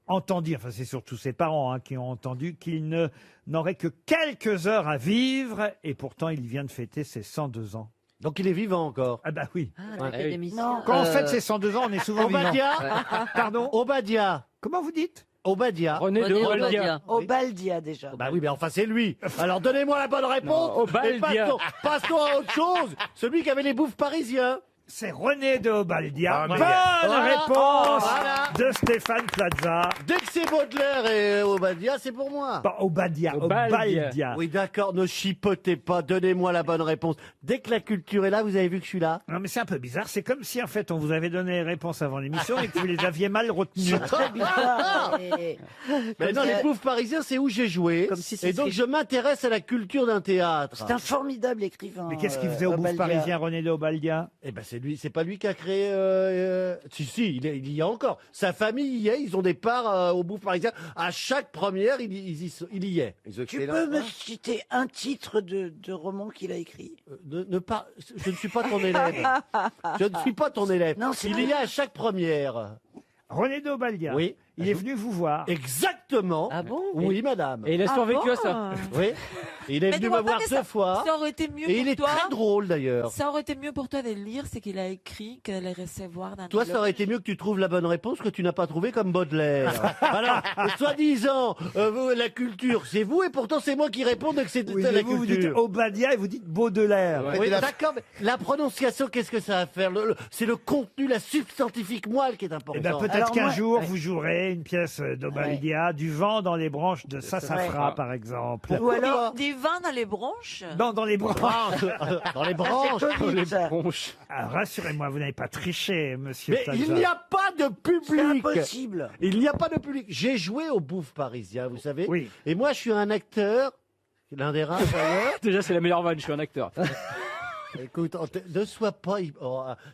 entendit, enfin c'est surtout ses parents qui ont entendu qu'il n'aurait que quelques heures à vivre et pourtant il vient de fêter ses 102 ans. Donc il est vivant encore. Ah bah oui. Non. Quand on fête ses 102 ans, on est souvent vivant. Obadia. Pardon Obadia. Comment vous dites Obadia. René de Obaldia. Obaldia, déjà. Bah oui, mais enfin c'est lui. Alors donnez-moi la bonne réponse. Non, Obaldia. Et passons à autre chose. Celui qui avait les bouffes parisiens. C'est René de Obaldia. Ah, Bonne voilà. réponse Voilà. de Stéphane Plaza. Dès que c'est Baudelaire et Obadia, c'est pour moi. Pas Obadia, Obaldia. Oui, d'accord, ne chipotez pas, donnez-moi la bonne réponse. Dès que la culture est là, vous avez vu que je suis là. Non, mais c'est un peu bizarre. C'est comme si, en fait, on vous avait donné les réponses avant l'émission et que vous les aviez mal retenues. C'est très bizarre. Mais non, les Bouffes Parisiens, c'est où j'ai joué. Et donc, je m'intéresse à la culture d'un théâtre. C'est un formidable écrivain. Mais qu'est-ce qu'il faisait au Bouffe Obaldia. Parisien, René de Obaldia? Eh ben, c'est pas lui qui a créé. Si, il y a encore. Sa famille y est. Ils ont des parts au Bouffe Parisien. À chaque première, il y est. Tu peux me citer un titre de roman qu'il a écrit? Je ne suis pas ton élève. Je ne suis pas ton élève. Non, c'est il vrai. y a à chaque première. René de Obaldia. Oui. Il est venu vous voir. Exactement. Ah bon? Oui, madame. Et il a Ah survécu bon à ça. Oui. Et il est Mais venu tu me vois pas voir que 2 fois. Ça aurait été mieux Et pour il est toi. très drôle d'ailleurs. Ça aurait été mieux pour toi de lire ce qu'il a écrit que de le recevoir dans Toi, le- ça aurait été mieux que tu trouves la bonne réponse que tu n'as pas trouvé comme Baudelaire. Voilà. Soi-disant, la culture, c'est vous, et pourtant c'est moi qui réponds que c'est Oui, la mais vous dites culture. Obadia et vous dites Baudelaire. Oui, d'accord, mais la prononciation, qu'est-ce que ça a à faire C'est le contenu, la substantifique moelle qui est important. Eh ben, peut-être qu'un jour, vous jouerez une pièce d'Obaldia, Du vent dans les branches de Sassafras, Ouais. par exemple. Ou alors du vin dans les branches. Non, dans les branches. Dans les branches. Dans les branches. Ah, rassurez-moi, vous n'avez pas triché, monsieur Mais Plaza. il n'y a pas de public. C'est impossible. Il n'y a pas de public. J'ai joué au Bouffe Parisien, vous savez. Oui. Et moi, je suis un acteur, l'un des rares d'ailleurs. Déjà, c'est la meilleure vanne, je suis un acteur. Écoute, ne sois pas...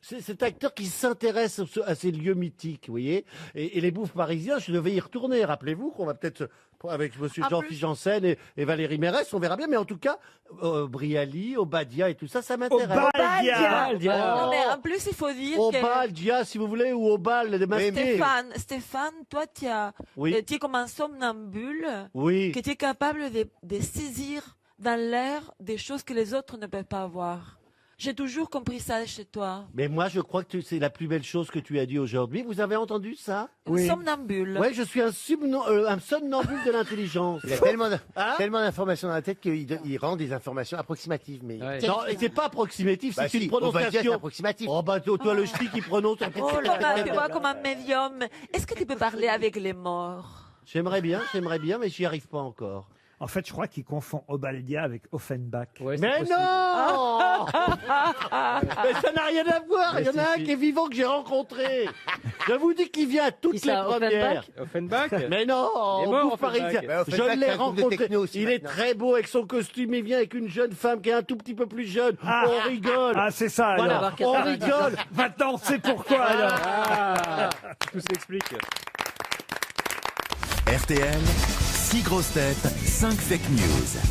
c'est cet acteur qui s'intéresse à ces lieux mythiques, vous voyez. Et les Bouffes Parisiens, je devais y retourner. Rappelez-vous qu'on va peut-être, avec monsieur En Jean-Philippe Janssen et Valérie Mérès, on verra bien. Mais en tout cas, Brialy, Obadia et tout ça, ça m'intéresse. Non, mais en plus, il faut dire que... Obadia, si vous voulez, ou Obal, des masqués. Stéphane, toi, tu Oui. es comme un somnambule Oui. que tu es capable de saisir dans l'air des choses que les autres ne peuvent pas voir. J'ai toujours compris ça chez toi. Mais moi, je crois que c'est la plus belle chose que tu as dit aujourd'hui. Vous avez entendu ça? Un somnambule. Oui, je suis un somnambule de l'intelligence. Il a tellement d'informations dans la tête qu'il rend des informations approximatives. Mais... Non, et c'est pas approximatif, Bah c'est si, une on va dire prononciation. c'est approximatif. Oh bah toi, le ch'ti qui prononce. Oh là là, tu vois, comme un médium. Est-ce que tu peux parler avec les morts? J'aimerais bien, mais j'y arrive pas encore. En fait, je crois qu'il confond Obaldia avec Offenbach. Mais non Mais ça n'a rien à voir. Il y en a un qui est vivant que j'ai rencontré. Je vous dis qu'il vient à toutes les premières. Offenbach. Mais non, Il est au mort, Bouffe Offenbach. Parisien. Mais Offenbach, Je l'ai c'est un groupe de rencontré. techno aussi, Il est maintenant. très beau avec son costume. Il vient avec une jeune femme qui est un tout petit peu plus jeune. On rigole. Ah, c'est ça, Voilà, alors. on rigole. Maintenant, on sait pourquoi, alors. Tout s'explique. RTL, 6 grosses têtes, 5 fake news.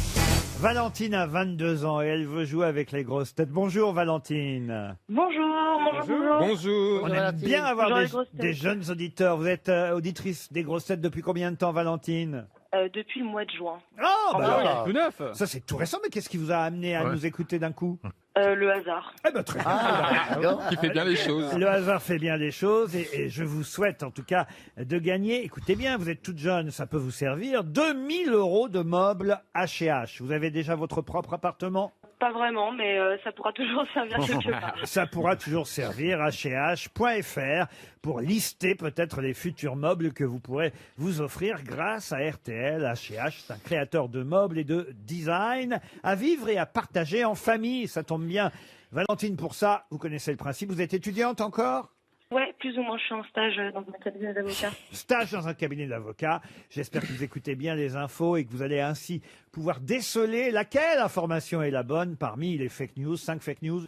Valentine a 22 ans et elle veut jouer avec les grosses têtes. Bonjour, Valentine. Bonjour. On aime bien avoir Bonjour, les grosses têtes. des jeunes auditeurs. Vous êtes auditrice des grosses têtes depuis combien de temps, Valentine? Depuis le mois de juin. Oh, bah Ah, alors, Tout neuf. ça c'est tout récent, mais qu'est-ce qui vous a amené à Ouais. nous écouter d'un coup? Le hasard. Eh ben, très bien. Qui fait bien les choses. Le hasard fait bien les choses et je vous souhaite en tout cas de gagner. Écoutez bien, vous êtes toute jeune, ça peut vous servir. 2000 € de meubles H&H. Vous avez déjà votre propre appartement? Pas vraiment, mais ça pourra toujours servir quelque part. Ça pourra toujours servir, H&H.fr, pour lister peut-être les futurs meubles que vous pourrez vous offrir grâce à RTL. H&H, c'est un créateur de meubles et de design à vivre et à partager en famille. Ça tombe bien. Valentine, pour ça, vous connaissez le principe. Vous êtes étudiante encore? Ouais, plus ou moins, je suis en stage dans un cabinet d'avocat. Stage dans un cabinet d'avocat. J'espère que vous écoutez bien les infos et que vous allez ainsi pouvoir déceler laquelle information est la bonne parmi les fake news, 5 fake news.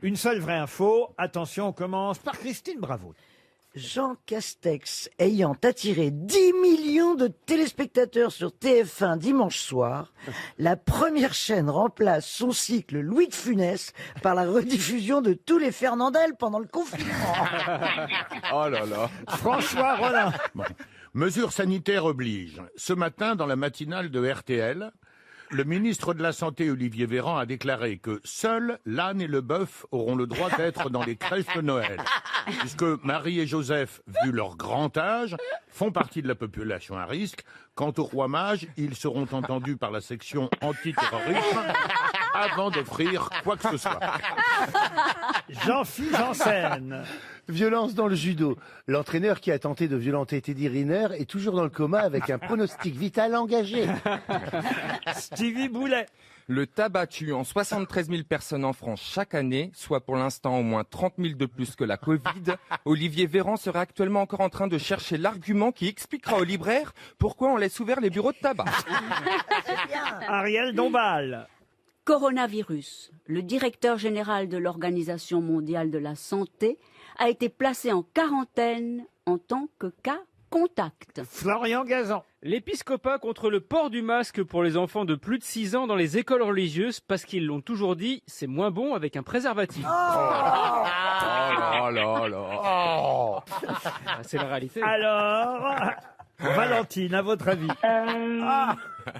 Une seule vraie info. Attention, on commence par Christine Bravo. Jean Castex ayant attiré 10 millions de téléspectateurs sur TF1 dimanche soir, la première chaîne remplace son cycle Louis de Funès par la rediffusion de tous les Fernandel pendant le confinement. Oh là là. François Rollin. Bon. Mesures sanitaires obligent. Ce matin, dans la matinale de RTL, le ministre de la Santé, Olivier Véran, a déclaré que seuls l'âne et le bœuf auront le droit d'être dans les crèches de Noël. Puisque Marie et Joseph, vu leur grand âge, font partie de la population à risque. Quant au roi mage, ils seront entendus par la section antiterrorisme avant d'offrir quoi que ce soit. Jean-Philippe Janssen. Violence dans le judo. L'entraîneur qui a tenté de violenter Teddy Riner est toujours dans le coma avec un pronostic vital engagé. Stevie Boulet. Le tabac tue en 73 000 personnes en France chaque année, soit pour l'instant au moins 30 000 de plus que la Covid. Olivier Véran serait actuellement encore en train de chercher l'argument qui expliquera aux libraires pourquoi on laisse ouverts les bureaux de tabac. Ariel Dombal. Coronavirus. Le directeur général de l'Organisation mondiale de la santé a été placé en quarantaine en tant que cas contact. Florian Gazan. L'épiscopat contre le port du masque pour les enfants de plus de 6 ans dans les écoles religieuses parce qu'ils l'ont toujours dit, c'est moins bon avec un préservatif. Oh là là là. C'est la réalité. Alors, Valentine, à votre avis?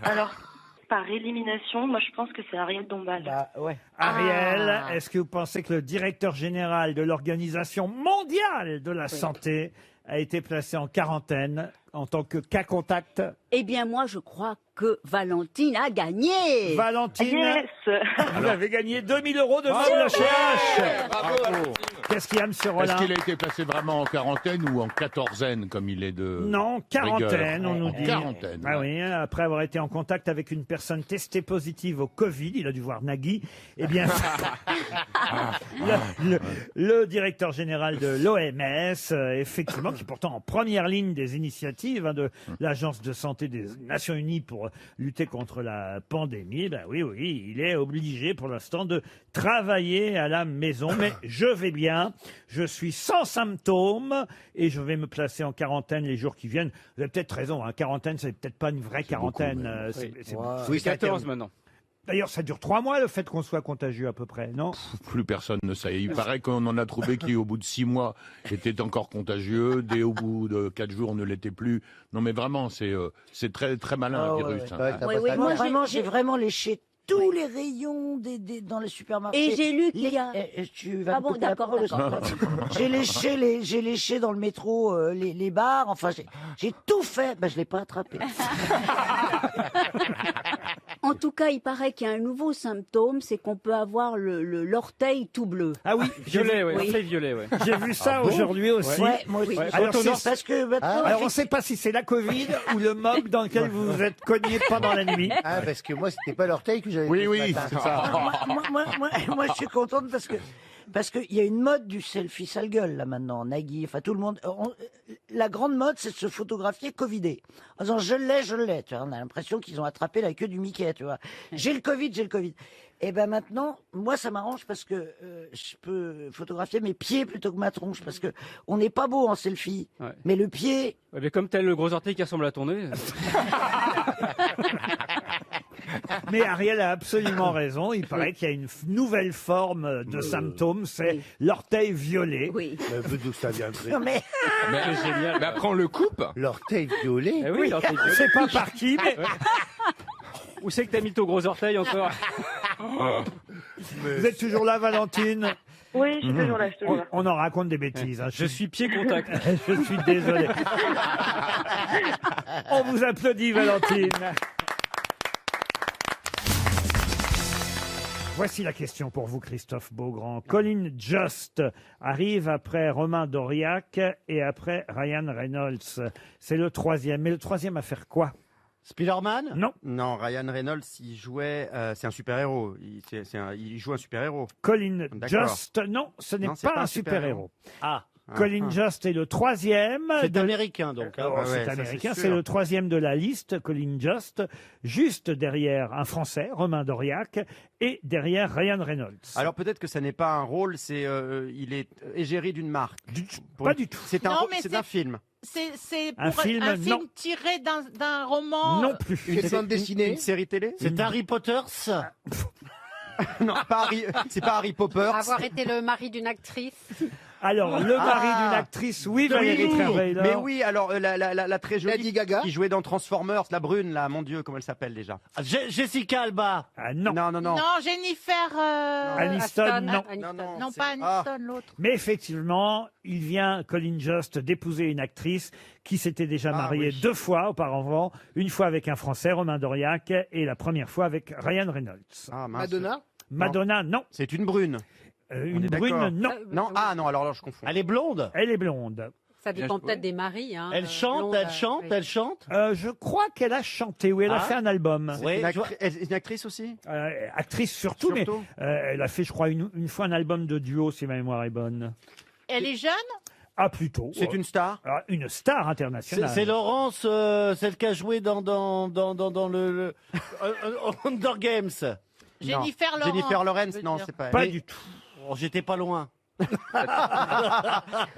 Alors, par élimination, moi je pense que c'est Ariel Dombal. Ariel, est-ce que vous pensez que le directeur général de l'Organisation mondiale de la santé a été placé en quarantaine en tant que cas contact? Eh bien, moi, je crois que Valentine a gagné. Valentine, vous avez gagné 2000 € de Bravo. Meubles HH. Bravo. Qu'est-ce qu'il y a, monsieur Rollin? Est-ce qu'il a été placé vraiment en quarantaine ou en quatorzaine, comme il est de Non, quarantaine, on nous dit. Quarantaine. Ah oui, après avoir été en contact avec une personne testée positive au Covid, il a dû voir Nagui. Eh bien, le directeur général de l'OMS, effectivement, qui est pourtant en première ligne des initiatives de l'Agence de santé des Nations Unies pour lutter contre la pandémie, ben oui, il est obligé pour l'instant de travailler à la maison. Mais je vais bien, je suis sans symptômes et je vais me placer en quarantaine les jours qui viennent. Vous avez peut-être raison, hein, quarantaine, c'est peut-être pas une vraie quarantaine. Oui, 14 maintenant. D'ailleurs, ça dure 3 mois le fait qu'on soit contagieux à peu près, non? Plus personne ne sait. Il paraît qu'on en a trouvé qui, au bout de 6 mois, étaient encore contagieux. Dès au bout de 4 jours, ne l'étaient plus. Non, mais vraiment, c'est très, très malin, un virus. hein. Moi, vraiment, j'ai vraiment léché tous les rayons dans les supermarchés. Et j'ai lu qu'il y a... Tu vas Ah me bon, couper la d'accord, parole, d'accord. J'ai léché dans le métro les bars. Enfin, j'ai tout fait. Ben, je l'ai pas attrapé. En tout cas, il paraît qu'il y a un nouveau symptôme, c'est qu'on peut avoir l'orteil tout bleu. Ah oui, Violet, ouais. Orteil violet, ouais. J'ai vu ça aujourd'hui aussi. Ouais, moi aussi. Alors, Parce que maintenant, alors on ne sait pas si c'est la Covid ou le mob dans lequel vous vous êtes cogné pendant la nuit. Ah, parce que moi, c'était pas l'orteil que j'avais Oui, fait ce oui, matin. c'est ça. moi, je suis contente parce qu'il y a une mode du selfie sale gueule, là, maintenant. Nagui, enfin, tout le monde. La grande mode, c'est de se photographier Covidé. En disant, je l'ai. Tu vois, on a l'impression qu'ils ont attrapé la queue du Mickey, tu vois. J'ai le Covid. Et ben maintenant, moi, ça m'arrange parce que je peux photographier mes pieds plutôt que ma tronche. Parce que on n'est pas beau en selfie. Ouais. Mais le pied. Ouais, mais comme t'as le gros orteil qui ressemble à ton nez. Mais Ariel a absolument raison. Il paraît qu'il y a une nouvelle forme de symptômes, c'est l'orteil violet. Oui. Mais d'où ça vient Non, mais C'est génial. Mais après, on le coupe. L'orteil violet. Eh oui, l'orteil violet. C'est pas par qui, mais Où c'est que t'as mis ton gros orteil encore? vous êtes toujours là, Valentine? Oui, je suis toujours là, On en raconte des bêtises. Hein. Je suis pied contact. Je suis désolé. On vous applaudit, Valentine. Voici la question pour vous, Christophe Beaugrand. Colin Jost arrive après Romain Dauriac et après Ryan Reynolds. C'est le troisième. Mais le troisième à faire quoi? Spider-Man? Non. Non, Ryan Reynolds, il jouait. C'est un super-héros. Il joue un super-héros. Colin D'accord. Jost, non, ce n'est Non, c'est pas un super-héros. Ah. Colin Jost est le troisième. C'est américain, donc. hein. Oh, ouais, c'est ça, américain, c'est c'est sûr. le troisième de la liste, Colin Jost, juste derrière un Français, Romain Dauriac, et derrière Ryan Reynolds. Alors peut-être que ça n'est pas un rôle, il est égérie d'une marque. Pas du tout. C'est un, Non, mais c'est un film. C'est Un pour film, non. tiré d'un roman. Non plus. Une bande dessinée. Une série télé. C'est Harry Potter. Non, pas Harry. C'est pas Harry Poppers. Avoir été le mari d'une actrice. Alors, le mari Ah. d'une actrice, oui, Valérie Trierweiler. Mais oui, alors la très jolie Lady Gaga. qui jouait dans Transformers, la brune, là, mon Dieu, comment elle s'appelle déjà? Jessica Alba. Ah non. Non, non, non. Non, Jennifer. Aniston, non. Non, pas Aniston, l'autre. Mais effectivement, il vient, Colin Jost, d'épouser une actrice qui s'était déjà mariée 2 fois auparavant. Une fois avec un Français, Romain Dauriac, et la première fois avec Ryan Reynolds. Ah, mince. Madonna. Madonna, non. C'est une brune. Une brune, non. Non, non, alors je confonds. Elle est blonde. Elle est blonde. Ça dépend peut-être des maris. Hein, Elle chante, oui. elle chante. Je crois qu'elle a chanté, oui, elle a fait un album. C'est une actrice aussi Actrice surtout, mais elle a fait, je crois, une fois un album de duo, si ma mémoire est bonne. Elle est jeune? Ah, plutôt. C'est une star Une star internationale. C'est Laurence, celle qui a joué dans le Hunger Games. Jennifer Lawrence. Jennifer Lawrence, non, c'est pas elle. Pas du tout. Oh, j'étais pas loin.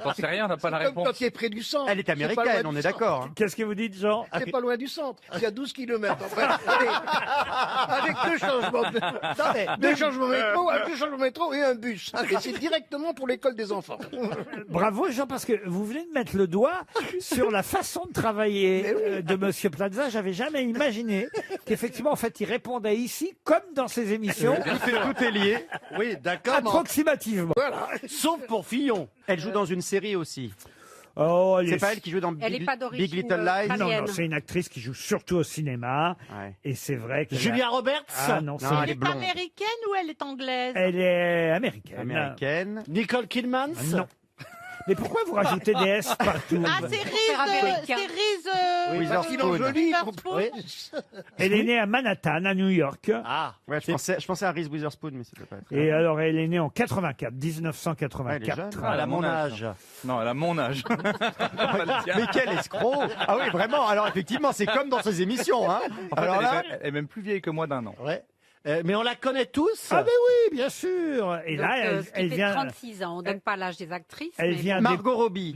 T'en sais rien, on n'a pas la Comme réponse. quand tu es près du centre. Elle est C'est pas américaine, loin on du est d'accord. centre. Qu'est-ce que vous dites, Jean? C'est pas loin du centre. Il y a 12 km. Avec deux changements deux changements de métro et un bus. Et c'est directement pour l'école des enfants. Bravo, Jean, parce que vous venez de mettre le doigt sur la façon de travailler de Monsieur Plaza. J'avais jamais imaginé qu'effectivement, en fait, il répondait ici comme dans ses émissions. Tout est lié. Oui, d'accord. Approximativement. Voilà. Sauf pour Fillon. Elle joue dans une série aussi. Oh, C'est pas elle qui joue dans Elle est Big, pas d'origine Big Little Lies Non, non, c'est une actrice qui joue surtout au cinéma. Ouais. Et c'est vrai que. Julia Roberts. Ah non, Non, Elle est pas américaine ou elle est anglaise? elle est américaine. Américaine. Nicole Kidman. Non. Mais pourquoi vous rajoutez des S partout? Ah, c'est Reese. Oui. Elle est née à Manhattan, à New York. Ah. Ouais, je pensais à Reese Witherspoon, mais c'était pas. Et alors, elle est née en 84, Ouais, elle est 1984. jeune. Elle a mon âge. Non, elle a mon âge. Mais quel escroc! Ah oui, vraiment. Alors effectivement, c'est comme dans ces émissions. Hein. En fait, Alors là, elle est même plus vieille que moi d'un an. Ouais. Mais on la connaît tous. Ah, mais oui, bien sûr. Et Donc, là, ce qui elle fait vient. 36 ans. On donne pas l'âge des actrices. Elle mais vient bon. Margot Robbie.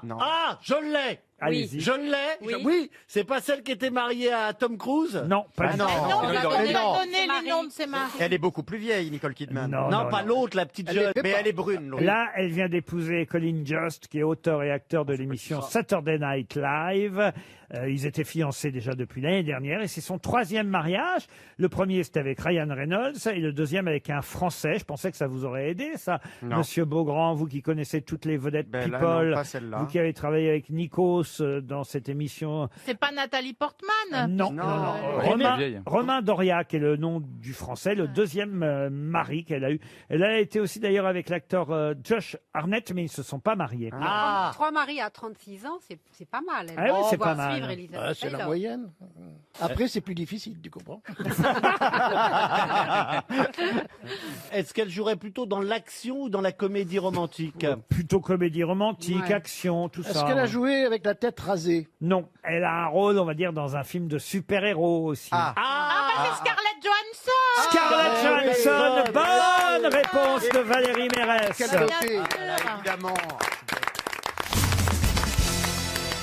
Non. Je l'ai. Allez-y. Je l'ai. Oui. C'est pas celle qui était mariée à Tom Cruise. Non, pas du tout. Non, on mais a non. donné les noms de ses maris. Elle est beaucoup plus vieille, Nicole Kidman. Non, pas l'autre, la petite jeune. Mais elle est brune. l'autre. Là, elle vient d'épouser Colin Jost, qui est auteur et acteur de l'émission Saturday Night Live. Ils étaient fiancés déjà depuis l'année dernière et c'est son 3e mariage. Le premier, c'était avec Ryan Reynolds et le deuxième avec un Français. Je pensais que ça vous aurait aidé, ça. Non. Monsieur Beaugrand, vous qui connaissez toutes les vedettes Ben là, people, non, pas celle-là. vous qui avez travaillé avec Nikos dans cette émission. C'est pas Nathalie Portman? Non. vieille. Romain Doria, qui est le nom du Français, le deuxième mari qu'elle a eu. Elle a été aussi d'ailleurs avec l'acteur Josh Hartnett, mais ils se sont pas mariés. Ah. 3 maris à 36 ans, c'est pas mal. Elle Ah oui, va c'est pouvoir pas mal. suivre Elisabeth Ah, c'est la Taylor. moyenne. Après, c'est plus difficile, tu comprends? Est-ce qu'elle jouerait plutôt dans l'action ou dans la comédie romantique? Plutôt comédie romantique, Ouais. action, tout Est-ce ça. qu'elle a joué avec la tête rasée? Non, elle a un rôle, on va dire, dans un film de super-héros aussi. Ah, bah c'est Scarlett Johansson! Scarlett Johansson, bonne réponse de Valérie Mérès. Quelle beauté. Évidemment.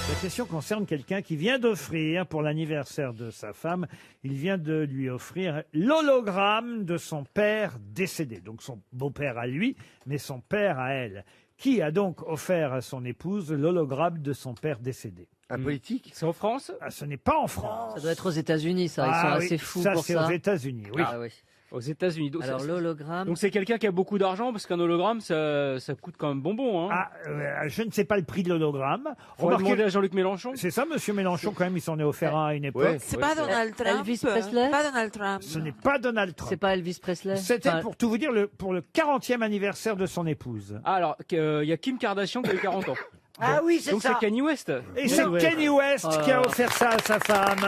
La question concerne quelqu'un qui vient d'offrir, pour l'anniversaire de sa femme, il vient de lui offrir l'hologramme de son père décédé. Donc son beau-père à lui, mais son père à elle. Qui a donc offert à son épouse l'hologramme de son père décédé? Un politique? C'est en France? Ah, ce n'est pas en France. Ça doit être aux États-Unis, ça. Ils Ah sont oui, assez fous ça, pour c'est ça. aux États-Unis, oui. Ah oui. Aux États-Unis. Donc, Alors l'hologramme. Donc c'est quelqu'un qui a beaucoup d'argent parce qu'un hologramme ça coûte quand même bonbon. Hein. Ah, je ne sais pas le prix de l'hologramme. Faut demander à Jean-Luc Mélenchon. C'est ça, Monsieur Mélenchon, quand même, il s'en est offert un à une époque. C'est pas Donald Trump. Elvis Presley. Pas Donald Trump. Ce n'est pas Donald Trump. C'est pas Elvis Presley. C'était, Enfin, pour tout vous dire, pour le 40e anniversaire de son épouse. Ah, alors il y a Kim Kardashian qui a eu 40 ans. Ah oui, c'est Donc ça. c'est Kanye West. Et c'est Kanye West qui a offert ça à sa femme.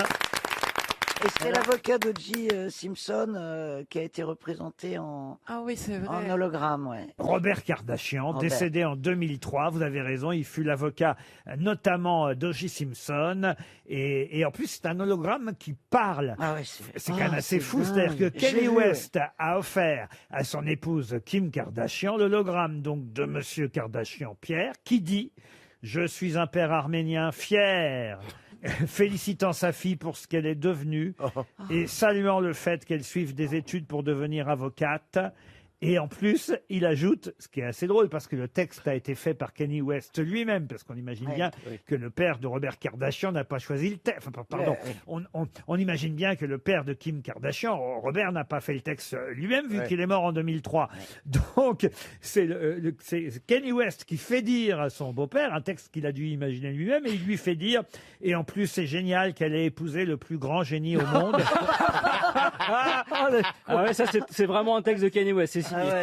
Et c'est l'avocat d'O.J. Simpson qui a été représenté en hologramme, ouais. Robert Kardashian, Robert. décédé en 2003, vous avez raison, il fut l'avocat notamment d'O.J. Simpson, et en plus c'est un hologramme qui parle. Ah ouais, C'est quand même assez fou, c'est-à-dire que J'ai Kanye vu, West a offert à son épouse Kim Kardashian l'hologramme donc de Monsieur Kardashian Pierre, qui dit « Je suis un père arménien fier ». Félicitant sa fille pour ce qu'elle est devenue et saluant le fait qu'elle suive des études pour devenir avocate. Et en plus, il ajoute, ce qui est assez drôle, parce que le texte a été fait par Kanye West lui-même, parce qu'on imagine bien que le père de Robert Kardashian n'a pas choisi le texte. Enfin, pardon, on imagine bien que le père de Kim Kardashian, Robert, n'a pas fait le texte lui-même, vu qu'il est mort en 2003. Donc, c'est Kanye West qui fait dire à son beau-père un texte qu'il a dû imaginer lui-même, et il lui fait dire, et en plus, c'est génial qu'elle ait épousé le plus grand génie au monde. Ah ouais, ça c'est vraiment un texte de Kanye West, c'est signé.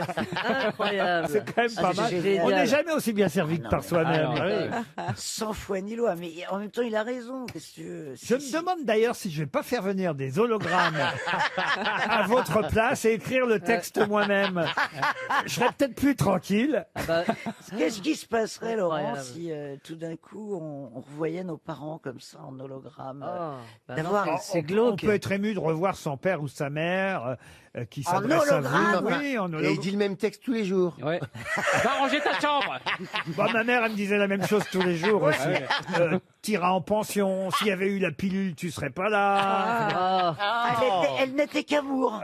Incroyable. C'est quand même Ah, pas c'est mal. génial. On n'est jamais aussi bien servi que par soi-même. Sans foi ni loi, mais en même temps, il a raison. Qu'est-ce que tu veux? Je me demande d'ailleurs si je vais pas faire venir des hologrammes à votre place et écrire le texte moi-même. Je serais peut-être plus tranquille. Qu'est-ce qui se passerait, Laurent, Incroyable. si tout d'un coup on revoyait nos parents comme ça en hologramme bah d'avoir non, c'est On glauque. peut être ému de revoir son père ou sa mère qui En s'adresse à hologramme. vous. Oui, en Et il hologramme. dit le même texte tous les jours. Ouais. Va ranger ta chambre. Bah, ma mère, elle me disait la même chose tous les jours aussi. T'iras en pension. S'il y avait eu la pilule, tu serais pas là. Elle n'était qu'amour.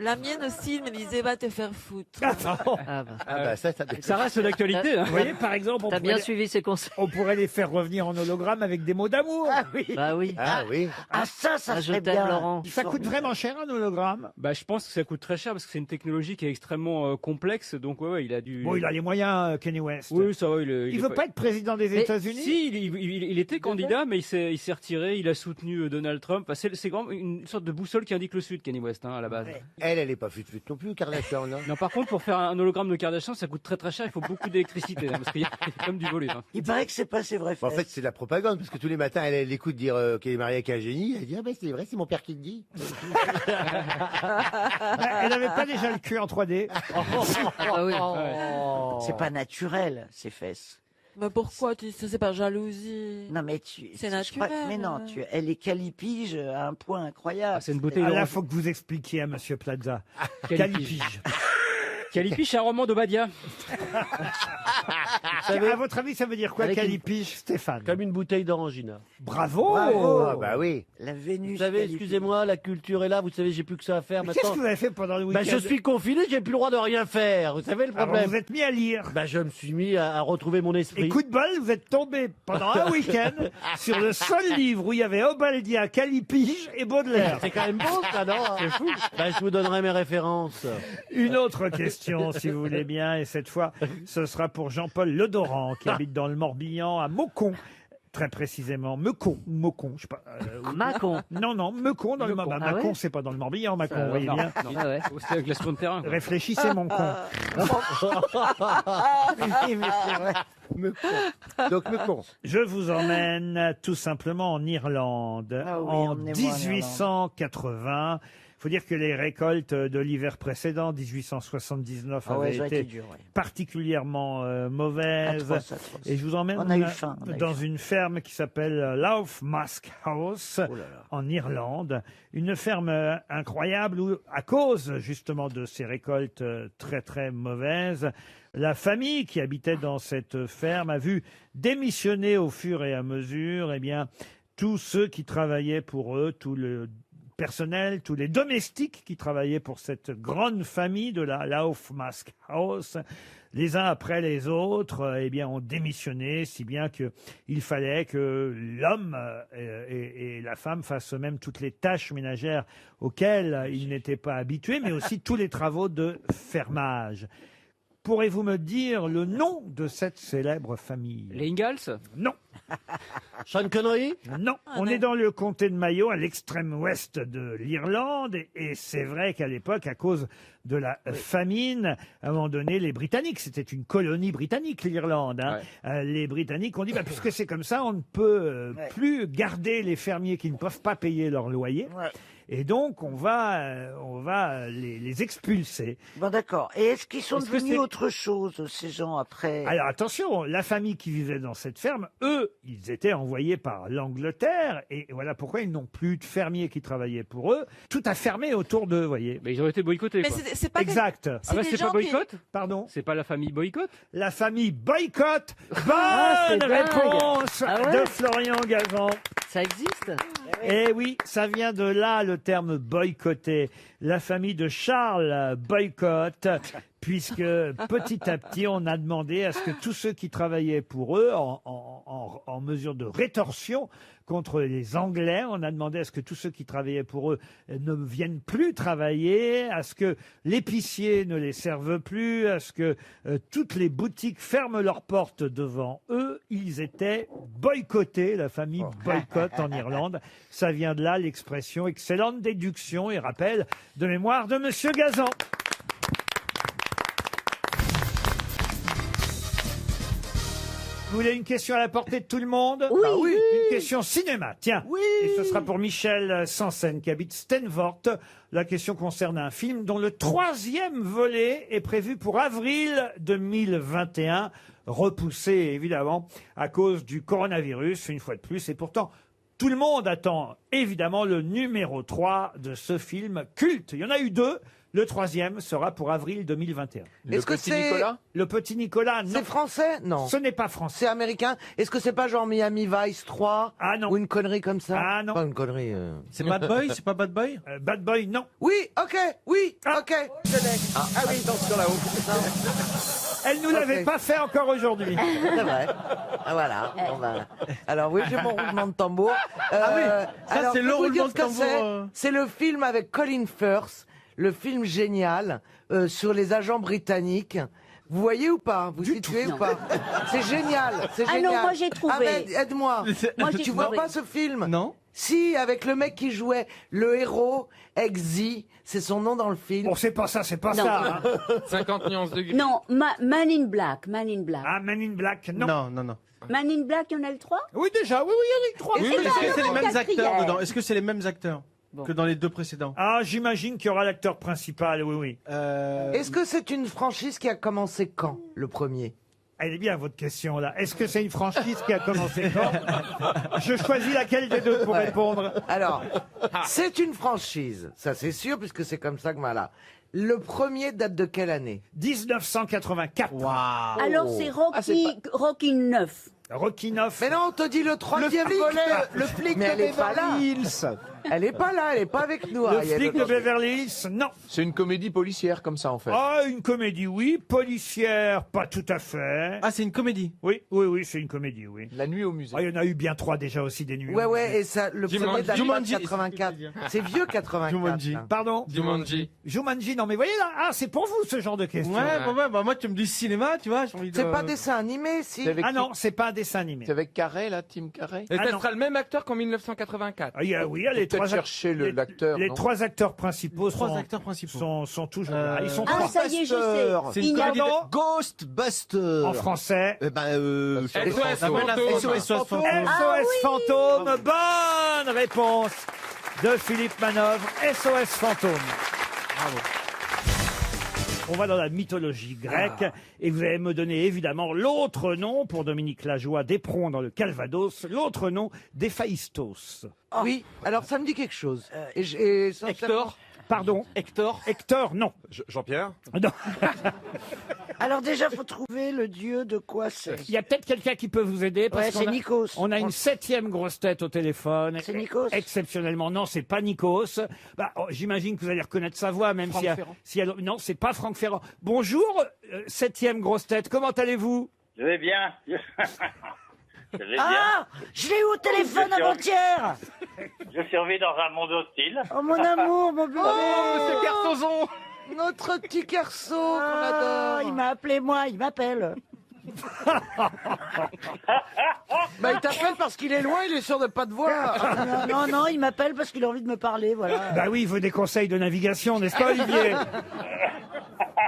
La mienne aussi me disait va te faire foutre. Ah bah. Ça reste d'actualité. Hein. Vous voyez, par exemple, T'as bien suivi ses conseils. on pourrait les faire revenir en hologramme avec des mots d'amour. Bah oui. Ah oui. Ah ça Ah, je serait t'aime, bien. Laurent. Ça coûte vraiment cher un hologramme. Bah, je pense que ça coûte très cher parce que c'est une technologie qui est extrêmement complexe. Donc, ouais, il a dû. Bon, il a les moyens, Kenny West. Oui, ça va. Il est veut pas être président des États-Unis. Si, il était candidat, mais il s'est retiré. Il a soutenu Donald Trump. Enfin, c'est vraiment une sorte de boussole qui indique le Sud, Kanye West, hein, à la base. Elle est pas fut non plus, Kardashian, non? Non, par contre, pour faire un hologramme de Kardashian, ça coûte très très cher. Il faut beaucoup d'électricité, hein, parce qu'il y a comme du volume. Hein. Il paraît que c'est pas ses vraies En fesses. fait, c'est de la propagande, parce que tous les matins, elle écoute dire qu'elle est mariée avec un génie. Elle dit, ah ben c'est vrai, c'est mon père qui le dit. Elle n'avait pas déjà le cul en 3D. Ah oui. C'est pas naturel, ses fesses. Mais pourquoi tu dis ça? C'est pas jalousie. Non mais C'est je crois- naturel. mais non, elle est calipige à un point incroyable. Ah, c'est une beauté. Ah, là, Laurent. faut que vous expliquiez à Monsieur Plaza. Calipige. Calipige. Calipige, c'est un roman d'Obadia. À votre avis, ça veut dire quoi, Avec une- Calipige, Stéphane? Comme une bouteille d'orangina. Bravo. Ah bah oui. La Vénus. Vous savez, Calipige. excusez-moi, la culture est là, vous savez, j'ai plus que ça à faire Mais maintenant. qu'est-ce que vous avez fait pendant le week-end? Ben, je suis confiné, j'ai plus le droit de rien faire. Vous savez le Alors, problème? vous êtes mis à lire. Ben, je me suis mis à retrouver mon esprit. Et coup de bol, vous êtes tombé pendant un week-end sur le seul livre où il y avait Obaldia, Calipige et Baudelaire. C'est quand même beau, ça, non? C'est fou. Ben, je vous donnerai mes références. Une autre question, si vous voulez bien, et cette fois, ce sera pour Jean-Paul Ledoran, qui habite dans le Morbihan, à Maucon. Très précisément, Meucon, Maucon, je sais pas. Mâcon. Non, non, Meucon dans le Meucon. Morbihan. Ah ouais Mâcon, c'est pas dans le Morbihan, Mâcon, vous voyez Non, bien. non. Ah ouais. C'est avec la de terrain. quoi. Réfléchissez, mon con. Oui, mais c'est vrai. Donc, me con. Je vous emmène tout simplement en Irlande. Ah oui, En emmenez-moi en 1880. Il faut dire que les récoltes de l'hiver précédent, 1879, Ah ouais, avaient ça a été été dur, ouais. particulièrement mauvaises. Atroce, atroce. Et je vous emmène On a eu faim, on a eu dans faim. une ferme qui s'appelle Loufmask House Oh là là. en Irlande. Une ferme incroyable où, à cause justement de ces récoltes très très mauvaises, la famille qui habitait dans cette ferme a vu démissionner au fur et à mesure, eh bien, tous ceux qui travaillaient pour eux, tout le personnel, tous les domestiques qui travaillaient pour cette grande famille de la Loufmask House, les uns après les autres, eh bien, ont démissionné, si bien que il fallait que l'homme et la femme fassent eux-mêmes toutes les tâches ménagères auxquelles ils n'étaient pas habitués, mais aussi tous les travaux de fermage. Pourrez-vous me dire le nom de cette célèbre famille? Les Ingalls? Non. Sean Connery? Non, on est dans le comté de Mayo, à l'extrême ouest de l'Irlande, et c'est vrai qu'à l'époque, à cause de la famine, à un moment donné, les Britanniques, c'était une colonie britannique, l'Irlande, hein. Les Britanniques ont dit, bah, puisque c'est comme ça, on ne peut plus garder les fermiers qui ne peuvent pas payer leur loyer. Et donc, on va les expulser. Bon, d'accord. Et est-ce qu'ils sont Est-ce que devenus c'est- autre chose, ces gens, après? Alors attention, la famille qui vivait dans cette ferme, eux, ils étaient envoyés par l'Angleterre, et voilà pourquoi ils n'ont plus de fermiers qui travaillaient pour eux. Tout a fermé autour d'eux, vous voyez. Mais ils ont été boycottés. Mais quoi. c'est pas que- Exact. c'est des c'est gens pas qui- boycott? Pardon? C'est pas la famille boycott? La famille boycott. Ah, c'est Bonne dingue. réponse Ah ouais de Florian Gazan. Ça existe? Eh oui, ça vient de là le terme boycotter. La famille de Charles boycott, puisque petit à petit, on a demandé à ce que tous ceux qui travaillaient pour eux, en mesure de rétorsion contre les Anglais, on a demandé à ce que tous ceux qui travaillaient pour eux ne viennent plus travailler, à ce que l'épicier ne les serve plus, à ce que toutes les boutiques ferment leurs portes devant eux. Ils étaient boycottés, la famille boycott en Irlande. Ça vient de là l'expression excellente déduction et rappel de mémoire de Monsieur Gazan. Vous voulez une question à la portée de tout le monde? Oui. Ah oui. Une question cinéma, tiens. Oui. Et ce sera pour Michel Sansen, qui habite Stenvort. La question concerne un film dont le 3e volet est prévu pour avril 2021, repoussé évidemment à cause du coronavirus, une fois de plus. Et pourtant, tout le monde attend évidemment le numéro 3 de ce film culte. Il y en a eu 2. Le 3e sera pour avril 2021. Est-ce que c'est Le Petit Nicolas, non. C'est français? Non. Ce n'est pas français. C'est américain. Est-ce que c'est pas genre Miami Vice 3? Ah non. Ou une connerie comme ça? Ah non. Pas une connerie. C'est Bad Boy? C'est pas Bad Boy? Bad Boy, non. Oui, ok, oui, ok. Je l'ai. Ah oui, attention là-haut. Elle nous l'avait pas fait encore aujourd'hui. C'est vrai. Ah, voilà. Bon, ben. Alors oui, j'ai mon roulement de tambour. Ah oui, ça, alors, c'est je le le vais vous dire roulement ce de que tambour, c'est le film avec Colin Firth, le film génial sur les agents britanniques. Vous voyez ou pas? Vous situez ou pas? C'est génial, c'est Ah génial. non, moi, j'ai trouvé. Ahmed, aide-moi. Moi, j'ai Tu vois trouvé. pas ce film? Non. Si, avec le mec qui jouait le héros, Exy, c'est son nom dans le film. Bon, c'est pas ça, c'est pas Non. ça. hein. 50 nuances de gris. Non, Man in Black. Man in Black. Ah, Man in Black, non. Non, non, non. Man in Black, il y en a le 3? Oui, déjà, oui, il y en a eu 3. Et Oui, c'est mais pas est-ce que c'est les le mêmes acteurs quatrième. dedans? Est-ce que c'est les mêmes acteurs que dans les deux précédents? Ah, j'imagine qu'il y aura l'acteur principal, oui, oui. Est-ce que c'est une franchise qui a commencé quand, le premier? Elle est bien, votre question, là. Est-ce que c'est une franchise qui a commencé quand? Je choisis laquelle des deux pour Ouais. répondre. Alors, c'est une franchise, ça c'est sûr, puisque c'est comme ça que voilà. Le premier date de quelle année? 1984. Alors, c'est Rocky 9. Rocky 9. Mais non, on te dit le troisième volet. Le flic Mais de elle est pas là. Beverly Hills. Elle est pas là, elle est pas avec nous. Le Ariel, flic de aujourd'hui. Beverly Hills, non. C'est une comédie policière comme ça en fait. Ah, une comédie, oui. Policière, pas tout à fait. Ah, c'est une comédie. Oui, oui, oui, c'est une comédie, oui. La nuit au musée. Ah, il y en a eu bien 3 déjà aussi, des nuits. Ouais, ouais, et ça, le Jumanji. premier date de Jumanji. 84. C'est vieux 84. Jumanji. hein. Pardon? Jumanji. Jumanji, non, mais voyez là, ah, c'est pour vous ce genre de questions. Ouais, bah, moi, tu me dis cinéma, tu vois, j'ai envie de... C'est pas dessin animé, si. C'est avec Ah non, c'est pas un dessin animé. C'est avec Carré, là, Tim Carré. Et Ah ça non. sera le même acteur qu'en 1984. Ah, il y a- oui, il y a les Peut-être 3 chercher l'acteur. Les non 3 acteurs principaux Trois sont, acteurs principaux. sont toujours là. Ils sont Ah, 3. ça y est, je sais. C'est une Il y a- comédie Pardon Ghostbuster. En français. SOS SOS Fantôme. SOS Fantôme. Bonne réponse de Philippe Manœuvre. SOS Fantôme. Bravo. On va dans la mythologie grecque et vous allez me donner évidemment l'autre nom pour Dominique Lajoie d'Éperon dans le Calvados, l'autre nom d'Héphaïstos. Oui, alors ça me dit quelque chose. Hector. Pardon. Hector. Hector, non. Jean-Pierre. Non. Alors déjà, faut trouver le dieu de quoi c'est. Il y a peut-être quelqu'un qui peut vous aider parce Ouais, c'est qu'on a, Nikos. on a une 7e grosse tête au téléphone. C'est Nikos. Exceptionnellement, non, c'est pas Nikos. Bah, j'imagine que vous allez reconnaître sa voix, même Franck si, Ferrand. non, c'est pas Franck Ferrand. Bonjour, 7e grosse tête. Comment allez-vous? Je vais bien. Je vais Ah, je l'ai eu au téléphone avant-hier. bien. Je survis dans un monde hostile. Oh mon amour, mon bébé. Oh, Monsieur Kersozon. Notre petit garçon qu'on Ah, adore. il m'a appelé moi, il m'appelle. Bah, il t'appelle parce qu'il est loin, il est sûr de pas te voir. Non, non, il m'appelle parce qu'il a envie de me parler, voilà. Bah oui, il veut des conseils de navigation, n'est-ce pas, Olivier?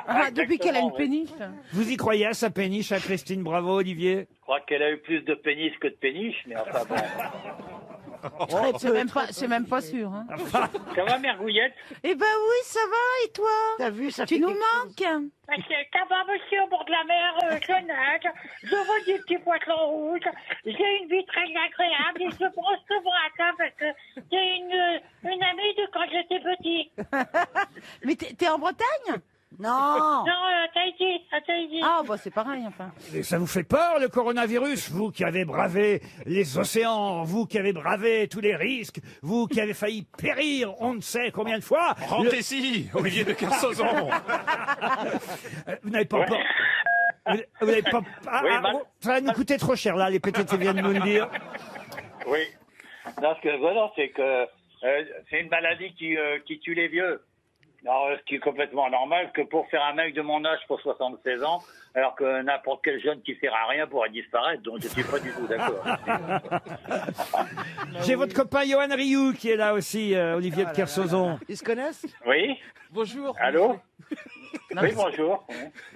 Ah, depuis qu'elle a une péniche. Vous y croyez à sa péniche, à Christine Bravo, Olivier? Je crois qu'elle a eu plus de pénis que de péniche, mais enfin bon. C'est même pas sûr. Hein. Ça va, Mère Gouillette? Eh ben oui, ça va, et toi? T'as vu, ça Tu fait nous quelque manques? Ça va, monsieur, au bord de la mer, je nage, je vois des petits poissons rouges, j'ai une vie très agréable et je brosse le bras, parce que c'est une amie de quand j'étais petit. Mais t'es en Bretagne? Non. Non, à Tahiti. Ah, bah c'est pareil, enfin. Et ça vous fait peur, le coronavirus? Vous qui avez bravé les océans, vous qui avez bravé tous les risques, vous qui avez failli périr on ne sait combien de fois. Rentrez ici, Olivier de Kersauzon. Vous n'avez pas peur? Vous n'avez pas... Oui, ça va nous coûter trop cher, là, les pétés viennent de nous le dire. Oui. Non, ce que voilà, c'est que c'est une maladie qui tue les vieux. Alors, ce qui est complètement normal, que pour faire un mec de mon âge pour 76 ans, alors que n'importe quel jeune qui sert à rien pourrait disparaître, donc je suis pas du tout d'accord. J'ai votre copain Johan Rioux qui est là aussi, Olivier de Kersauzon. Ils se connaissent? Oui? Bonjour. Allô? Oui, bonjour.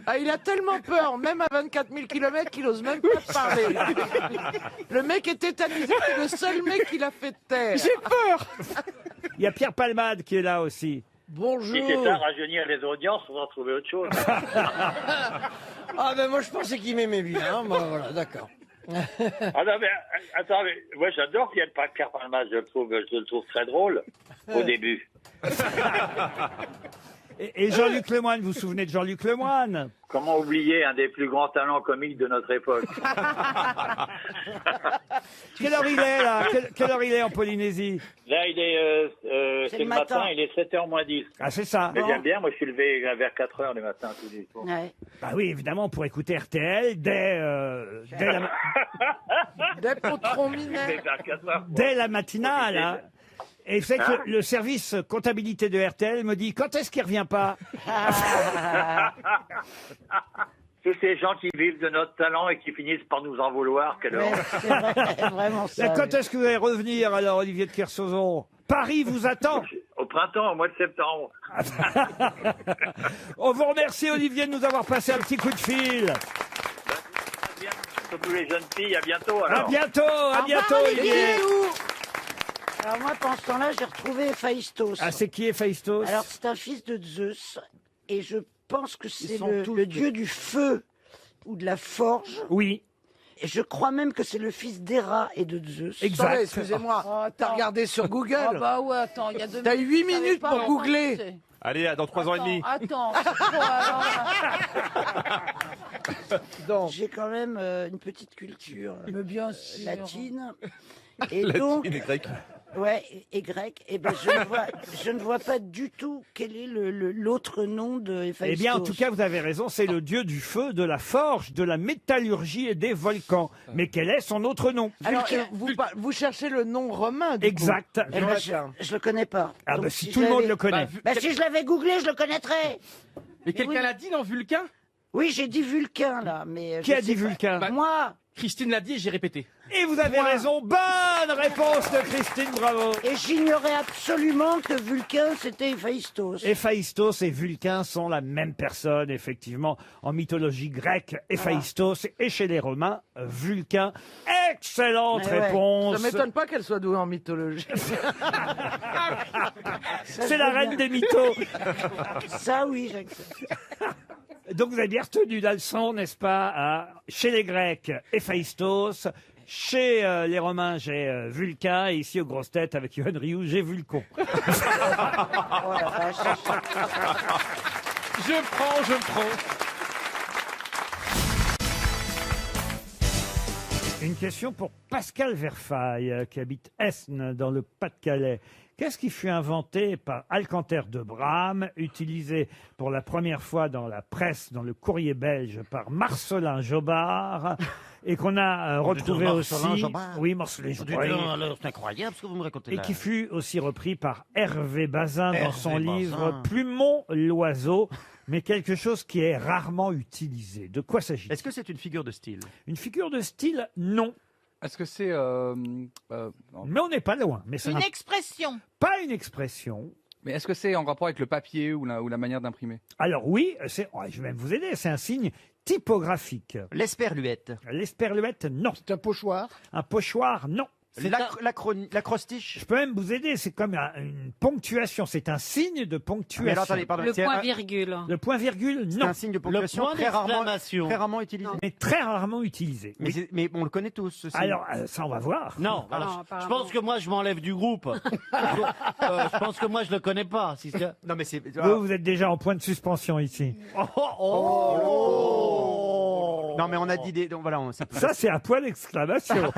Ah, il a tellement peur, même à 24 000 km, qu'il ose même pas parler. Le mec est tétanisé, c'est le seul mec qui l'a fait taire. J'ai peur. Il y a Pierre Palmade qui est là aussi. Bonjour. Si c'est ça, rajeunir les audiences, on va trouver autre chose. Ah ben moi je pensais qu'il m'aimait bien, hein. Bon, voilà, d'accord. Ah non, mais attends, mais moi j'adore Pierre Palmade, je le trouve très drôle au début. Et Jean-Luc Lemoyne, vous vous souvenez de Jean-Luc Lemoyne? Comment oublier un des plus grands talents comiques de notre époque? Quelle heure il est là? Quelle heure il est en Polynésie? Là, il est, c'est le matin, il est 7h moins 10. Ah, c'est ça. Mais j'aime bien, moi je suis levé vers 4h le matin tous les jours. Bah oui, évidemment, pour écouter RTL dès la matinale. Hein. Et c'est que le service comptabilité de RTL me dit quand est-ce qu'il revient pas? Tous ces gens qui vivent de notre talent et qui finissent par nous en vouloir, quelle horreur. Vraiment ça. Quand est-ce que vous allez revenir alors, Olivier de Kersauzon? Paris vous attend. Au printemps, au mois de septembre. On vous remercie, Olivier, de nous avoir passé un petit coup de fil. Surtout les jeunes filles, à bientôt alors. À bientôt, Olivier. Alors moi, pendant ce temps-là, j'ai retrouvé Héphaïstos. Ah, c'est qui Héphaïstos? Alors c'est un fils de Zeus, et je pense que c'est sont tous le dieu du feu ou de la forge. Oui. Et je crois même que c'est le fils d'Héra et de Zeus. Attendez, excusez-moi, t'as regardé sur Google? Ah bah ouais, attends, il y a 2 T'as minutes. 8 je savais minutes pas pour comment googler. c'est. Allez, dans 3 ans et demi. Attends, c'est trop, alors. J'ai quand même une petite culture Mais bien sûr. latine. Et Latine donc, et grecque. ouais, et grec. Et ben je ne vois pas du tout quel est l'autre nom de Héphaïstos. Eh bien, en tout cas, vous avez raison, c'est le dieu du feu, de la forge, de la métallurgie et des volcans. Mais quel est son autre nom? Alors, vous cherchez le nom romain, du Exact. coup. Eh ben, je le connais pas. Ah Donc, bah si tout le je monde l'avais- le connaît. Bah, si je l'avais googlé, je le connaîtrais. Mais quelqu'un l'a dit dans Vulcain? Oui, j'ai dit Vulcain, là, mais... Qui a dit Vulcain? Moi. Christine l'a dit et j'ai répété. Et vous avez raison, bonne réponse de Christine, bravo. Et j'ignorais absolument que Vulcain, c'était Héphaïstos. Héphaïstos et Vulcain sont la même personne, effectivement. En mythologie grecque, Héphaïstos, et chez les Romains, Vulcain. Excellente Mais ouais, réponse. Ça m'étonne pas qu'elle soit douée en mythologie. C'est la reine des mythos. Ça, oui, j'accepte. Donc vous avez bien retenu la leçon, n'est-ce pas? Chez les Grecs, Héphaïstos. Chez les Romains, j'ai Vulcain. Et ici, aux grosses têtes, avec Yoann Rioux, j'ai Vulcon. Je prends. Une question pour Pascal Verfaille, qui habite Esne, dans le Pas-de-Calais. Qu'est-ce qui fut inventé par Alcanter de Brahme, utilisé pour la première fois dans la presse, dans le courrier belge, par Marcelin Jobard, et qu'on a retrouvé Marcelin aussi... Jobard Oui, Marcelin Jobard. Alors, c'est incroyable ce que vous me racontez Et là. qui fut aussi repris par Hervé Bazin dans son Hervé livre Bazin. Plumon l'oiseau, mais quelque chose qui est rarement utilisé. De quoi s'agit-il? Est-ce que c'est une figure de style? Une figure de style, non. Est-ce que c'est... Mais on n'est pas loin. Mais ça Une n'a expression. pas une expression. Mais est-ce que c'est en rapport avec le papier ou la manière d'imprimer? Alors oui, je vais même vous aider, c'est un signe typographique. L'esperluette. L'esperluette, non. C'est un pochoir? Un pochoir, non. C'est l'acrostiche. Je peux même vous aider, c'est comme une ponctuation, c'est un signe de ponctuation. Mais alors, attendez, pardon, Le point-virgule. Le point-virgule, non. un signe de ponctuation Le point d'exclamation. très rarement utilisé. Mais très rarement utilisé. Mais, Oui. mais on le connaît tous, ce signe. Alors, ça, on va voir. Non, Non, alors, je apparemment. pense que moi je m'enlève du groupe. Je pense que moi je le connais pas. Si c'est- Non, mais c'est... Vous êtes déjà en point de suspension ici. Non, mais on a dit des... donc, voilà, Ça, c'est un point d'exclamation.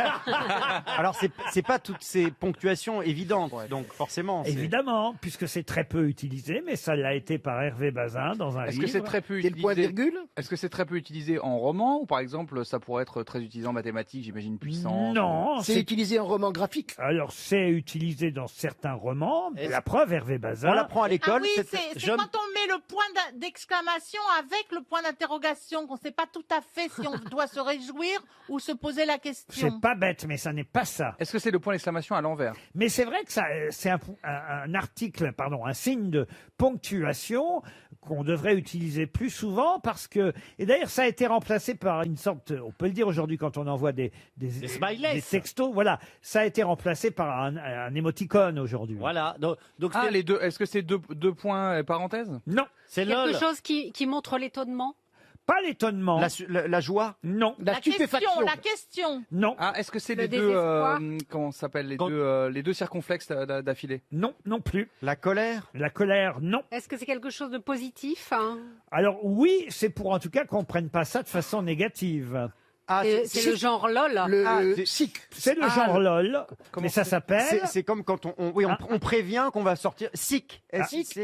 Alors, c'est pas toutes ces ponctuations évidentes, donc forcément... c'est- Évidemment, puisque c'est très peu utilisé, mais ça l'a été par Hervé Bazin dans un Est-ce livre. que c'est très peu utilisé Est-ce que c'est très peu utilisé en roman ou par exemple ça pourrait être très utilisé en mathématiques, j'imagine puissance Non, C'est utilisé en roman graphique. Alors, c'est utilisé dans certains romans. La preuve, Hervé Bazin. On l'apprend à l'école. Ah oui, c'est quand on met le point d'exclamation avec le point d'interrogation, qu'on ne sait pas tout à fait si on doit se réjouir ou se poser la question. C'est pas bête, mais ça n'est pas ça. Est-ce que c'est le point d'exclamation à l'envers? Mais c'est vrai que ça, c'est un article, pardon, un signe de ponctuation qu'on devrait utiliser plus souvent parce que, et d'ailleurs ça a été remplacé par une sorte, on peut le dire aujourd'hui quand on envoie des textos, voilà, ça a été remplacé par un émoticône aujourd'hui. Voilà. Donc les deux, est-ce que c'est deux points et parenthèses? Non. C'est Quelque chose qui montre l'étonnement. Pas l'étonnement. La joie? Non. La question. Non. Ah, est-ce que c'est Le les deux, désespoir. comment ça s'appelle, les deux circonflexes d'affilée? Non, non plus. La colère? La colère, non. Est-ce que c'est quelque chose de positif, hein? Alors oui, c'est pour en tout cas qu'on prenne pas ça de façon négative. Ah, C'est le genre LOL. C'est le genre LOL, mais ça s'appelle... C'est comme quand on prévient qu'on va sortir. Sick.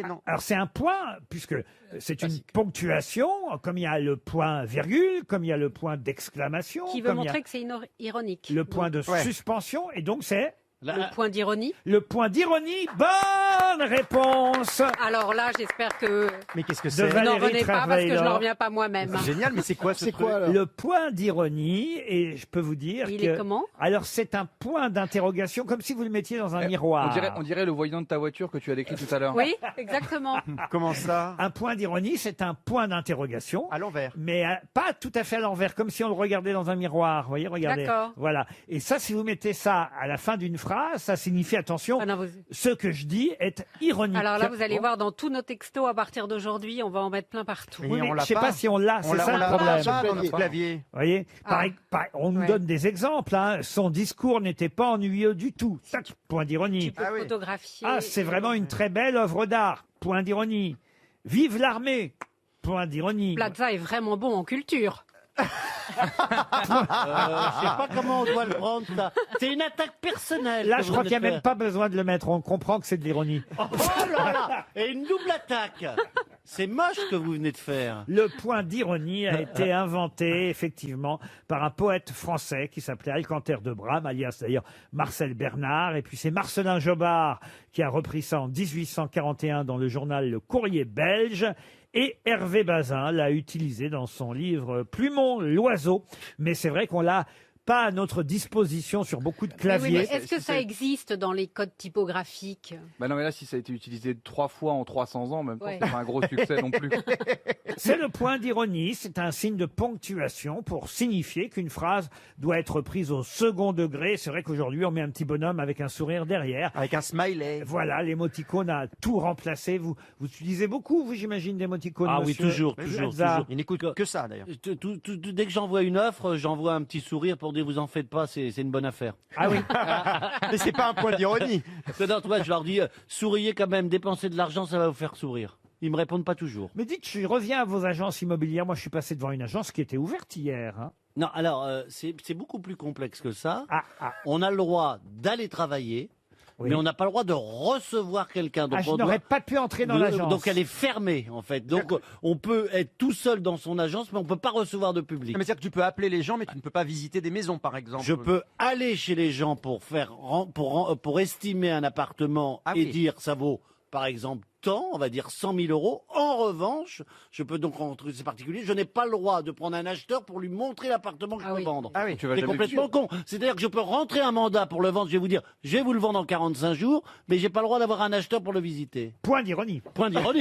Non. Alors c'est un point, puisque c'est une ponctuation, comme il y a le point virgule, comme il y a le point d'exclamation, Qui veut comme il y a montrer que c'est ironique. le point de Ouais. suspension, et donc c'est... Le point d'ironie. Le point d'ironie, bonne réponse. Alors là, j'espère que Mais qu'est-ce que de c'est? vous n'en Valérie revenez pas parce que je Trierweiler. n'en reviens pas moi-même. C'est génial, mais c'est quoi ce truc? Le point d'ironie, et je peux vous dire Il que... est comment? Alors c'est un point d'interrogation, comme si vous le mettiez dans un miroir. On dirait le voyant de ta voiture que tu as décrit tout à l'heure. Oui, exactement. Comment ça? Un point d'ironie, c'est un point d'interrogation. À l'envers. Mais pas tout à fait à l'envers, comme si on le regardait dans un miroir. Vous voyez, regardez. D'accord. Voilà. Et ça, si vous mettez ça à la fin d'une phrase, ça signifie, attention, Ah non, ce que je dis est ironique. Alors là, vous allez Bon. voir dans tous nos textos à partir d'aujourd'hui, on va en mettre plein partout. Oui, mais je sais pas si on l'a, c'est ça le problème. pas dans notre clavier. Vous voyez, on nous Ouais. donne des exemples. Hein. Son discours n'était pas ennuyeux du tout. Tac, point d'ironie. Tu peux photographier. Ah, c'est vraiment une très belle œuvre d'art. Point d'ironie. Vive l'armée. Point d'ironie. Plaza est vraiment bon en culture. Je sais pas comment on doit le prendre, ça. C'est une attaque personnelle. Là, que je vous crois venez qu'il n'y a de même faire. pas besoin de le mettre. On comprend que c'est de l'ironie. Oh là là. Et une double attaque. C'est moche ce que vous venez de faire. Le point d'ironie a été inventé, effectivement, par un poète français qui s'appelait Alcanter de Brame, alias d'ailleurs Marcel Bernard. Et puis c'est Marcelin Jobard qui a repris ça en 1841 dans le journal Le Courrier belge. Et Hervé Bazin l'a utilisé dans son livre Plumon l'oiseau. Mais c'est vrai qu'on l'a pas à notre disposition sur beaucoup de Mais claviers. oui, mais est-ce que ça existe dans les codes typographiques? Bah non, mais là, si ça a été utilisé 3 fois en 300 ans, en même temps, Ouais. c'est pas un gros succès non plus. C'est le point d'ironie, c'est un signe de ponctuation pour signifier qu'une phrase doit être prise au second degré. C'est vrai qu'aujourd'hui, on met un petit bonhomme avec un sourire derrière. Avec un smiley. Voilà, l'émoticône a tout remplacé. Vous utilisez beaucoup, vous, j'imagine, d'émoticônes, Ah oui, monsieur toujours. Plaza. Il n'écoute que ça, d'ailleurs. Dès que j'envoie une offre, j'envoie un petit sourire pour dire vous en faites pas, c'est une bonne affaire. Ah oui. Mais c'est pas un point d'ironie. Non, toi, je leur dis souriez quand même, dépensez de l'argent, ça va vous faire sourire. Ils me répondent pas toujours. Mais dites, je reviens à vos agences immobilières. Moi, je suis passé devant une agence qui était ouverte hier. Hein. Non, alors c'est beaucoup plus complexe que ça. Ah. On a le droit d'aller travailler. Oui. Mais on n'a pas le droit de recevoir quelqu'un. Donc Ah, je on n'aurais doit- pas pu entrer dans l'agence. Donc elle est fermée en fait. Donc on peut être tout seul dans son agence, mais on peut pas recevoir de public. Mais c'est-à-dire que tu peux appeler les gens, mais tu ne peux pas visiter des maisons, par exemple. Je peux aller chez les gens pour estimer un appartement Ah et oui. dire ça vaut par exemple tant, on va dire 100 000 euros. En revanche, je peux donc rentrer ces particuliers. Je n'ai pas le droit de prendre un acheteur pour lui montrer l'appartement que je peux vendre. Ah oui. Tu vas C'est jamais complètement con. C'est-à-dire que je peux rentrer un mandat pour le vendre. Je vais vous dire, je vais vous le vendre en 45 jours, mais j'ai pas le droit d'avoir un acheteur pour le visiter. Point d'ironie. Point d'ironie.